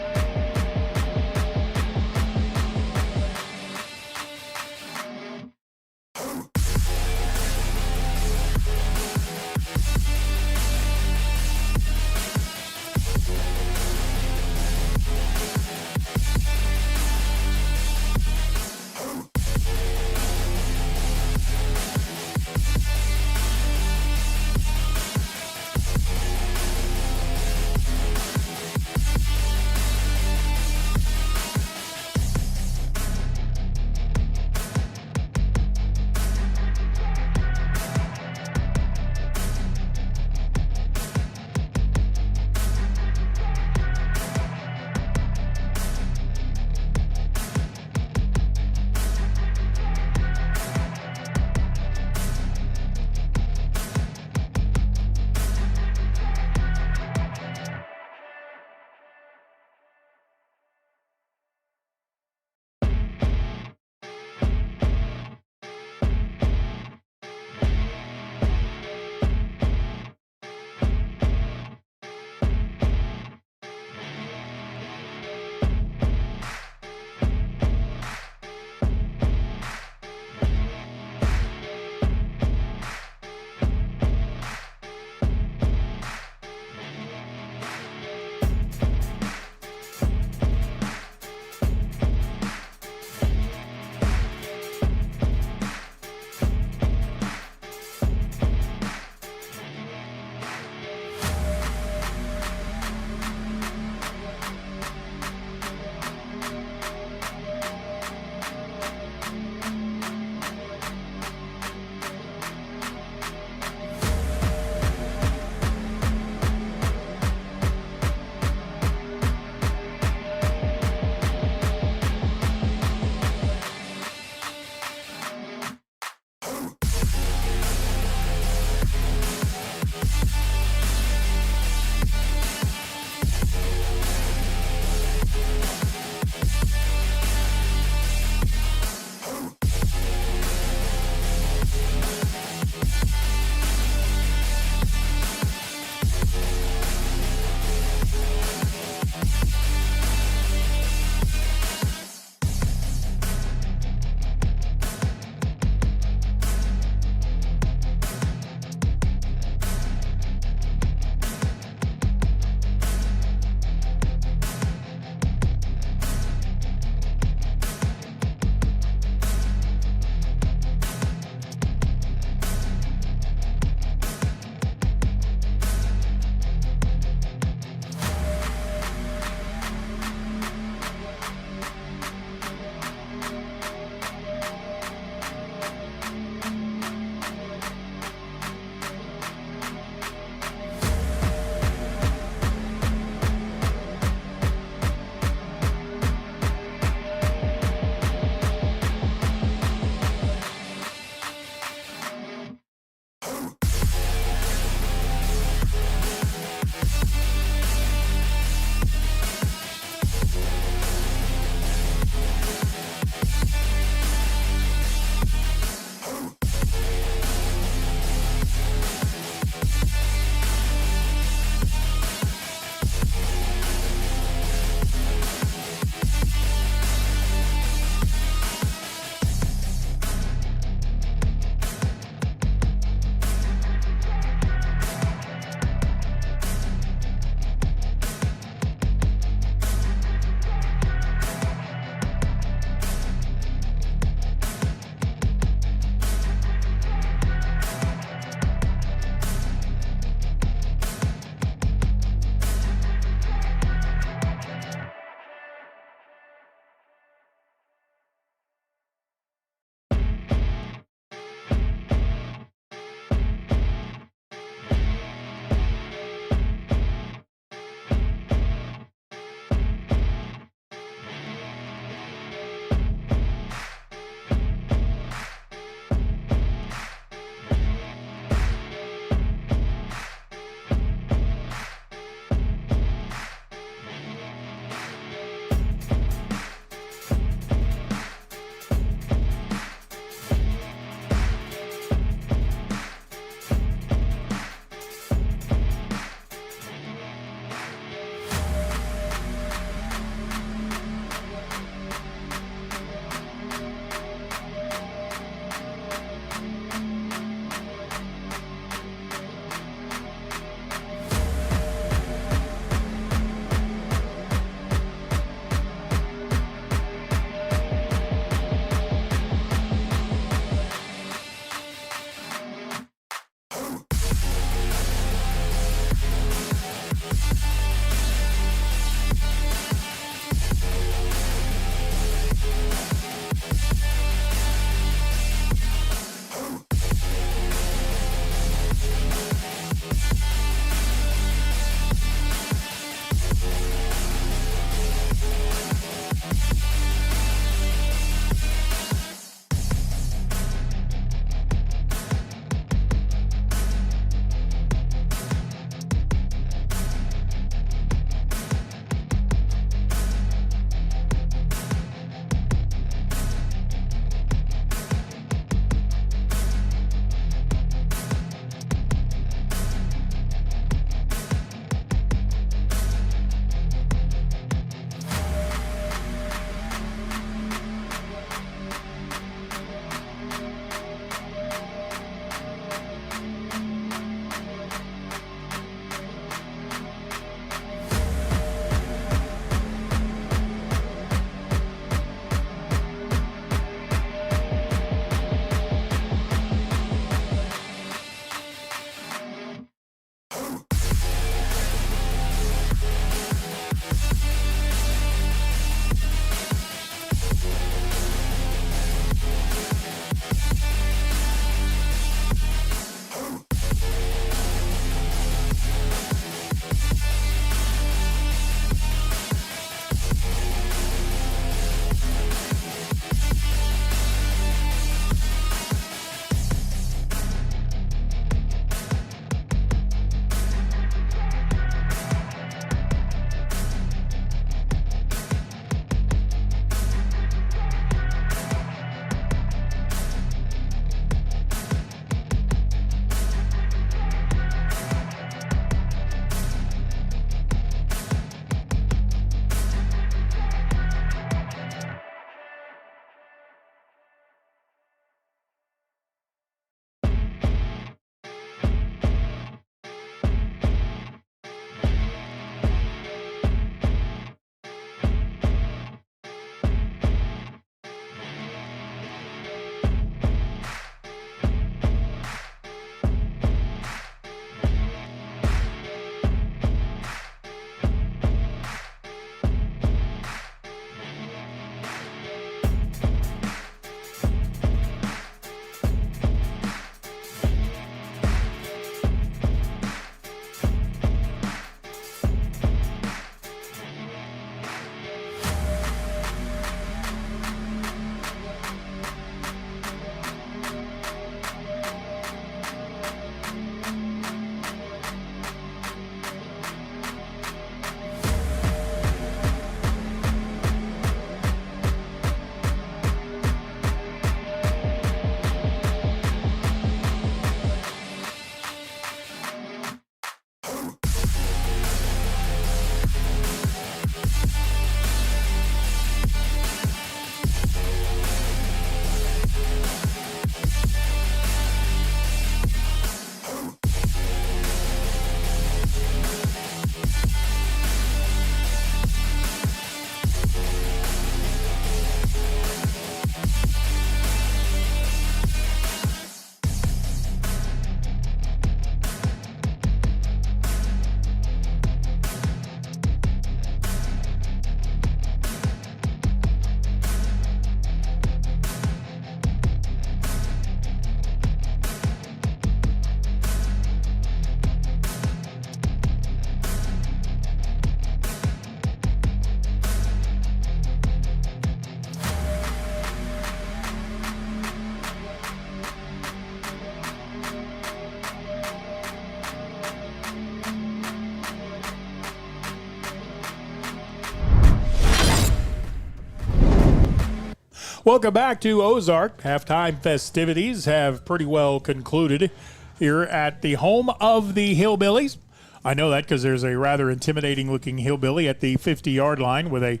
Welcome back to Ozark. Halftime festivities have pretty well concluded here at the home of the Hillbillies. I know that because there's a rather intimidating-looking hillbilly at the 50-yard line with a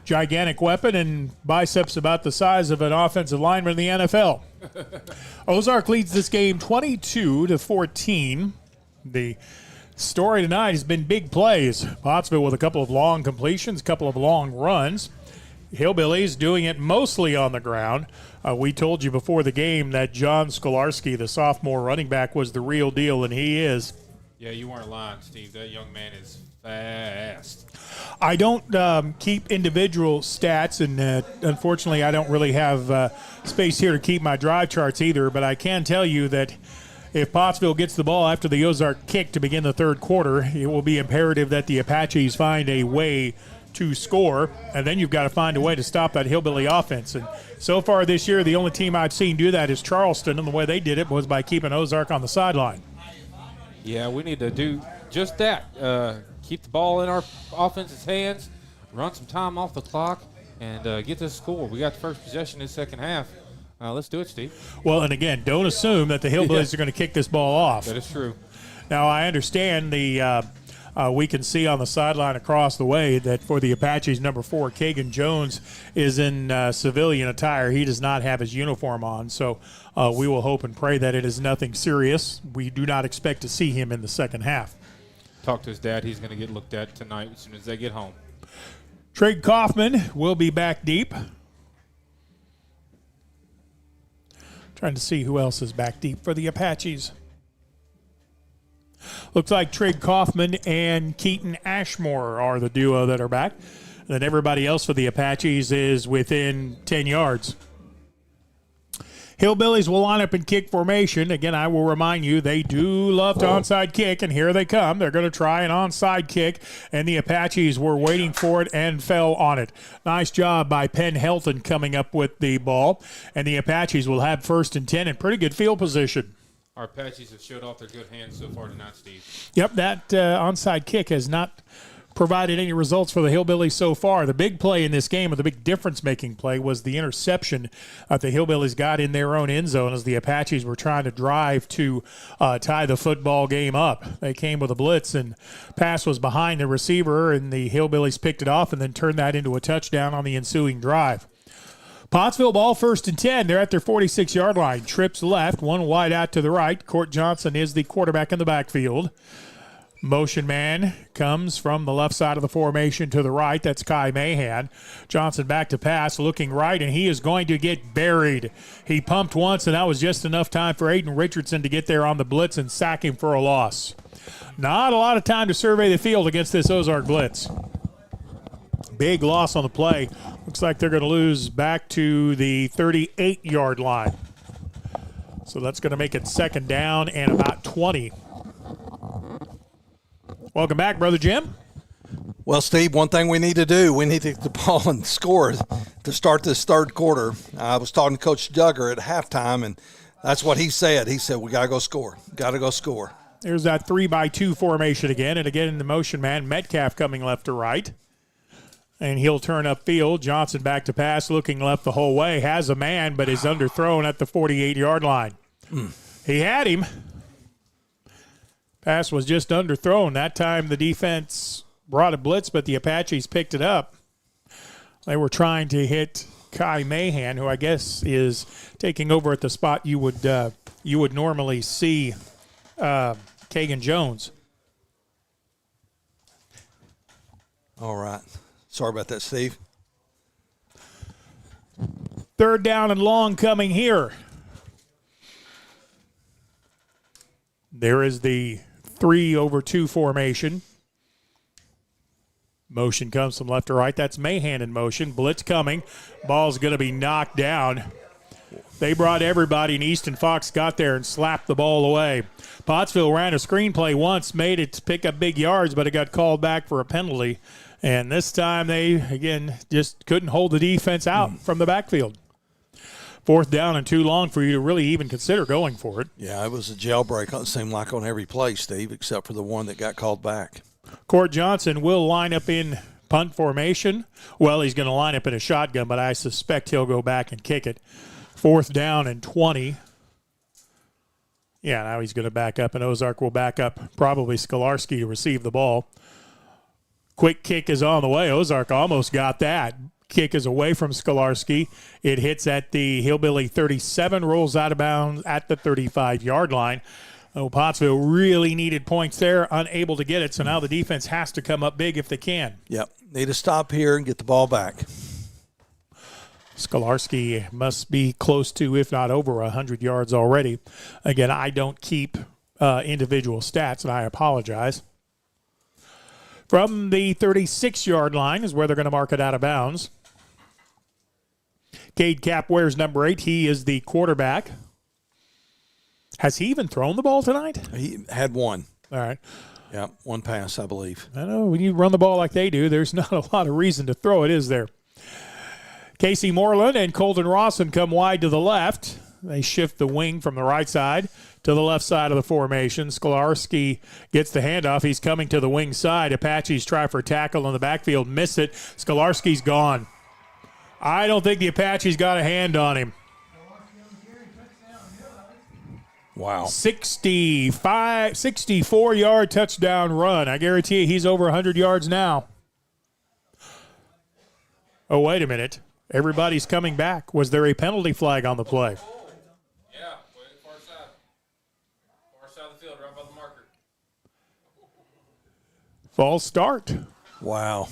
gigantic weapon and biceps about the size of an offensive lineman in the NFL. Ozark leads this game 22-14. The story tonight has been big plays. Pottsville with a couple of long completions, a couple of long runs. Hillbillies doing it mostly on the ground. We told you before the game that John Skolarski, the sophomore running back, was the real deal, and he is. Yeah, you weren't lying, Steve. That young man is fast. I don't keep individual stats, and unfortunately I don't really have space here to keep my drive charts either, but I can tell you that if Pottsville gets the ball after the Ozark kick to begin the third quarter, it will be imperative that the Apaches find a way to score, and then you've got to find a way to stop that Hillbilly offense. And so far this year, the only team I've seen do that is Charleston, and the way they did it was by keeping Ozark on the sideline. Yeah, we need to do just that. Keep the ball in our offense's hands, run some time off the clock, and get this score. We got the first possession in the second half. Let's do it, Steve. Well, and again, don't assume that the Hillbillies are going to kick this ball off. That is true. Now, I understand we can see on the sideline across the way that for the Apaches, number 4, Kagan Jones, is in civilian attire. He does not have his uniform on, so we will hope and pray that it is nothing serious. We do not expect to see him in the second half. Talk to his dad. He's going to get looked at tonight as soon as they get home. Trig Kaufman will be back deep. Trying to see who else is back deep for the Apaches. Looks like Trig Kaufman and Keaton Ashmore are the duo that are back. And then everybody else for the Apaches is within 10 yards. Hillbillies will line up in kick formation. Again, I will remind you, they do love to onside kick, and here they come. They're going to try an onside kick, and the Apaches were waiting for it and fell on it. Nice job by Penn Helton coming up with the ball, and the Apaches will have 1st and 10 in pretty good field position. Our Apaches have showed off their good hands so far tonight, Steve. Yep, that onside kick has not provided any results for the Hillbillies so far. The big play in this game, or the big difference-making play, was the interception that the Hillbillies got in their own end zone as the Apaches were trying to drive to tie the football game up. They came with a blitz, and pass was behind the receiver, and the Hillbillies picked it off and then turned that into a touchdown on the ensuing drive. Pottsville ball 1st and 10. They're at their 46-yard line. Trips left, one wide out to the right. Court Johnson is the quarterback in the backfield. Motion man comes from the left side of the formation to the right. That's Kai Mahan. Johnson back to pass, looking right, and he is going to get buried. He pumped once, and that was just enough time for Aiden Richardson to get there on the blitz and sack him for a loss. Not a lot of time to survey the field against this Ozark blitz. Big loss on the play. Looks like they're going to lose back to the 38-yard line. So that's going to make it 2nd down and about 20. Welcome back, Brother Jim. Well, Steve, one thing we need to do, we need to get the ball and score to start this third quarter. I was talking to Coach Duggar at halftime, and that's what he said. He said, we got to go score. Got to go score. There's that 3-by-2 formation again, and again in the motion man, Metcalf coming left to right. And he'll turn upfield. Johnson back to pass, looking left the whole way. Has a man, but is underthrown at the 48-yard line. He had him. Pass was just underthrown. That time the defense brought a blitz, but the Apaches picked it up. They were trying to hit Kai Mahan, who I guess is taking over at the spot you would normally see Kagan Jones. All right. Sorry about that, Steve. 3rd down and long coming here. There is the 3-over-2 formation. Motion comes from left to right. That's Mahan in motion. Blitz coming. Ball's going to be knocked down. They brought everybody, and Easton Fox got there and slapped the ball away. Pottsville ran a screenplay once, made it pick up big yards, but it got called back for a penalty. And this time they, again, just couldn't hold the defense out from the backfield. 4th down and too long for you to really even consider going for it. Yeah, it was a jailbreak, it seemed like, on every play, Steve, except for the one that got called back. Court Johnson will line up in Punt formation. Well, he's going to line up in a shotgun, but I suspect he'll go back and kick it. 4th down and 20. Yeah, now he's going to back up, and Ozark will back up probably Skolarski to receive the ball. Quick kick is on the way. Ozark almost got that. Kick is away from Skolarski. It hits at the Hillbilly 37, rolls out of bounds at the 35-yard line. Oh, Pottsville really needed points there, unable to get it, so now the defense has to come up big if they can. Yep, need to stop here and get the ball back. Skolarski must be close to, if not over, 100 yards already. Again, I don't keep individual stats, and I apologize. From the 36-yard line is where they're going to mark it out of bounds. Cade Cap wears number 8. He is the quarterback. Has he even thrown the ball tonight? He had one. All right. Yeah, one pass, I believe. I know when you run the ball like they do, there's not a lot of reason to throw it, is there? Casey Moreland and Colton Rawson come wide to the left. They shift the wing from the right side to the left side of the formation. Skolarski gets the handoff. He's coming to the wing side. Apaches try for a tackle in the backfield. Miss it. Skolarski's gone. I don't think the Apaches got a hand on him. Wow. 64-yard touchdown run. I guarantee you he's over 100 yards now. Oh, wait a minute. Everybody's coming back. Was there a penalty flag on the play? Yeah, far side. Far side of the field, right by the marker. False start. Wow.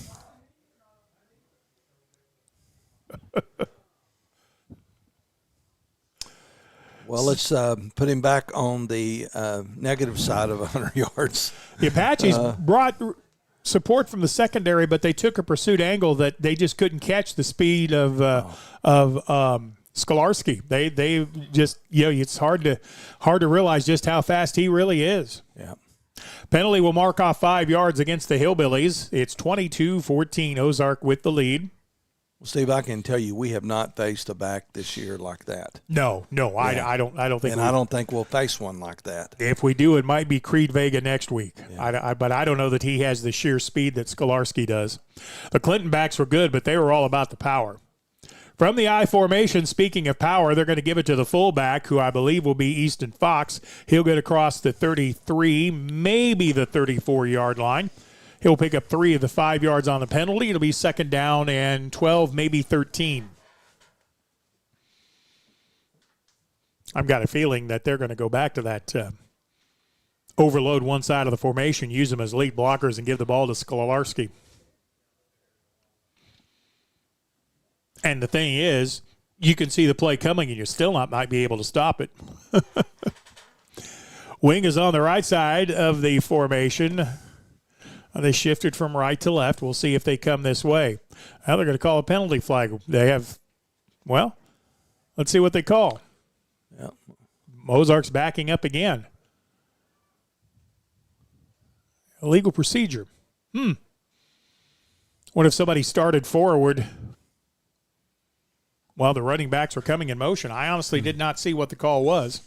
Well, let's put him back on the negative side of 100 yards. The Apaches brought support from the secondary, but they took a pursuit angle that they just couldn't catch the speed of Skolarski. They just, it's hard to realize just how fast he really is. Yeah. Penalty will mark off 5 yards against the Hillbillies. It's 22-14, Ozark with the lead. Well, Steve, I can tell you we have not faced a back this year like that. No, Yeah. I don't think. And I don't think we'll face one like that. If we do, it might be Creed Vega next week. Yeah. But I don't know that he has the sheer speed that Skolarski does. The Clinton backs were good, but they were all about the power. From the I formation, speaking of power, they're going to give it to the fullback, who I believe will be Easton Fox. He'll get across the 33, maybe the 34-yard line. He'll pick up 3 of the 5 yards on the penalty. It'll be 2nd down and 12, maybe 13. I've got a feeling that they're going to go back to that overload one side of the formation, use them as lead blockers, and give the ball to Skolarski. And the thing is, you can see the play coming, and you still might be able to stop it. Wing is on the right side of the formation. They shifted from right to left. We'll see if they come this way. Now they're going to call a penalty flag. They have, well, let's see what they call. Yep. Ozark's backing up again. Illegal procedure. What if somebody started forward while the running backs were coming in motion? I honestly did not see what the call was.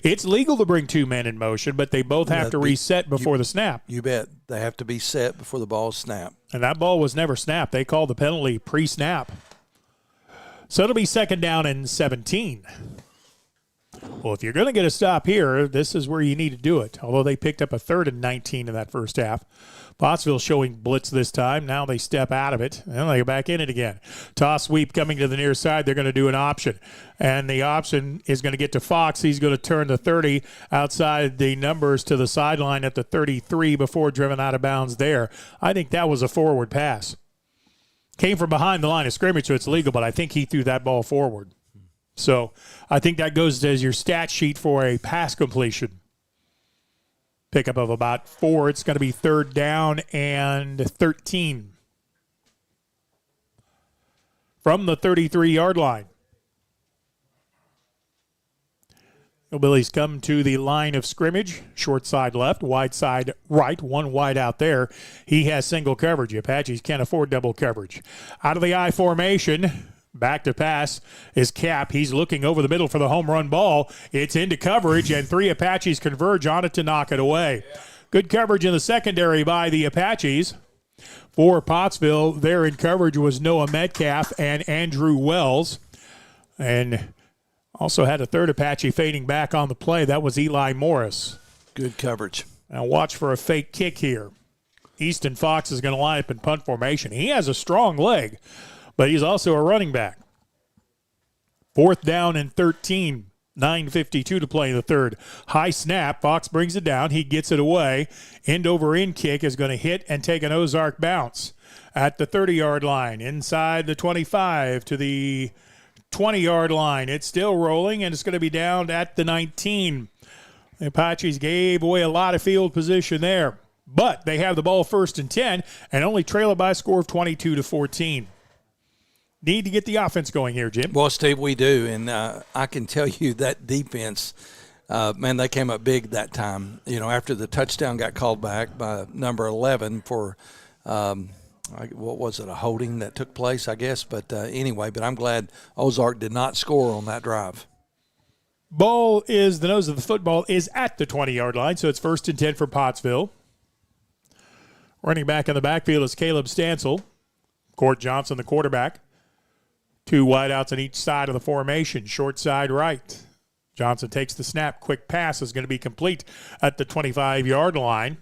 It's legal to bring 2 men in motion, but they both have to reset before the snap. You bet. They have to be set before the ball is snapped. And that ball was never snapped. They called the penalty pre-snap. So it'll be 2nd down and 17. Well, if you're going to get a stop here, this is where you need to do it. Although they picked up a 3rd and 19 in that first half. Pottsville showing blitz this time. Now they step out of it, and they go back in it again. Toss sweep coming to the near side. They're going to do an option, and the option is going to get to Fox. He's going to turn the 30 outside the numbers to the sideline at the 33 before driven out of bounds there. I think that was a forward pass. Came from behind the line of scrimmage, so it's legal, but I think he threw that ball forward. So I think that goes as your stat sheet for a pass completion. Pickup of about 4. It's going to be 3rd down and 13. From the 33-yard line. Hillbillies come to the line of scrimmage. Short side left, wide side right. 1 wide out there. He has single coverage. The Apaches can't afford double coverage. Out of the I formation. Back to pass is Cap. He's looking over the middle for the home run ball. It's into coverage, and 3 Apaches converge on it to knock it away. Good coverage in the secondary by the Apaches. For Pottsville, there in coverage was Noah Metcalf and Andrew Wells. And also had a third Apache fading back on the play. That was Eli Morris. Good coverage. Now watch for a fake kick here. Easton Fox is going to line up in punt formation. He has a strong leg, but he's also a running back. 4th down and 13. 9:52 to play in the third. High snap. Fox brings it down. He gets it away. End over end kick is going to hit and take an Ozark bounce at the 30-yard line. Inside the 25 to the 20-yard line. It's still rolling, and it's going to be down at the 19. The Apaches gave away a lot of field position there. But they have the ball 1st and 10 and only trail it by a score of 22-14. Need to get the offense going here, Jim. Well, Steve, we do, and I can tell you that defense, man, they came up big that time. You know, after the touchdown got called back by number 11 for, what was it, a holding that took place, I guess. But anyway, but I'm glad Ozark did not score on that drive. Ball is, the nose of the football is at the 20-yard line, so it's 1st and 10 for Pottsville. Running back in the backfield is Caleb Stansel. Court Johnson, the quarterback. 2 wideouts on each side of the formation. Short side right. Johnson takes the snap. Quick pass is going to be complete at the 25-yard line.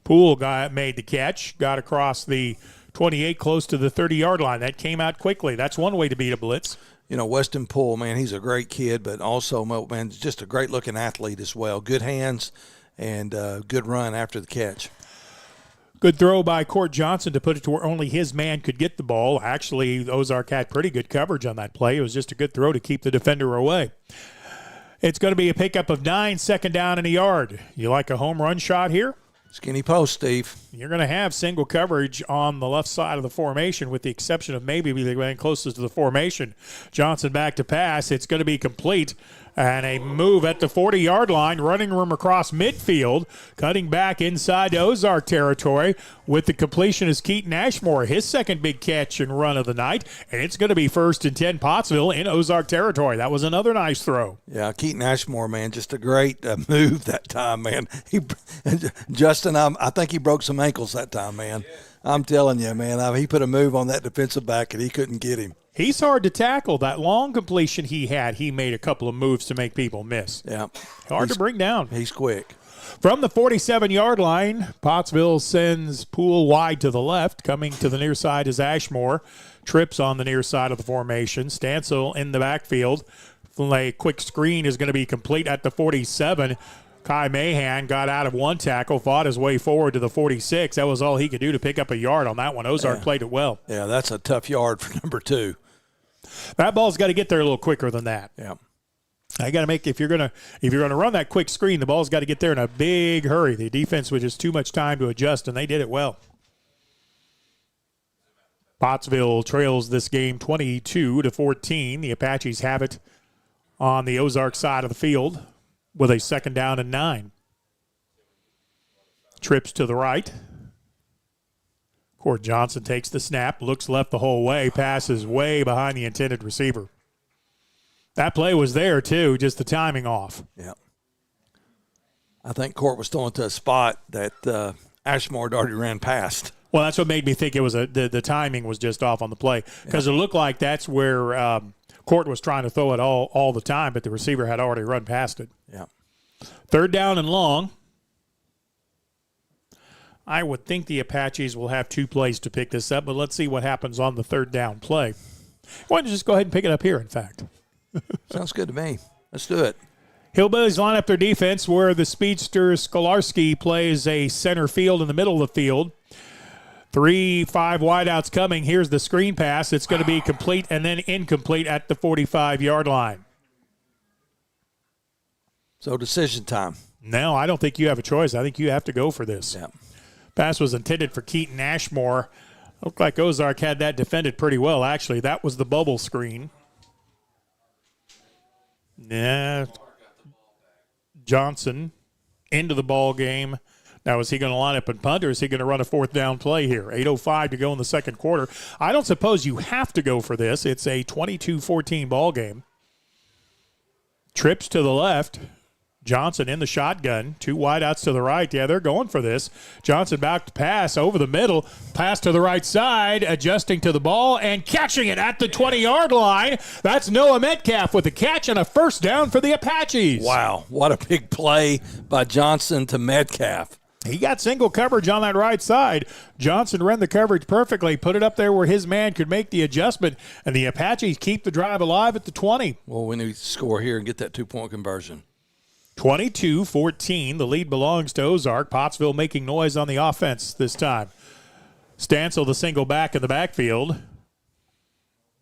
Poole made the catch. Got across the 28 close to the 30-yard line. That came out quickly. That's one way to beat a blitz. You know, Weston Poole, man, he's a great kid, but also, man, just a great-looking athlete as well. Good hands and good run after the catch. Good throw by Court Johnson to put it to where only his man could get the ball. Actually, Ozark had pretty good coverage on that play. It was just a good throw to keep the defender away. It's going to be a pickup of 9, 2nd down and a yard. You like a home run shot here? Skinny post, Steve. You're going to have single coverage on the left side of the formation with the exception of maybe the man closest to the formation. Johnson back to pass. It's going to be complete. And a move at the 40-yard line, running room across midfield, cutting back inside to Ozark territory with the completion is Keaton Ashmore, his second big catch and run of the night, and it's going to be 1st and 10 Pottsville in Ozark territory. That was another nice throw. Yeah, Keaton Ashmore, man, just a great move that time, man. Justin, I think he broke some ankles that time, man. I'm telling you, man, he put a move on that defensive back and he couldn't get him. He's hard to tackle. That long completion he had, he made a couple of moves to make people miss. Yeah. Hard to bring down. He's quick. From the 47-yard line, Pottsville sends Poole wide to the left. Coming to the near side is Ashmore. Trips on the near side of the formation. Stansel in the backfield. A quick screen is going to be complete at the 47. Kai Mahan got out of one tackle, fought his way forward to the 46. That was all he could do to pick up a yard on that one. Ozark played it well. Yeah, that's a tough yard for number 2. That ball's got to get there a little quicker than that. Yeah. I got to make if you're gonna run that quick screen, the ball's got to get there in a big hurry. The defense was just too much time to adjust, and they did it well. Pottsville trails this game 22-14. The Apaches have it on the Ozark side of the field with a 2nd down and 9. Trips to the right. Court Johnson takes the snap, looks left the whole way, passes way behind the intended receiver. That play was there, too, just the timing off. Yeah. I think Court was throwing to a spot that Ashmore had already ran past. Well, that's what made me think it was the timing was just off on the play because it looked like that's where Court was trying to throw it all the time, but the receiver had already run past it. Yeah. 3rd down and long. I would think the Apaches will have 2 plays to pick this up, but let's see what happens on the 3rd down play. Why don't you just go ahead and pick it up here, in fact? Sounds good to me. Let's do it. Hillbillies line up their defense where the speedster Skolarski plays a center field in the middle of the field. 3-5 wideouts coming. Here's the screen pass. It's going to be complete and then incomplete at the 45-yard line. So decision time. No, I don't think you have a choice. I think you have to go for this. Yeah. Pass was intended for Keaton Ashmore. Looked like Ozark had that defended pretty well, actually. That was the bubble screen. Yeah. Johnson into the ball game. Now, is he going to line up and punt, or is he going to run a 4th down play here? 8:05 to go in the second quarter. I don't suppose you have to go for this. It's a 22-14 ball game. Trips to the left. Johnson in the shotgun. 2 wideouts to the right. Yeah, they're going for this. Johnson back to pass over the middle. Pass to the right side, adjusting to the ball and catching it at the 20-yard line. That's Noah Metcalf with a catch and a first down for the Apaches. Wow, what a big play by Johnson to Metcalf. He got single coverage on that right side. Johnson ran the coverage perfectly, put it up there where his man could make the adjustment, and the Apaches keep the drive alive at the 20. Well, we need to score here and get that 2-point conversion. 22-14. The lead belongs to Ozark. Pottsville making noise on the offense this time. Stancil the single back in the backfield.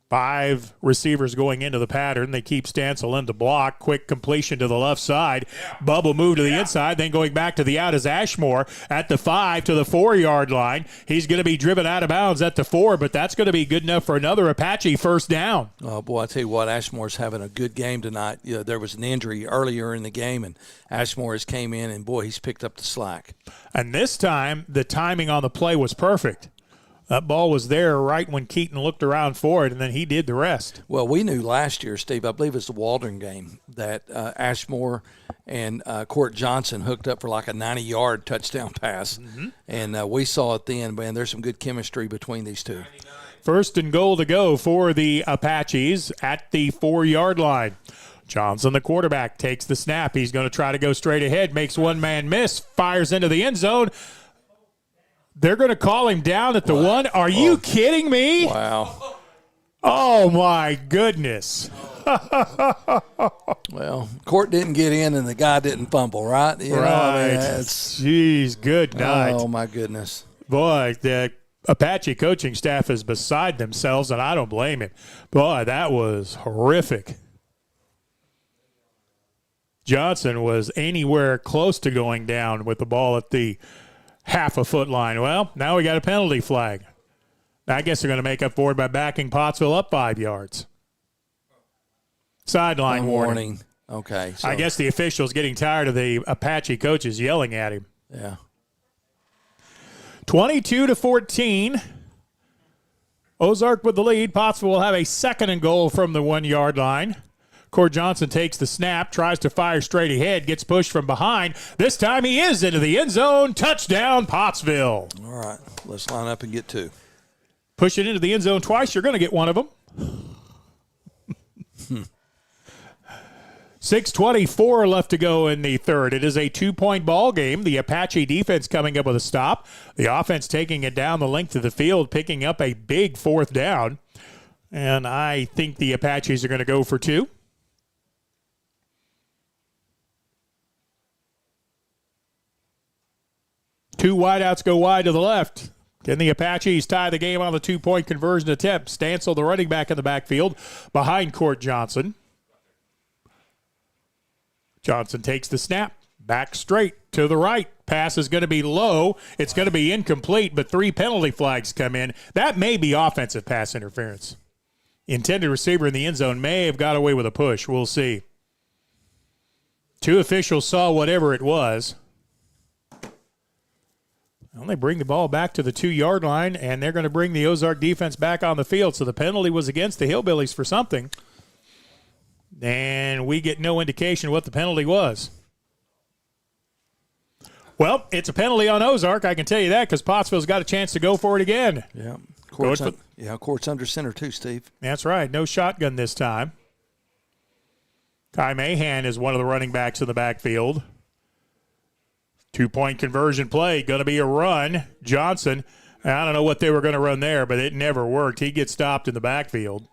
5 receivers going into the pattern. They keep Stancil in to block. Quick completion to the left side. Bubble move to the inside. Then going back to the out is Ashmore at the 5 to the 4-yard line. He's going to be driven out of bounds at the 4, but that's going to be good enough for another Apache first down. Oh, boy, I tell you what, Ashmore's having a good game tonight. You know, there was an injury earlier in the game, and Ashmore has came in, and, boy, he's picked up the slack. And this time, the timing on the play was perfect. That ball was there right when Keaton looked around for it, and then he did the rest. Well, we knew last year, Steve, I believe it was the Waldron game, that Ashmore and Court Johnson hooked up for like a 90-yard touchdown pass. Mm-hmm. And we saw it then, man, there's some good chemistry between these two. First and goal to go for the Apaches at the 4-yard line. Johnson, the quarterback, takes the snap. He's going to try to go straight ahead, makes one man miss, fires into the end zone. They're going to call him down at the 1. Are you kidding me? Wow. Oh, my goodness. Well, Court didn't get in and the guy didn't fumble, right? You know, right. I mean, Jeez, good night. Oh, my goodness. Boy, the Apache coaching staff is beside themselves, and I don't blame him. Boy, that was horrific. Johnson was anywhere close to going down with the ball at the half-a-foot line. Well, now we got a penalty flag. I guess they're going to make up for it by backing Pottsville up 5 yards. Sideline warning. Okay. So. I guess the official's getting tired of the Apache coaches yelling at him. Yeah. 22-14. Ozark with the lead. Pottsville will have a second and goal from the 1-yard line. Court Johnson takes the snap, tries to fire straight ahead, gets pushed from behind. This time he is into the end zone. Touchdown, Pottsville. All right, let's line up and get 2. Push it into the end zone twice, you're going to get one of them. 6:24 left to go in the third. It is a 2-point ball game. The Apache defense coming up with a stop. The offense taking it down the length of the field, picking up a big 4th down. And I think the Apaches are going to go for 2. 2 wideouts go wide to the left. Can the Apaches tie the game on the 2-point conversion attempt? Stancil, the running back in the backfield, behind Court Johnson. Johnson takes the snap. Back straight to the right. Pass is going to be low. It's going to be incomplete, but 3 penalty flags come in. That may be offensive pass interference. Intended receiver in the end zone may have got away with a push. We'll see. 2 officials saw whatever it was. Well, they bring the ball back to the 2-yard line, and they're going to bring the Ozark defense back on the field. So the penalty was against the Hillbillies for something. And we get no indication what the penalty was. Well, it's a penalty on Ozark, I can tell you that, because Pottsville's got a chance to go for it again. Yeah. Court's under center too, Steve. That's right. No shotgun this time. Kai Mahan is one of the running backs in the backfield. 2-point conversion play, going to be a run. Johnson, I don't know what they were going to run there, but it never worked. He gets stopped in the backfield.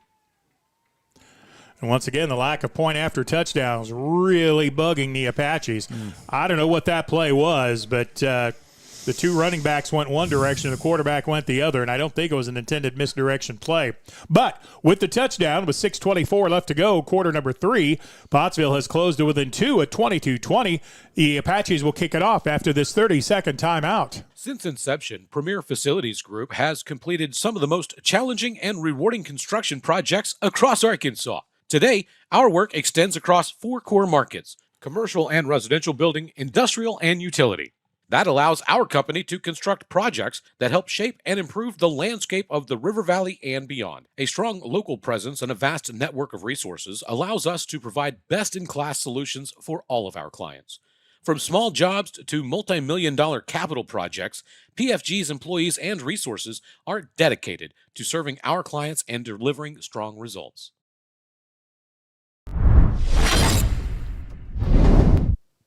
And once again, the lack of point after touchdowns really bugging the Apaches. I don't know what that play was, but the 2 running backs went one direction, the quarterback went the other, and I don't think it was an intended misdirection play. But with the touchdown, with 6:24 left to go, quarter number 3, Pottsville has closed to within 2 at 22-20. The Apaches will kick it off after this 30-second timeout. Since inception, Premier Facilities Group has completed some of the most challenging and rewarding construction projects across Arkansas. Today, our work extends across 4 core markets: commercial and residential building, industrial, and utility. That allows our company to construct projects that help shape and improve the landscape of the River Valley and beyond. A strong local presence and a vast network of resources allows us to provide best-in-class solutions for all of our clients. From small jobs to multi-million-dollar capital projects, PFG's employees and resources are dedicated to serving our clients and delivering strong results.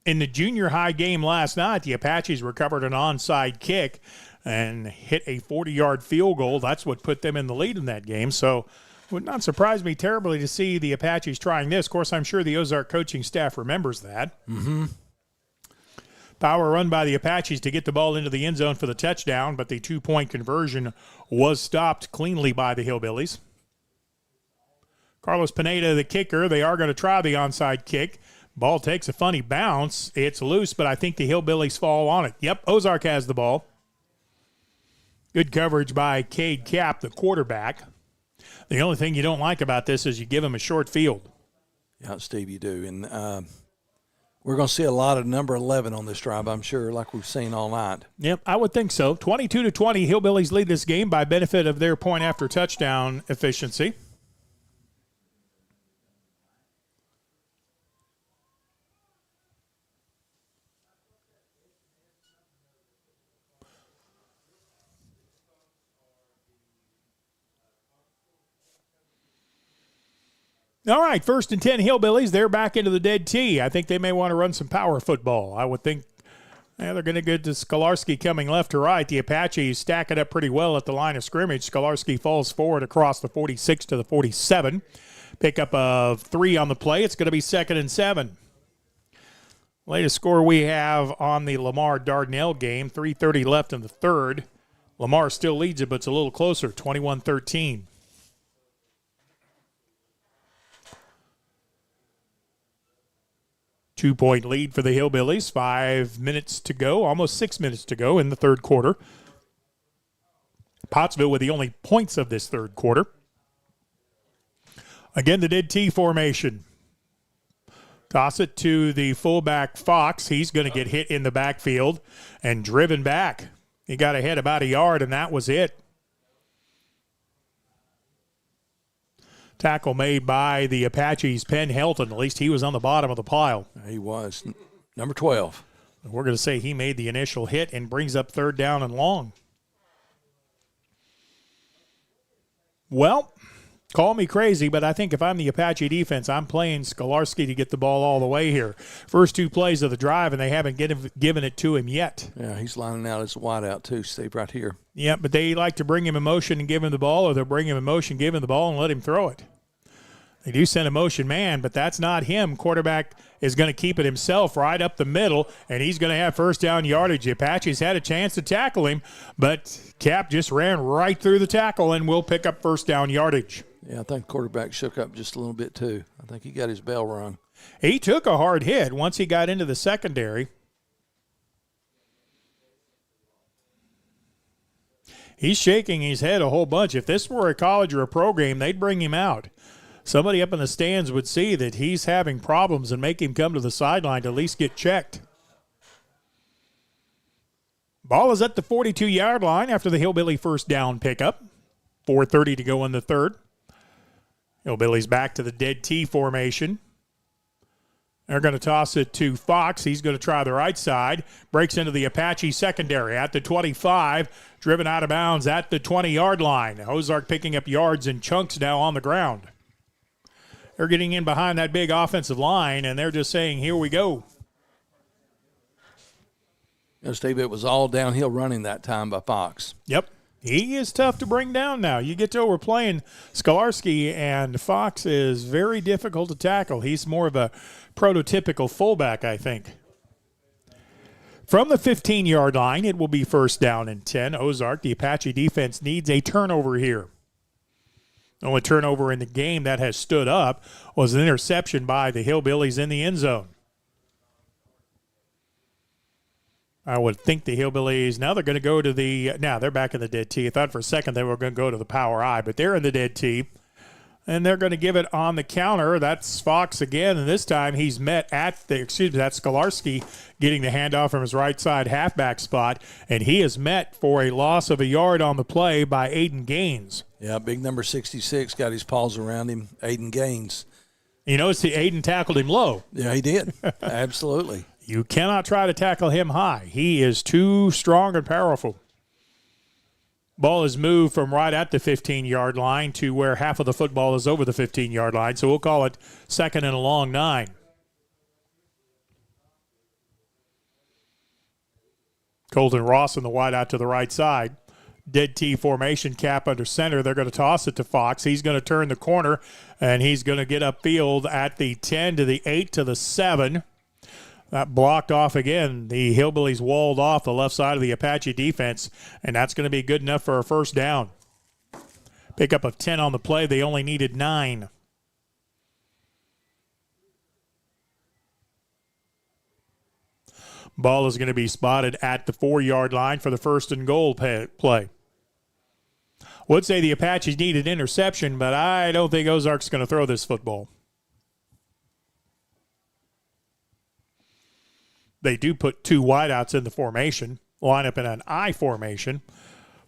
In the junior high game last night, the Apaches recovered an onside kick and hit a 40-yard field goal. That's what put them in the lead in that game. So it would not surprise me terribly to see the Apaches trying this. Of course, I'm sure the Ozark coaching staff remembers that. Mm-hmm. Power run by the Apaches to get the ball into the end zone for the touchdown, but the two-point conversion was stopped cleanly by the Hillbillies. Carlos Pineda, the kicker, they are going to try the onside kick. Ball takes a funny bounce. It's loose, but I think the Hillbillies fall on it. Yep, Ozark has the ball. Good coverage by Cade Cap, the quarterback. The only thing you don't like about this is you give him a short field. Yeah, Steve, you do. And we're going to see a lot of number 11 on this drive, I'm sure, like we've seen all night. Yep, I would think so. 22-20, Hillbillies lead this game by benefit of their point after touchdown efficiency. All right, 1st and 10 Hillbillies. They're back into the dead tee. I think they may want to run some power football. I would think they're going to get to Skolarski coming left to right. The Apaches stack it up pretty well at the line of scrimmage. Skolarski falls forward across the 46 to the 47. Pickup of 3 on the play. It's going to be 2nd and 7. Latest score we have on the Lamar-Dardanelle game, 3:30 left in the third. Lamar still leads it, but it's a little closer, 21-13. Two-point lead for the Hillbillies. 5 minutes to go, almost 6 minutes to go in the third quarter. Pottsville with the only points of this third quarter. Again, the dead T formation. Toss it to the fullback Fox. He's going to get hit in the backfield and driven back. He got ahead about a yard, and that was it. Tackle made by the Apaches, Penn Helton. At least he was on the bottom of the pile. He was. Number 12. We're going to say he made the initial hit and brings up 3rd down and long. Well, call me crazy, but I think if I'm the Apache defense, I'm playing Skolarski to get the ball all the way here. First 2 plays of the drive, and they haven't given it to him yet. Yeah, he's lining out as a wideout too, Steve, right here. Yeah, but they like to bring him in motion and give him the ball, or they'll bring him in motion, give him the ball, and let him throw it. They do send a motion man, but that's not him. Quarterback is going to keep it himself right up the middle, and he's going to have 1st down yardage. The Apaches had a chance to tackle him, but Cap just ran right through the tackle and will pick up 1st down yardage. Yeah, I think the quarterback shook up just a little bit too. I think he got his bell rung. He took a hard hit once he got into the secondary. He's shaking his head a whole bunch. If this were a college or a pro game, they'd bring him out. Somebody up in the stands would see that he's having problems and make him come to the sideline to at least get checked. Ball is at the 42-yard line after the Hillbilly 1st down pickup. 4:30 to go in the third. Hillbilly's back to the dead T formation. They're going to toss it to Fox. He's going to try the right side. Breaks into the Apache secondary at the 25. Driven out of bounds at the 20-yard line. Ozark picking up yards in chunks now on the ground. They're getting in behind that big offensive line, and they're just saying, here we go. You know, Steve, it was all downhill running that time by Fox. Yep. He is tough to bring down now. You get to overplaying Skolarski, and Fox is very difficult to tackle. He's more of a prototypical fullback, I think. From the 15-yard line, it will be 1st down and 10. Ozark, the Apache defense, needs a turnover here. The only turnover in the game that has stood up was an interception by the Hillbillies in the end zone. I would think the Hillbillies, now they're going to go to the, now they're back in the dead T. I thought for a second they were going to go to the power I, but they're in the dead T. And they're going to give it on the counter. That's Fox again, and this time he's met at the, that's Skolarski getting the handoff from his right side halfback spot, and he is met for a loss of a yard on the play by Aiden Gaines. Yeah, big number 66 got his paws around him, Aiden Gaines. You notice Aiden tackled him low. Yeah, he did. Absolutely. You cannot try to tackle him high. He is too strong and powerful. Ball is moved from right at the 15-yard line to where half of the football is over the 15-yard line, so we'll call it 2nd and a long 9. Colton Ross in the wide out to the right side. Dead T formation, cap under center. They're going to toss it to Fox. He's going to turn the corner, and he's going to get upfield at the 10 to the 8 to the 7. That blocked off again. The Hillbillies walled off the left side of the Apache defense, and that's going to be good enough for a first down. Pickup of 10 on the play. They only needed 9. Ball is going to be spotted at the 4-yard line for the 1st and goal play. Would say the Apaches need an interception, but I don't think Ozark's going to throw this football. They do put 2 wideouts in the formation, line up in an I formation.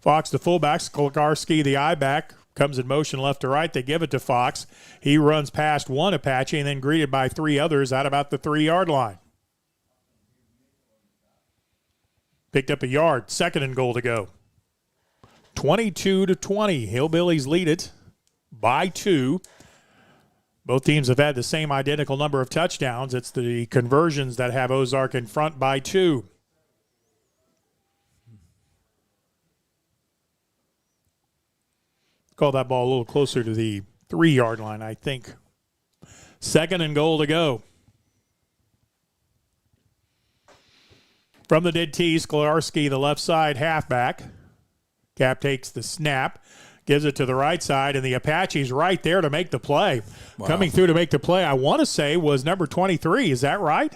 Fox, the fullback, Skolarski, the I back, comes in motion left to right. They give it to Fox. He runs past one Apache and then greeted by 3 others at about the 3-yard line. Picked up a yard, 2nd and goal to go. 22-20. Hillbillies lead it by 2. Both teams have had the same identical number of touchdowns. It's the conversions that have Ozark in front by 2. Call that ball a little closer to the 3-yard line, I think. 2nd and goal to go. From the dead tee, Skolarski, the left side halfback. Cap takes the snap, gives it to the right side, and the Apaches right there to make the play. Wow. Coming through to make the play, I want to say, was number 23. Is that right?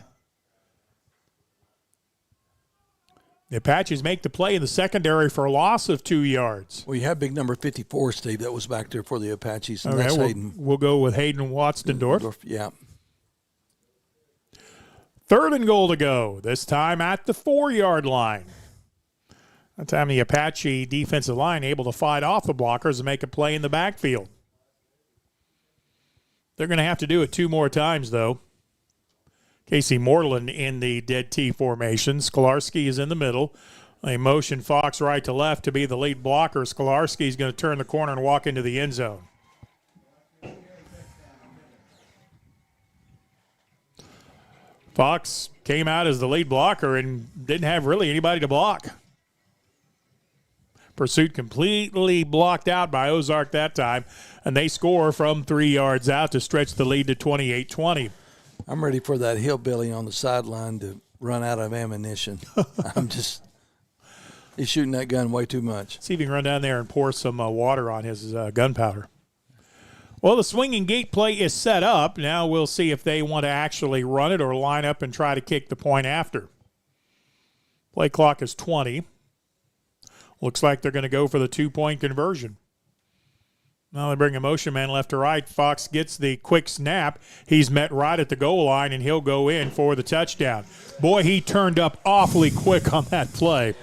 The Apaches make the play in the secondary for a loss of 2 yards. Well, you have big number 54, Steve, that was back there for the Apaches. And okay, that's Hayden. We'll go with Hayden Watstendorf. Yeah. 3rd and goal to go, this time at the 4-yard line. That time the Apache defensive line able to fight off the blockers and make a play in the backfield. They're going to have to do it 2 more times, though. Casey Moreland in the dead T formation. Skolarski is in the middle. They motion Fox right to left to be the lead blocker. Skolarski is going to turn the corner and walk into the end zone. Fox came out as the lead blocker and didn't have really anybody to block. Pursuit completely blocked out by Ozark that time, and they score from 3 yards out to stretch the lead to 28-20. I'm ready for that hillbilly on the sideline to run out of ammunition. He's shooting that gun way too much. See if he can run down there and pour some water on his gunpowder. Well, the swinging gate play is set up. Now we'll see if they want to actually run it or line up and try to kick the point after. Play clock is 20. Looks like they're going to go for the 2-point conversion. Now they bring a motion man left to right. Fox gets the quick snap. He's met right at the goal line, and he'll go in for the touchdown. Boy, he turned up awfully quick on that play.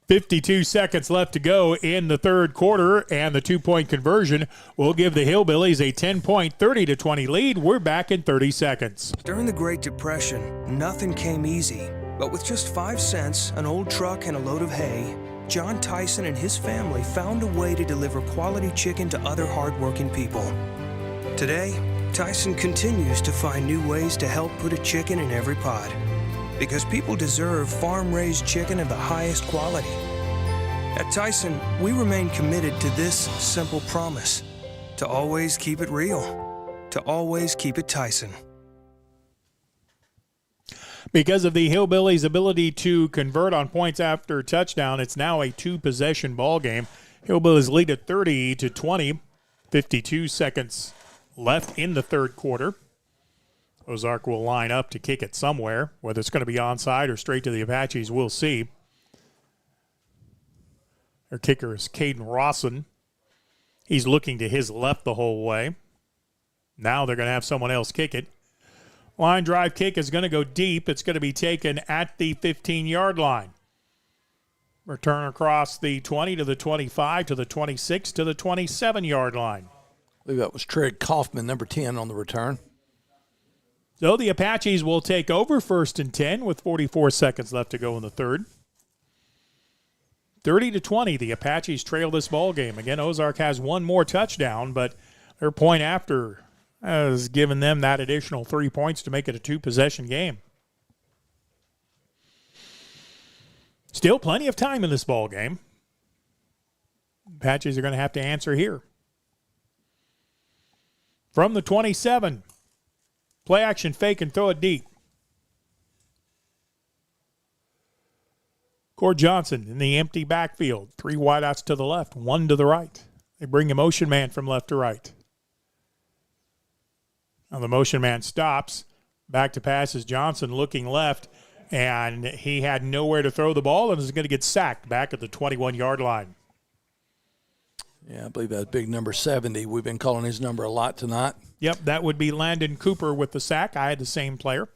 52 seconds left to go in the 3rd quarter, and the 2-point conversion will give the Hillbillies a 10-point, 30-20 lead. We're back in 30 seconds. During the Great Depression, nothing came easy. But with just 5 cents, an old truck, and a load of hay, John Tyson and his family found a way to deliver quality chicken to other hardworking people. Today, Tyson continues to find new ways to help put a chicken in every pot. Because people deserve farm-raised chicken of the highest quality. At Tyson, we remain committed to this simple promise: to always keep it real, to always keep it Tyson. Because of the Hillbillies' ability to convert on points after touchdown, it's now a 2-possession ball game. Hillbillies lead at 30-20. 52 seconds left in the 3rd quarter. Ozark will line up to kick it somewhere. Whether it's going to be onside or straight to the Apaches, we'll see. Their kicker is Caden Rawson. He's looking to his left the whole way. Now they're going to have someone else kick it. Line drive kick is going to go deep. It's going to be taken at the 15-yard line. Return across the 20 to the 25 to the 26 to the 27-yard line. I believe that was Trey Kaufman, number 10, on the return. So the Apaches will take over 1st and 10 with 44 seconds left to go in the third. 30-20, the Apaches trail this ball game. Again, Ozark has one more touchdown, but their point after has given them that additional 3 points to make it a two-possession game. Still plenty of time in this ball game. Apaches are going to have to answer here. From the 27, play action fake and throw it deep. Cord Johnson in the empty backfield. 3 wideouts to the left, 1 to the right. They bring a motion man from left to right. Now the motion man stops. Back to pass is Johnson looking left, and he had nowhere to throw the ball and is going to get sacked back at the 21-yard line. Yeah, I believe that's big number 70. We've been calling his number a lot tonight. Yep, that would be Landon Cooper with the sack. I had the same player.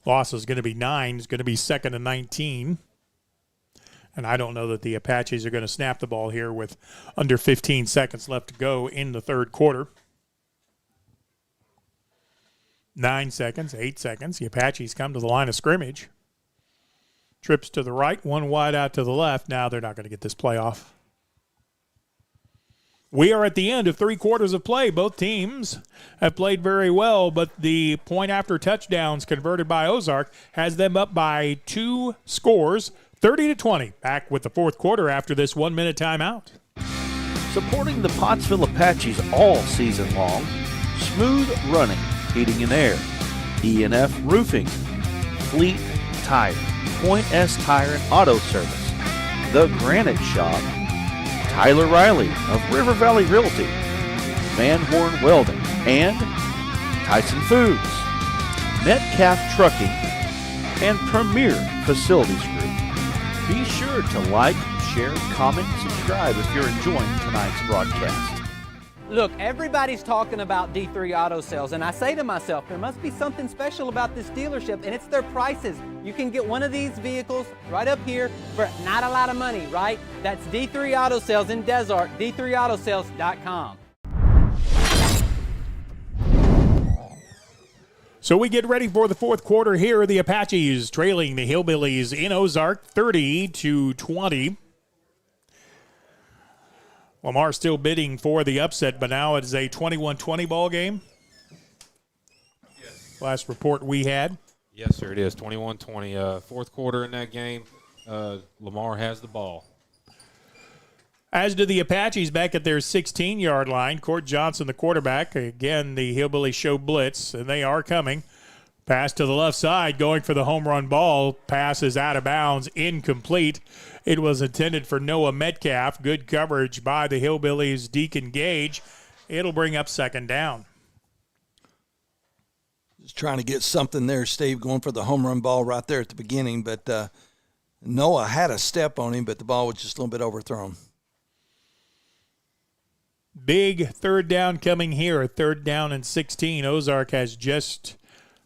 Loss is going to be 9. It's going to be 2nd and 19. And I don't know that the Apaches are going to snap the ball here with under 15 seconds left to go in the third quarter. 9 seconds, 8 seconds. The Apaches come to the line of scrimmage. Trips to the right, 1 wide out to the left. Now they're not going to get this play off. We are at the end of 3 quarters of play. Both teams have played very well, but the point after touchdowns converted by Ozark has them up by 2 scores, 30-20. Back with the fourth quarter after this 1-minute timeout. Supporting the Pottsville Apaches all season long, Smooth Running, Heating and Air, E&F Roofing, Fleet Tire, Point S Tire and Auto Service, The Granite Shop, Tyler Riley of River Valley Realty, Van Horn Welding, and Tyson Foods, Metcalf Trucking, and Premier Facilities Group. Be sure to like, share, comment, subscribe if you're enjoying tonight's broadcast. Look, everybody's talking about D3 Auto Sales, and I say to myself, there must be something special about this dealership, and it's their prices. You can get one of these vehicles right up here for not a lot of money, right? That's D3 Auto Sales in Desart, d3autosales.com. So we get ready for the fourth quarter here. The Apaches trailing the Hillbillies in Ozark 30-20. Lamar still bidding for the upset, but now it is a 21-20 ball game. Yes. Last report we had. Yes, sir, it is 21-20. Fourth quarter in that game, Lamar has the ball. As do the Apaches back at their 16-yard line. Cord Johnson, the quarterback. Again, the Hillbillies show blitz, and they are coming. Pass to the left side, going for the home run ball. Pass is out of bounds, incomplete. It was intended for Noah Metcalf. Good coverage by the Hillbillies' Deacon Gage. It'll bring up 2nd down. Just trying to get something there, Steve, going for the home run ball right there at the beginning. But Noah had a step on him, but the ball was just a little bit overthrown. Big 3rd down coming here. 3rd down and 16. Ozark has just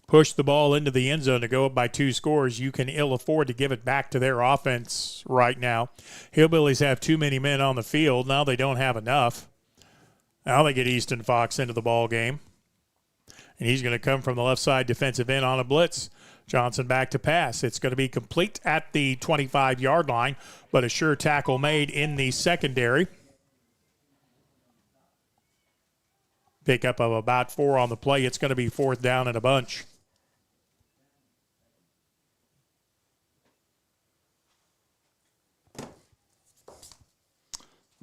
push the ball into the end zone to go up by 2 scores. You can ill afford to give it back to their offense right now. Hillbillies have too many men on the field. Now they don't have enough. Now they get Easton Fox into the ball game. And he's going to come from the left side defensive end on a blitz. Johnson back to pass. It's going to be complete at the 25-yard line, but a sure tackle made in the secondary. Pickup of about 4 on the play. It's going to be 4th down and a bunch.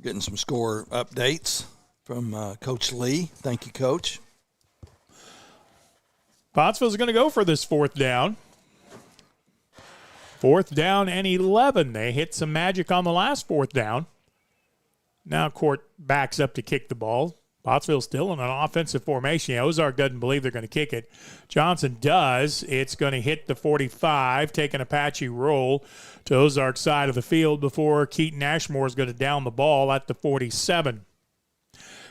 Getting some score updates from Coach Lee. Thank you, Coach. Pottsville's going to go for this 4th down. 4th down and 11. They hit some magic on the last 4th down. Now Court backs up to kick the ball. Pottsville's still in an offensive formation. Ozark doesn't believe they're going to kick it. Johnson does. It's going to hit the 45, take an Apache roll to Ozark's side of the field before Keaton Ashmore is going to down the ball at the 47.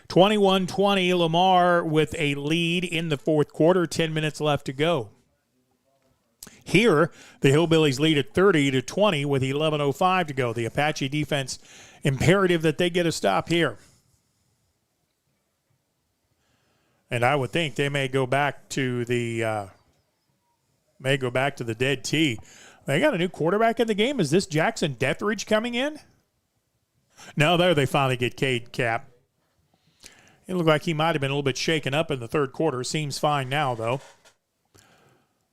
21-20, Lamar with a lead in the fourth quarter, 10 minutes left to go. Here, the Hillbillies lead at 30-20 with 11:05 to go. The Apache defense imperative that they get a stop here. And I would think they may go back to the dead tee. They got a new quarterback in the game. Is this Jackson Deathridge coming in? No, there they finally get Cade Cap. It looked like he might have been a little bit shaken up in the third quarter. Seems fine now, though.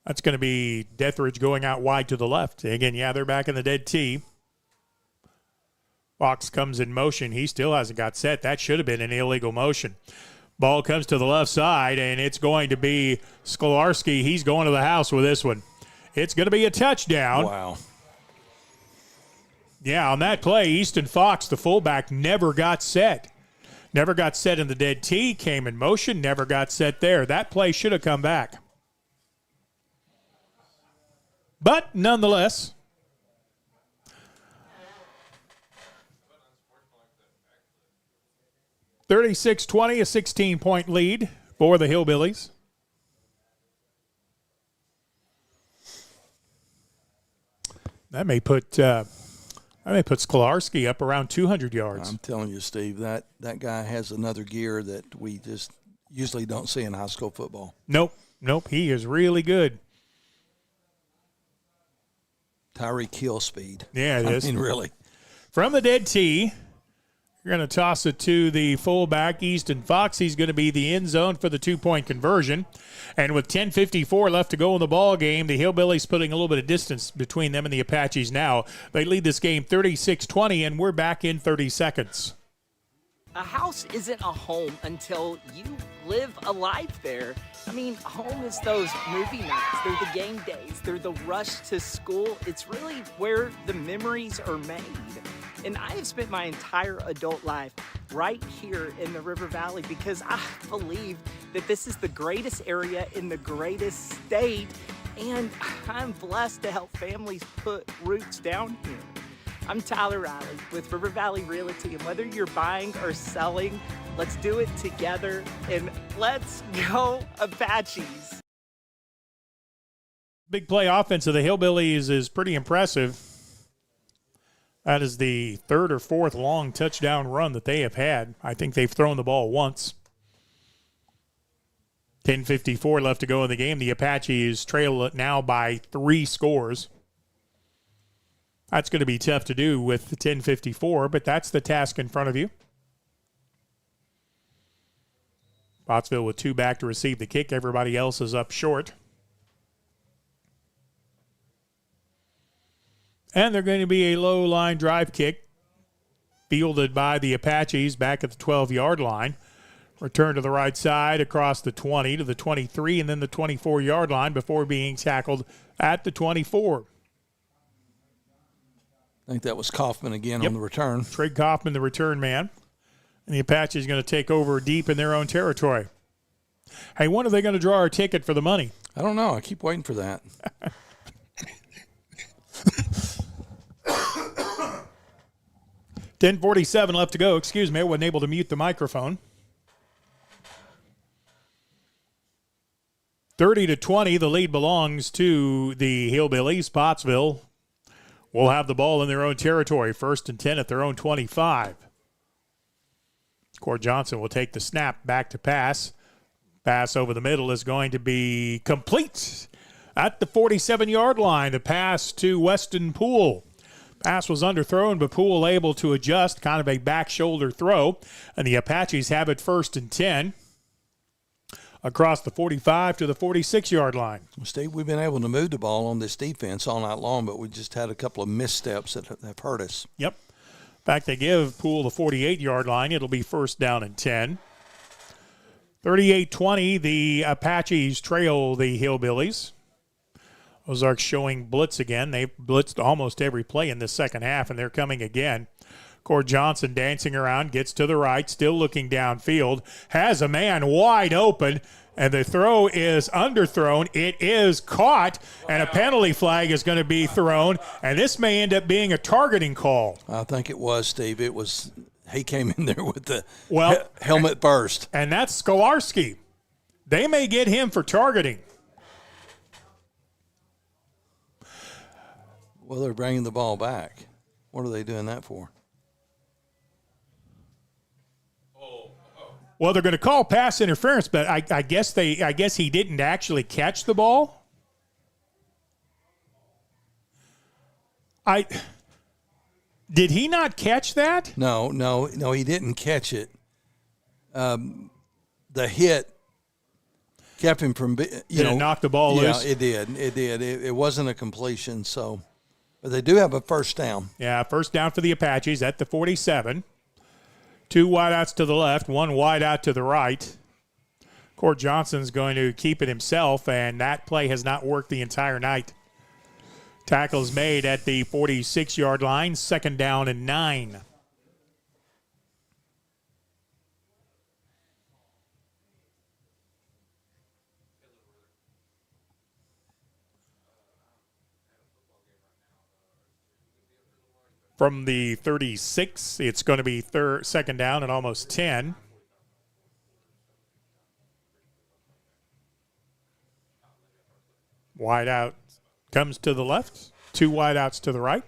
That's going to be Deathridge going out wide to the left. Again, yeah, they're back in the dead tee. Fox comes in motion. He still hasn't got set. That should have been an illegal motion. Ball comes to the left side, and it's going to be Skolarski. He's going to the house with this one. It's going to be a touchdown. Wow. Yeah, on that play, Easton Fox, the fullback, never got set. Never got set in the dead tee, came in motion, never got set there. That play should have come back. But nonetheless, (36-20), a 16-point lead for the Hillbillies. That may put Skolarski up around 200 yards. I'm telling you, Steve, that guy has another gear that we just usually don't see in high school football. Nope. He is really good. Tyreek Hill speed. Yeah, it is. I mean, really. From the dead tee, you're going to toss it to the fullback, Easton Fox. He's going to be the end zone for the two-point conversion. And with 10:54 left to go in the ball game, the Hillbillies putting a little bit of distance between them and the Apaches now. They lead this game 36-20, and we're back in 30 seconds. A house isn't a home until you live a life there. I mean, home is those movie nights, they're the game days, they're the rush to school. It's really where the memories are made. And I have spent my entire adult life right here in the River Valley because I believe that this is the greatest area in the greatest state, and I'm blessed to help families put roots down here. I'm Tyler Riley with River Valley Realty, and whether you're buying or selling, let's do it together, and let's go Apaches. Big play offense of the Hillbillies is pretty impressive. That is the third or fourth long touchdown run that they have had. I think they've thrown the ball once. 10:54 left to go in the game. The Apaches trail it now by 3 scores. That's going to be tough to do with the 10:54, but that's the task in front of you. Pottsville with 2 back to receive the kick. Everybody else is up short. And they're going to be a low line drive kick fielded by the Apaches back at the 12-yard line. Return to the right side across the 20 to the 23 and then the 24-yard line before being tackled at the 24. I think that was Kaufman again on the return. Trig Kaufman, the return man. And the Apaches going to take over deep in their own territory. Hey, when are they going to draw our ticket for the money? I don't know. I keep waiting for that. 10:47 left to go. Excuse me, I wasn't able to mute the microphone. 30-20, the lead belongs to the Hillbillies. Pottsville will have the ball in their own territory. 1st and 10 at their own 25. Cord Johnson will take the snap back to pass. Pass over the middle is going to be complete at the 47-yard line. The pass to Weston Poole. Pass was underthrown, but Poole able to adjust, kind of a back shoulder throw. And the Apaches have it 1st and 10 across the 45 to the 46-yard line. Well, Steve, we've been able to move the ball on this defense all night long, but we just had a couple of missteps that have hurt us. Yep. In fact, they give Poole the 48-yard line. It'll be 1st down and 10. 38-20, the Apaches trail the Hillbillies. Ozark showing blitz again. They've blitzed almost every play in the second half, and they're coming again. Cord Johnson dancing around, gets to the right, still looking downfield, has a man wide open, and the throw is underthrown. It is caught, and a penalty flag is going to be thrown, and this may end up being a targeting call. I think it was, Steve. It was. He came in there with the helmet first. And that's Skolarski. They may get him for targeting. Well, they're bringing the ball back. What are they doing that for? Well, they're going to call pass interference, but I guess he didn't actually catch the ball. Did he not catch that? No, he didn't catch it. The hit kept him from, knock the ball loose? Yeah, it did. It wasn't a completion, but they do have a first down. Yeah, first down for the Apaches at the 47. 2 wideouts to the left, 1 wideout to the right. Cord Johnson's going to keep it himself, and that play has not worked the entire night. Tackles made at the 46-yard line, 2nd down and 9. From the 36, it's going to be 2nd down and almost 10. Wide out comes to the left, 2 wideouts to the right.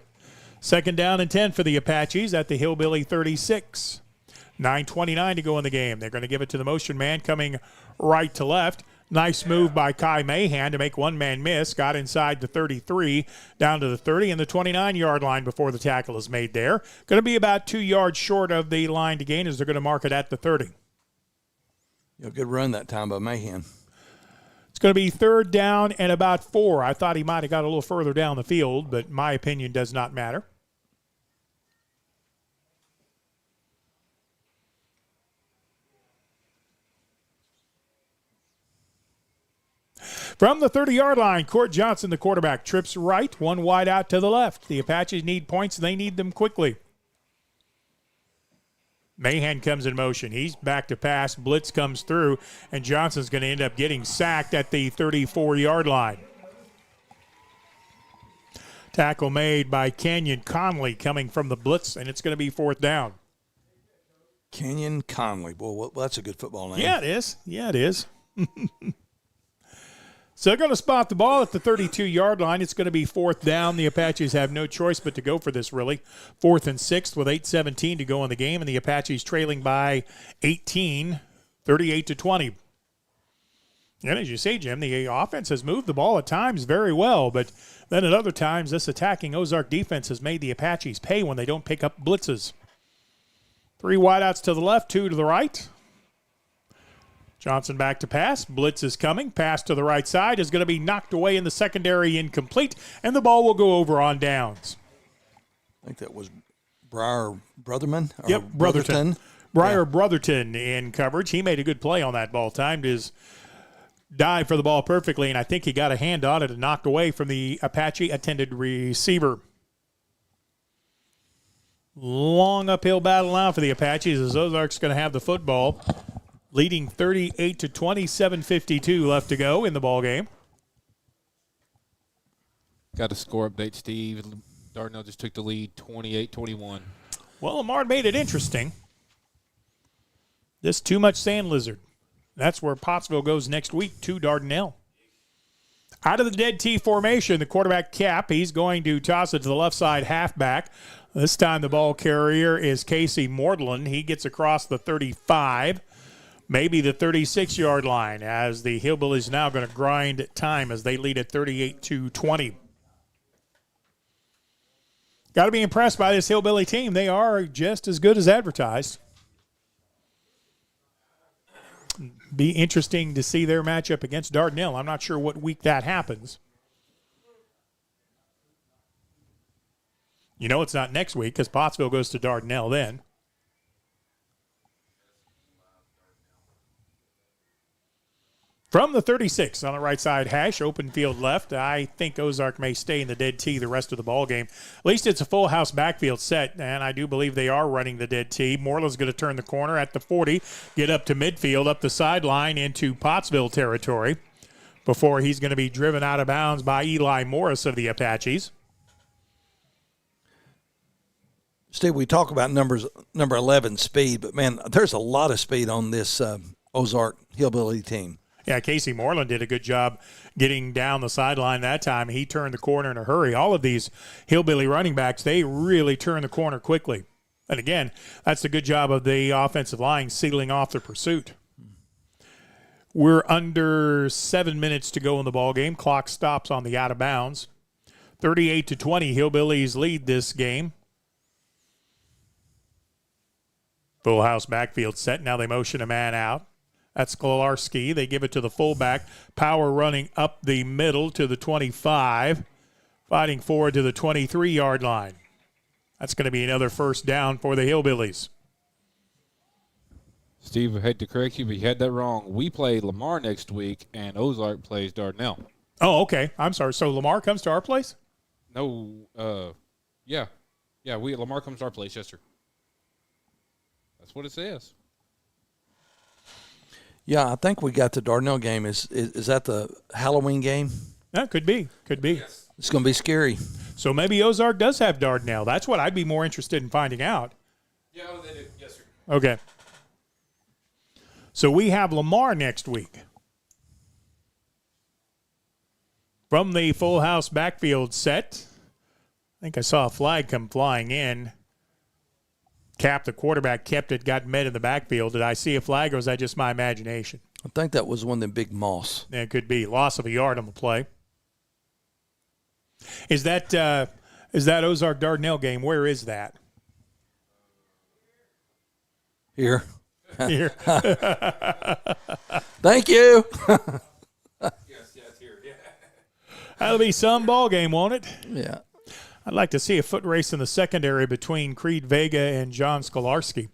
2nd down and 10 for the Apaches at the Hillbilly 36. 9:29 to go in the game. They're going to give it to the motion man coming right to left. Nice move by Kai Mahan to make one man miss. Got inside the 33, down to the 30 and the 29-yard line before the tackle is made there. Going to be about 2 yards short of the line to gain as they're going to mark it at the 30. Good run that time by Mahan. It's going to be 3rd down and about 4. I thought he might have got a little further down the field, but my opinion does not matter. From the 30-yard line, Cord Johnson, the quarterback, trips right, 1 wide out to the left. The Apaches need points, and they need them quickly. Mahan comes in motion. He's back to pass. Blitz comes through, and Johnson's going to end up getting sacked at the 34-yard line. Tackle made by Kenyon Conley coming from the blitz, and it's going to be 4th down. Kenyon Conley. Boy, well, that's a good football name. Yeah, it is. So they're going to spot the ball at the 32-yard line. It's going to be 4th down. The Apaches have no choice but to go for this, really. 4th and 6th with 8:17 to go in the game, and the Apaches trailing by 18, 38-20. And as you say, Jim, the offense has moved the ball at times very well, but then at other times this attacking Ozark defense has made the Apaches pay when they don't pick up blitzes. 3 wideouts to the left, 2 to the right. Johnson back to pass. Blitz is coming. Pass to the right side is going to be knocked away in the secondary, incomplete, and the ball will go over on downs. I think that was Briar Brotherman. Yep, Brotherton. Briar Brotherton in coverage. He made a good play on that ball. Timed his dive for the ball perfectly, and I think he got a hand on it and knocked away from the Apache-attended receiver. Long uphill battle now for the Apaches as Ozark's going to have the football. Leading 38-20, 7:52 left to go in the ball game. Got a score update, Steve. Dardanelle just took the lead, 28-21. Well, Lamar made it interesting. This too much sand lizard. That's where Pottsville goes next week to Dardanelle. Out of the dead T formation, the quarterback Cap. He's going to toss it to the left side halfback. This time the ball carrier is Casey Mordlin. He gets across the 35. Maybe the 36-yard line as the Hillbillies now going to grind time as they lead at 38-20. Got to be impressed by this Hillbilly team. They are just as good as advertised. Be interesting to see their matchup against Dardanelle. I'm not sure what week that happens. You know it's not next week because Pottsville goes to Dardanelle then. From the 36 on the right side hash, open field left. I think Ozark may stay in the dead tee the rest of the ball game. At least it's a full house backfield set, and I do believe they are running the dead tee. Moreland's going to turn the corner at the 40, get up to midfield, up the sideline into Pottsville territory before he's going to be driven out of bounds by Eli Morris of the Apaches. Steve, we talk about number 11 speed, but, man, there's a lot of speed on this Ozark Hillbilly team. Yeah, Casey Moreland did a good job getting down the sideline that time. He turned the corner in a hurry. All of these Hillbilly running backs, they really turn the corner quickly. And, again, that's the good job of the offensive line sealing off the pursuit. We're under 7 minutes to go in the ballgame. Clock stops on the out of bounds. 38-20, Hillbillies lead this game. Full house backfield set. Now they motion a man out. That's Skolarski. They give it to the fullback. Power running up the middle to the 25. Fighting forward to the 23-yard line. That's going to be another first down for the Hillbillies. Steve, I hate to correct you, but you had that wrong. We play Lamar next week, and Ozark plays Dardanelle. Oh, okay. I'm sorry. So Lamar comes to our place? No, yeah. Lamar comes to our place, yes, sir. That's what it says. Yeah, I think we got the Dardanelle game. Is that the Halloween game? That could be. Could be. Yes. It's going to be scary. So maybe Ozark does have Dardanelle. That's what I'd be more interested in finding out. Yeah, they do. Yes, sir. Okay. So we have Lamar next week. From the full house backfield set, I think I saw a flag come flying in. Cap, the quarterback, kept it, got met in the backfield. Did I see a flag, or was that just my imagination? I think that was one of them big moss. It could be. Loss of a yard on the play. Is that Ozark Dardanelle game? Where is that? Here. Here. Thank you. Yes, it's here. Yeah. That'll be some ball game, won't it? Yeah. I'd like to see a foot race in the secondary between Creed Vega and John Skolarski.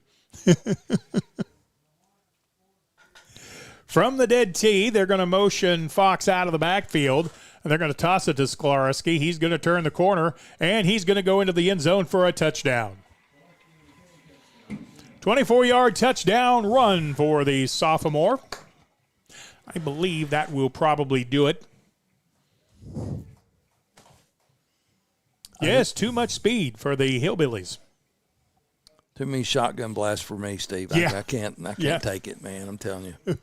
From the dead tee, they're going to motion Fox out of the backfield, and they're going to toss it to Skolarski. He's going to turn the corner, and he's going to go into the end zone for a touchdown. 24-yard touchdown run for the sophomore. I believe that will probably do it. Yes, too much speed for the Hillbillies. Too many shotgun blasts for me, Steve. Yeah. I can't take it, man. I'm telling you.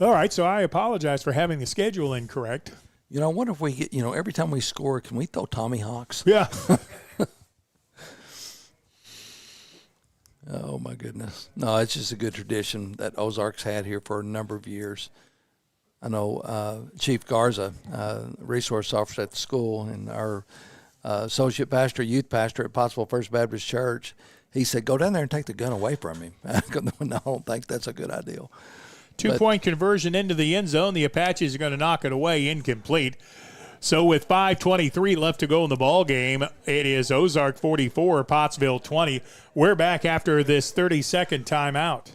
All right, so I apologize for having the schedule incorrect. You know, I wonder if we get, every time we score, can we throw Tommy Hawks? Yeah. Oh, my goodness. No, it's just a good tradition that Ozark's had here for a number of years. I know Chief Garza, resource officer at the school, and our associate pastor, youth pastor at Pottsville First Baptist Church, he said, go down there and take the gun away from him. No, I don't think that's a good idea. Two-point conversion into the end zone. The Apaches are going to knock it away, incomplete. So with 5:23 left to go in the ball game, it is Ozark 44, Pottsville 20. We're back after this 30-second timeout.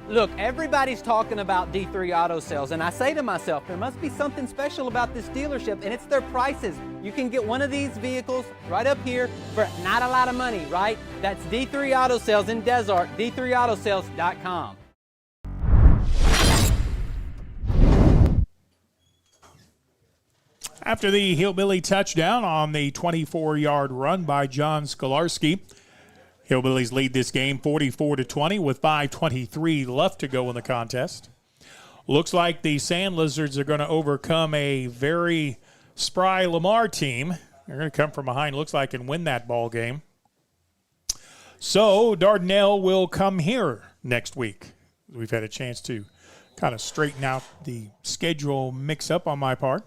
Look, everybody's talking about D3 Auto Sales, and I say to myself, there must be something special about this dealership, and it's their prices. You can get one of these vehicles right up here for not a lot of money, right? That's D3 Auto Sales in Desart, d3autosales.com. After the Hillbilly touchdown on the 24-yard run by John Skolarski, Hillbillies lead this game 44-20 with 5:23 left to go in the contest. Looks like the Sand Lizards are going to overcome a very spry Lamar team. They're going to come from behind, looks like, and win that ball game. So Dardanelle will come here next week. We've had a chance to kind of straighten out the schedule mix-up on my part.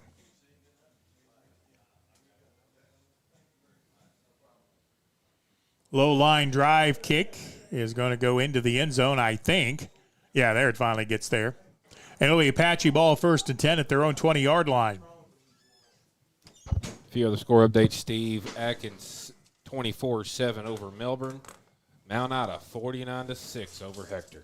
Low line drive kick is going to go into the end zone, I think. Yeah, there it finally gets there. And it'll be Apache ball 1st and 10 at their own 20-yard line. A few other score updates, Steve. Atkins, 24-7 over Melbourne. Mount Ida 49-6 over Hector.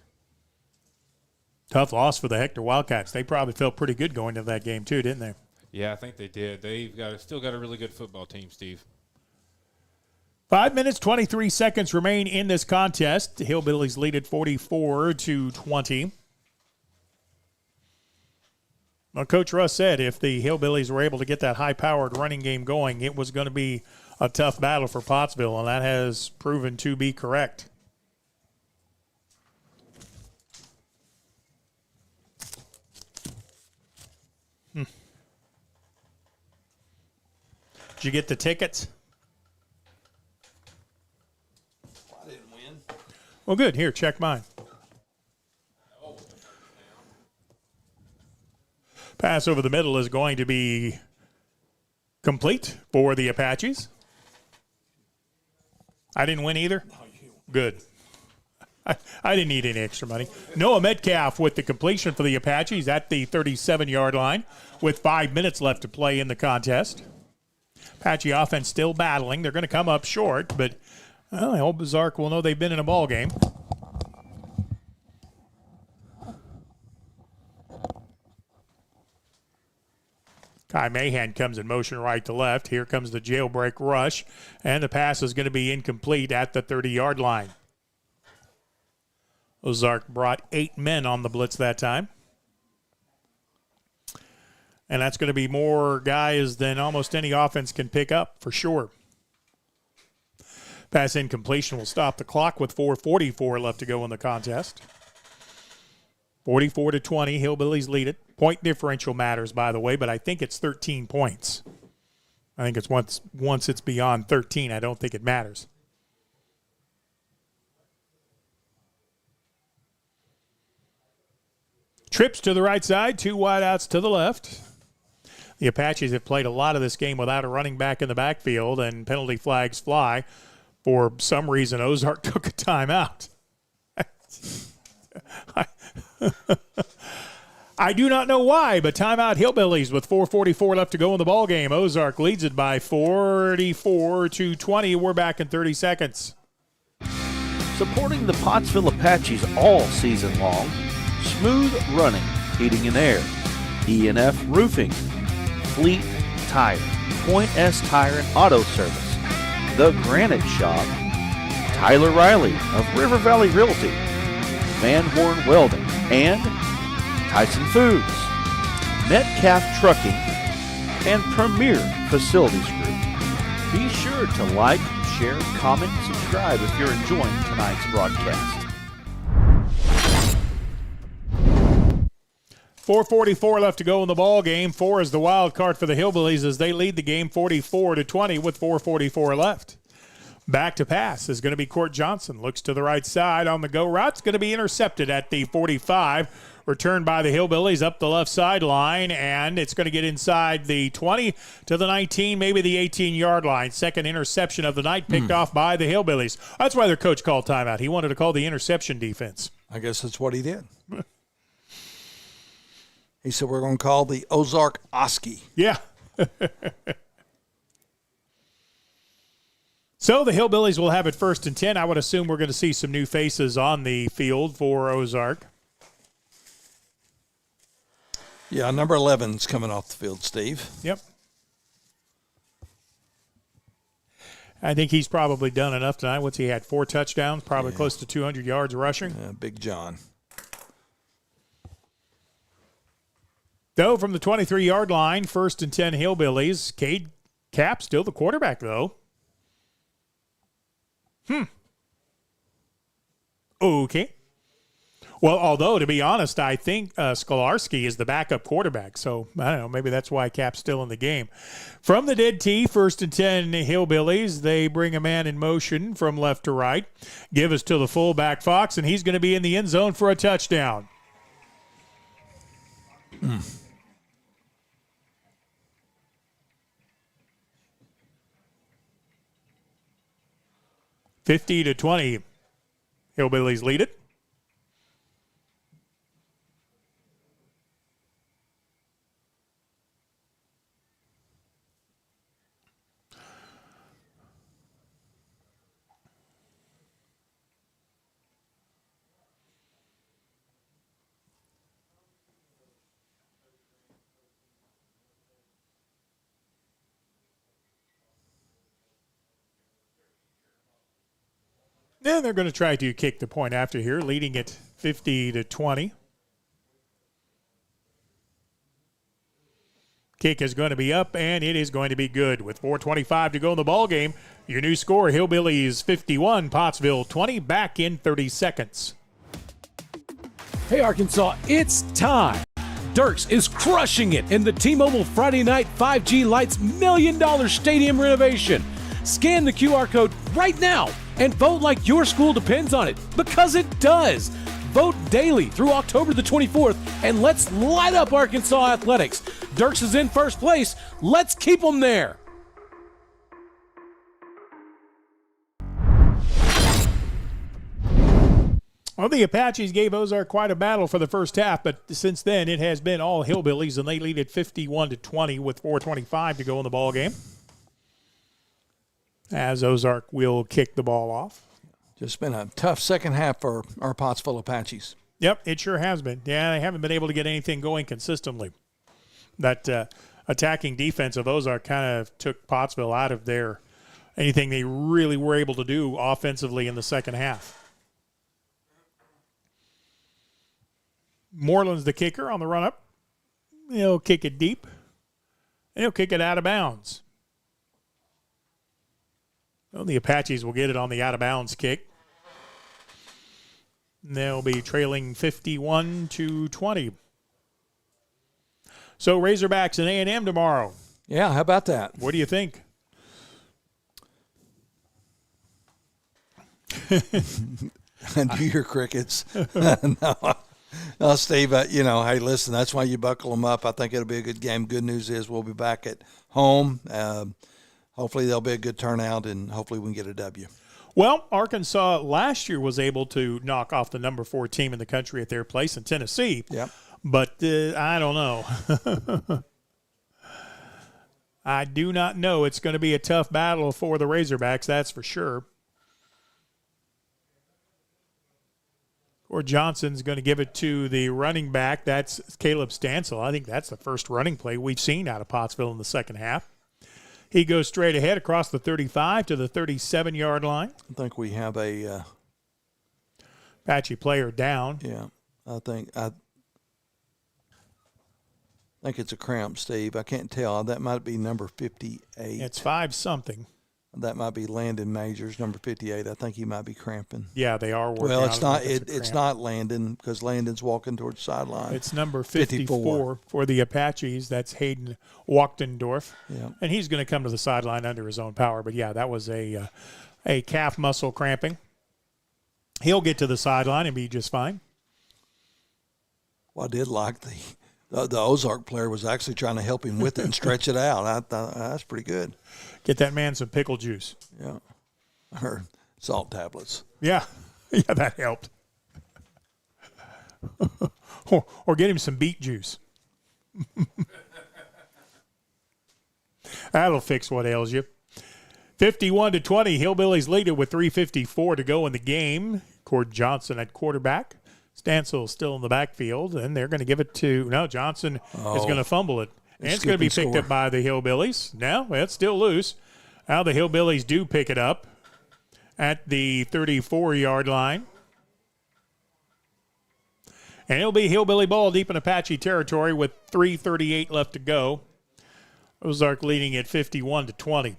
Tough loss for the Hector Wildcats. They probably felt pretty good going into that game too, didn't they? Yeah, I think they did. Still got a really good football team, Steve. 5 minutes, 23 seconds remain in this contest. The Hillbillies lead at 44-20. Well, Coach Russ said if the Hillbillies were able to get that high-powered running game going, it was going to be a tough battle for Pottsville, and that has proven to be correct. Did you get the tickets? I didn't win. Well, good. Here, check mine. Pass over the middle is going to be complete for the Apaches. I didn't win either? Good. I didn't need any extra money. Noah Metcalf with the completion for the Apaches at the 37-yard line with 5 minutes left to play in the contest. Apache offense still battling. They're going to come up short, but I hope Ozark will know they've been in a ball game. Kai Mahan comes in motion right to left. Here comes the jailbreak rush, and the pass is going to be incomplete at the 30-yard line. Ozark brought 8 men on the blitz that time. And that's going to be more guys than almost any offense can pick up, for sure. Pass incompletion will stop the clock with 4:44 left to go in the contest. 44-20, Hillbillies lead it. Point differential matters, by the way, but I think it's 13 points. I think it's once it's beyond 13, I don't think it matters. Trips to the right side, 2 wideouts to the left. The Apaches have played a lot of this game without a running back in the backfield, and penalty flags fly. For some reason, Ozark took a timeout. I do not know why, but timeout Hillbillies with 4:44 left to go in the ball game. Ozark leads it by 44-20. We're back in 30 seconds. Supporting the Pottsville Apaches all season long. Smooth Running, Heating and Air, E&F Roofing, Fleet Tire, Point S Tire and Auto Service, The Granite Shop, Tyler Riley of River Valley Realty, Van Horn Welding, and Tyson Foods, Metcalf Trucking, and Premier Facilities Group. Be sure to like, share, comment, and subscribe if you're enjoying tonight's broadcast. 4:44 left to go in the ball game. 4 is the wild card for the Hillbillies as they lead the game 44-20 with 4:44 left. Back to pass is going to be Court Johnson. Looks to the right side on the go route. It's going to be intercepted at the 45. Returned by the Hillbillies up the left sideline, and it's going to get inside the 20 to the 19, maybe the 18-yard line. Second interception of the night picked off by the Hillbillies. That's why their coach called timeout. He wanted to call the interception defense. I guess that's what he did. He said, we're going to call the Ozark Oski. Yeah. So the Hillbillies will have it 1st and 10. I would assume we're going to see some new faces on the field for Ozark. Yeah, number 11's coming off the field, Steve. Yep. I think he's probably done enough tonight. What's he had? 4 touchdowns, probably close to 200 yards rushing. Big John. Though from the 23-yard line, 1st and 10 Hillbillies. Cade Cap still the quarterback, though. Okay. Well, although, to be honest, I think Skolarski is the backup quarterback. So, I don't know, maybe that's why Cap's still in the game. From the dead tee, 1st and 10 Hillbillies. They bring a man in motion from left to right. Give us to the fullback, Fox, and he's going to be in the end zone for a touchdown. 50-20. Hillbillies lead it. And they're going to try to kick the point after here, leading it 50-20. Kick is going to be up, and it is going to be good. With 4:25 to go in the ball game, your new score, Hillbillies 51, Pottsville 20, back in 30 seconds. Hey, Arkansas, it's time. Dirks is crushing it in the T-Mobile Friday Night 5G Lights $1 million stadium renovation. Scan the QR code right now and vote like your school depends on it, because it does. Vote daily through October the 24th, and let's light up Arkansas athletics. Dirks is in first place. Let's keep them there. Well, the Apaches gave Ozark quite a battle for the first half, but since then it has been all Hillbillies, and they lead at 51-20 with 4:25 to go in the ball game. As Ozark will kick the ball off. Just been a tough second half for our Pottsville Apaches. Yep, it sure has been. Yeah, they haven't been able to get anything going consistently. That attacking defense of Ozark kind of took Pottsville out of their anything they really were able to do offensively in the second half. Moreland's the kicker on the run-up. He'll kick it deep, and he'll kick it out of bounds. Well, the Apaches will get it on the out-of-bounds kick. They'll be trailing 51-20. So Razorbacks and A&M tomorrow. Yeah, how about that? What do you think? And do your crickets. No, Steve, hey, listen, that's why you buckle them up. I think it'll be a good game. Good news is we'll be back at home. Hopefully there'll be a good turnout, and hopefully we can get a W. Well, Arkansas last year was able to knock off the number 4 team in the country at their place in Tennessee. Yep. But I don't know. I do not know. It's going to be a tough battle for the Razorbacks, that's for sure. Or Johnson's going to give it to the running back. That's Caleb Stansel. I think that's the first running play we've seen out of Pottsville in the second half. He goes straight ahead across the 35 to the 37-yard line. I think we have a Apache player down. Yeah, I think it's a cramp, Steve. I can't tell. That might be number 58. It's 5-something. That might be Landon Majors, number 58. I think he might be cramping. Yeah, they are working. Well, it's on not. it. It's not Landon, because Landon's walking towards the sideline. It's number 54 for the Apaches. That's Hayden Wachtendorf. Yeah. And he's going to come to the sideline under his own power. But, yeah, that was a calf muscle cramping. He'll get to the sideline and be just fine. Well, I did like the Ozark player was actually trying to help him with it and stretch it out. I thought that's pretty good. Get that man some pickle juice. Yeah. Or salt tablets. Yeah. Yeah, that helped. or get him some beet juice. That'll fix what ails you. 51-20, Hillbillies lead it with 3:54 to go in the game. Cord Johnson at quarterback. Stansel still in the backfield, and they're going to give it to Johnson is going to fumble it. And it's going to be picked up by the Hillbillies. No, it's still loose. Now the Hillbillies do pick it up at the 34-yard line. And it'll be Hillbilly ball deep in Apache territory with 3:38 left to go. Ozark leading at 51-20.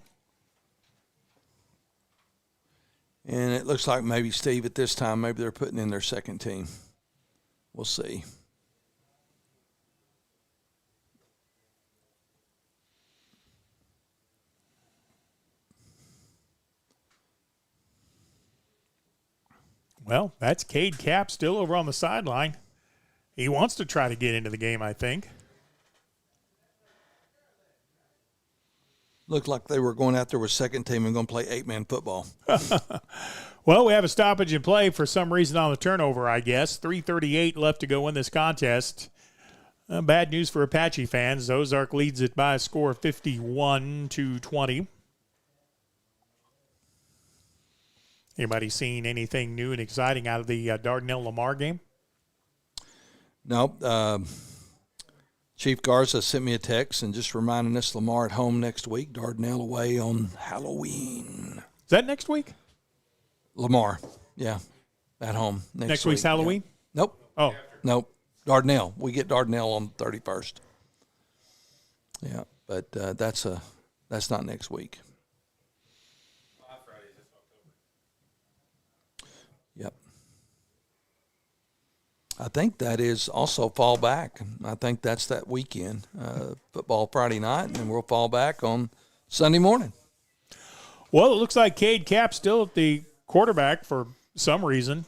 And it looks like maybe, Steve, at this time, maybe they're putting in their second team. We'll see. Well, that's Cade Cap still over on the sideline. He wants to try to get into the game, I think. Looked like they were going out there with second team and going to play 8-man football. Well, we have a stoppage in play for some reason on the turnover, I guess. 3:38 left to go in this contest. Bad news for Apache fans. Ozark leads it by a score of 51-20. Anybody seen anything new and exciting out of the Dardanelle-Lamar game? Nope. Chief Garza sent me a text and just reminding us Lamar at home next week, Dardanelle away on Halloween. Is that next week? Lamar, yeah, at home Next week. week's Halloween? Yeah. Nope. Oh. Nope. Dardanelle. We get Dardanelle on the 31st. Yeah, but that's not next week. Yep. I think that is also fall back. I think that's that weekend. Football Friday night, and then we'll fall back on Sunday morning. Well, it looks like Cade Capp's still at the quarterback for some reason.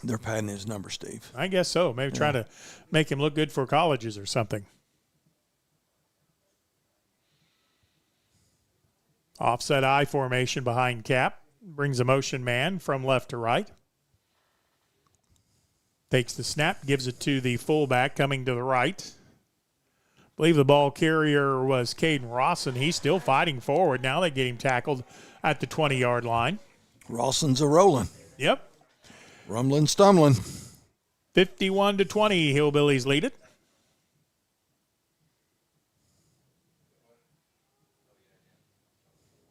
They're padding his number, Steve. I guess so. Maybe trying to make him look good for colleges or something. Offset I formation behind Cap. Brings a motion man from left to right. Takes the snap, gives it to the fullback coming to the right. I believe the ball carrier was Caden Rawson. He's still fighting forward. Now they get him tackled at the 20-yard line. Rawson's a rolling. Yep. Rumbling, stumbling. 51-20, Hillbillies lead it.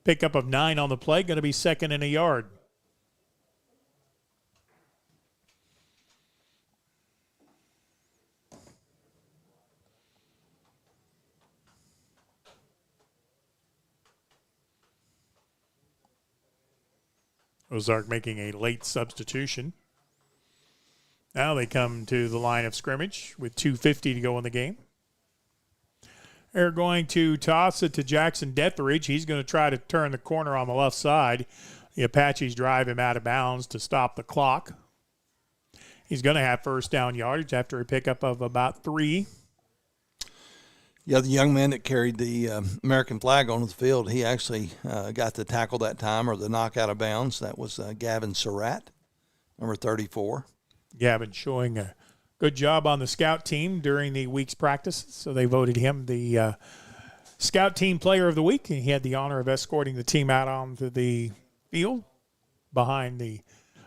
Pickup of 9 on the play, going to be second and a yard. Ozark making a late substitution. Now they come to the line of scrimmage with 2:50 to go in the game. They're going to toss it to Jackson Deathridge. He's going to try to turn the corner on the left side. The Apaches drive him out of bounds to stop the clock. He's going to have first down yardage after a pickup of about 3. Yeah, the young man that carried the American flag onto the field, he actually got the tackle that time, or the knock out of bounds. That was Gavin Surratt, number 34. Gavin showing a good job on the scout team during the week's practice, so they voted him the scout team player of the week, and he had the honor of escorting the team out onto the field behind the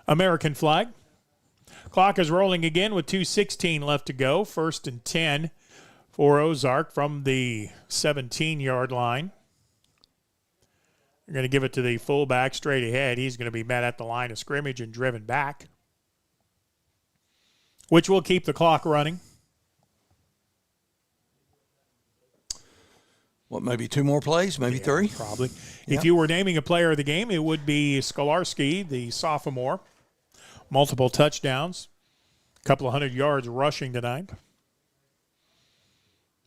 American flag. Clock is rolling again with 2:16 left to go. First and 10 for Ozark from the 17-yard line. They're going to give it to the fullback straight ahead. He's going to be met at the line of scrimmage and driven back, which will keep the clock running. What, maybe 2 more plays, maybe 3? Probably. Yeah. If you were naming a player of the game, it would be Skolarski, the sophomore. Multiple touchdowns, a couple of 100 yards rushing tonight.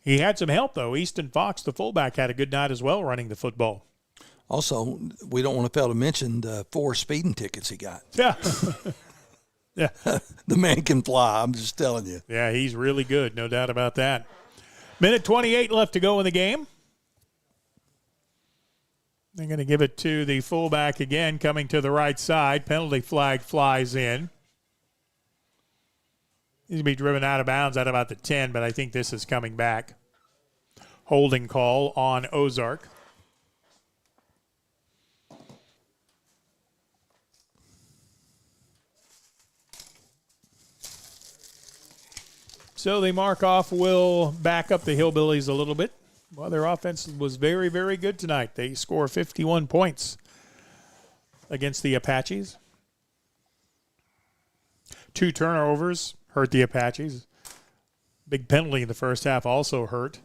He had some help, though. Easton Fox, the fullback, had a good night as well running the football. Also, we don't want to fail to mention the 4 speeding tickets he got. Yeah. Yeah. The man can fly, I'm just telling you. Yeah, he's really good, no doubt about that. Minute 28 left to go in the game. They're going to give it to the fullback again, coming to the right side. Penalty flag flies in. He's going to be driven out of bounds at about the 10, but I think this is coming back. Holding call on Ozark. So the mark-off will back up the Hillbillies a little bit. Well, their offense was very, very good tonight. They score 51 points against the Apaches. 2 turnovers hurt the Apaches. Big penalty in the first half also hurt.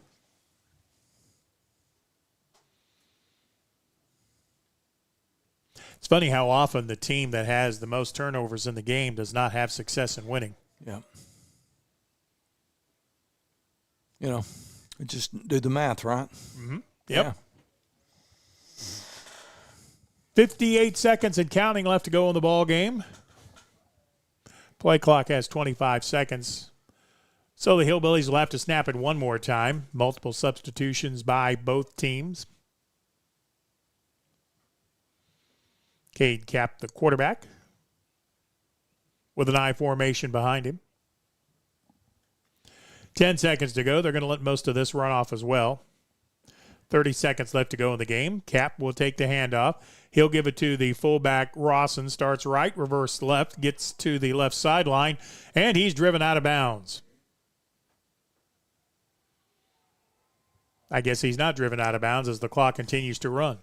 It's funny how often the team that has the most turnovers in the game does not have success in winning. Yeah. You know, just do the math, right? Mm-hmm. Yep. Yeah. 58 seconds and counting left to go in the ball game. Play clock has 25 seconds. So the Hillbillies will have to snap it one more time. Multiple substitutions by both teams. Cade Cap, the quarterback, with an I formation behind him. 10 seconds to go. They're going to let most of this run off as well. 30 seconds left to go in the game. Cap will take the handoff. He'll give it to the fullback, Rawson. Starts right, reverse left, gets to the left sideline, and he's driven out of bounds. I guess he's not driven out of bounds as the clock continues to run.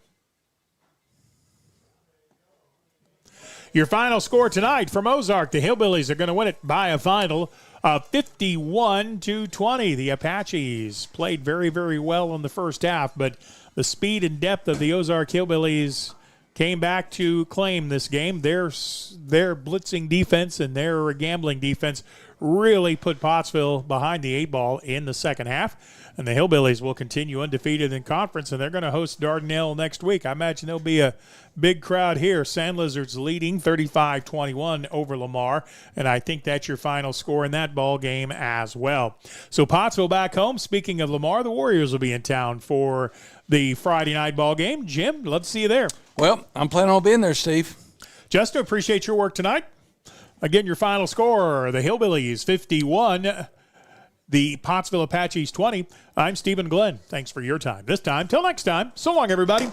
Your final score tonight from Ozark, the Hillbillies are going to win it by a final of 51-20. The Apaches played very, very well in the first half, but the speed and depth of the Ozark Hillbillies came back to claim this game. Their blitzing defense and their gambling defense really put Pottsville behind the 8 ball in the second half. And the Hillbillies will continue undefeated in conference, and they're going to host Dardanelle next week. I imagine there'll be a big crowd here. Sand Lizards leading 35-21 over Lamar, and I think that's your final score in that ball game as well. So Pottsville back home. Speaking of Lamar, the Warriors will be in town for the Friday night ball game. Jim, love to see you there. Well, I'm planning on being there, Steve. Justin, appreciate your work tonight. Again, your final score, the Hillbillies 51, the Pottsville Apaches 20. I'm Stephen Glenn. Thanks for your time. This time, till next time, so long, everybody.